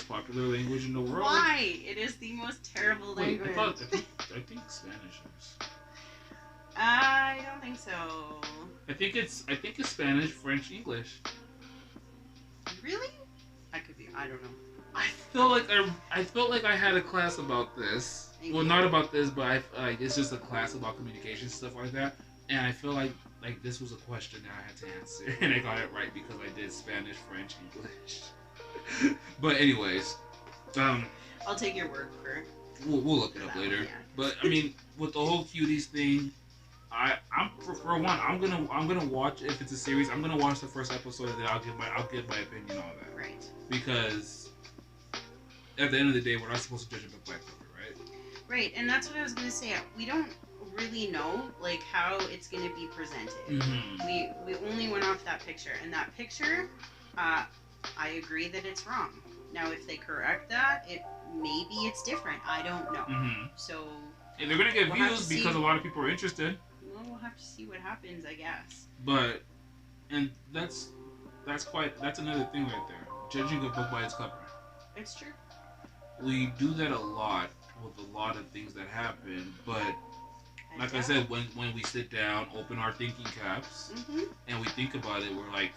popular language in the world. Why? It is the most terrible language. I think Spanish is. I don't think so. I think it's Spanish, French, English. Really? I don't know. I felt like I had a class about this. Not about this, but it's just a class about communication stuff like that. And I feel like this was a question that I had to answer, and I got it right because I did Spanish, French, English. But anyways, I'll take your word for it. We'll look it up later. Yeah. But I mean, with the whole cuties thing, for one, I'm gonna watch, if it's a series, I'm gonna watch the first episode and then I'll give my opinion on that. Right. Because at the end of the day, we're not supposed to judge a book by cover, right? Right, and that's what I was gonna say. We don't really know like how it's gonna be presented. We only went off that picture, and that picture, I agree that it's wrong. Now, if they correct that, maybe it's different. I don't know. So. And they're gonna get views because a lot of people are interested. Well, we'll have to see what happens, I guess. But, and that's another thing right there. Judging a book by its cover. It's true. We do that a lot with a lot of things that happen, but like I said, when we sit down, open our thinking caps, and we think about it, we're like,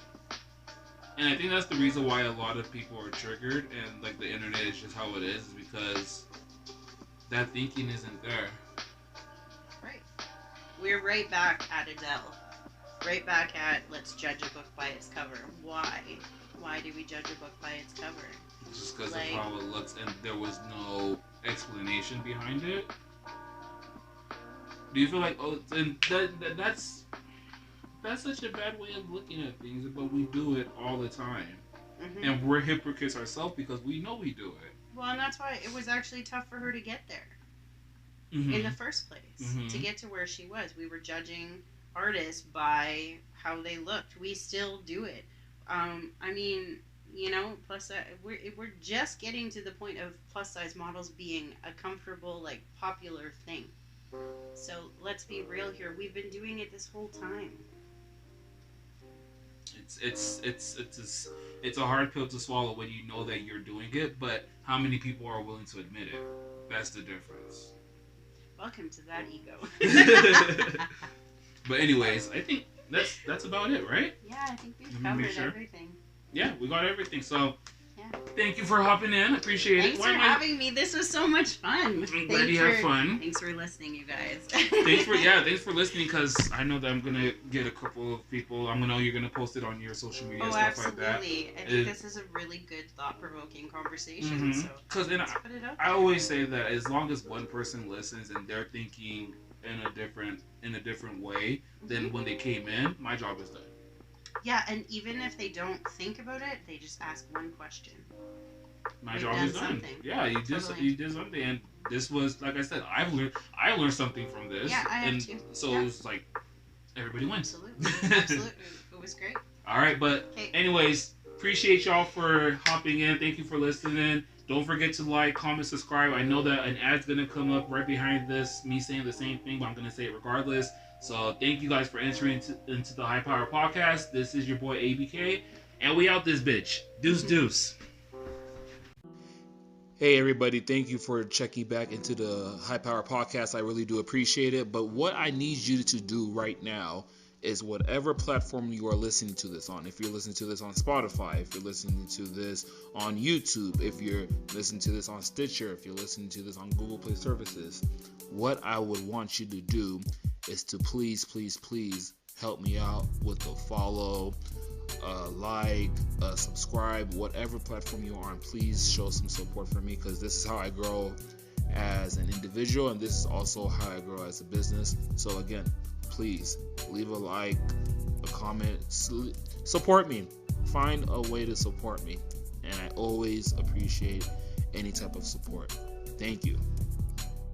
and I think that's the reason why a lot of people are triggered, and like the internet is just how it is because that thinking isn't there. Right. We're right back at Adele. Right back at let's judge a book by its cover. Why? Why do we judge a book by its cover? Just because of how it looks, and there was no explanation behind it. Do you feel like that's such a bad way of looking at things, but we do it all the time, and we're hypocrites ourselves because we know we do it. Well, and that's why it was actually tough for her to get there in the first place, to get to where she was. We were judging artists by how they looked. We still do it. I mean, you know, plus we're just getting to the point of plus size models being a comfortable, like, popular thing. So let's be real here. We've been doing it this whole time. it's a hard pill to swallow when you know that you're doing it, but how many people are willing to admit it? That's the difference. Welcome to that ego. But anyways, I think that's about it, right? Yeah, I think we've covered everything. Yeah, we got everything. So, yeah. Thank you for hopping in. Appreciate it. Thanks for having me. This was so much fun. I'm glad you had fun. Thanks for listening, you guys. Thanks for listening, because I know that I'm gonna get a couple of people. You're gonna post it on your social media, stuff absolutely. Like that. I think this is a really good, thought-provoking conversation. So because I always say that as long as one person listens and they're thinking in a different way than when they came in, my job is done. Yeah, and even if they don't think about it, they just ask one question. My job is done. Something. Yeah, you did something, and this was, like I said, I learned something from this. Yeah, I have too. So it was like everybody wins. Absolutely, it was great. All right, but anyways, appreciate y'all for hopping in. Thank you for listening. Don't forget to like, comment, subscribe. I know that an ad's gonna come up right behind this, me saying the same thing, but I'm gonna say it regardless. So thank you guys for entering into the Hiiipower Podcast. This is your boy ABK, and we out this bitch. Deuce. Hey everybody, thank you for checking back into the Hiiipower Podcast. I really do appreciate it. But what I need you to do right now is whatever platform you are listening to this on. If you're listening to this on Spotify, if you're listening to this on YouTube, if you're listening to this on Stitcher, if you're listening to this on Google Play Services, what I would want you to do is to please help me out with a follow, like, subscribe, whatever platform you are on. Please show some support for me, because this is how I grow as an individual, and this is also how I grow as a business. So again, please leave a like, a comment, support me. Find a way to support me, and I always appreciate any type of support. Thank you.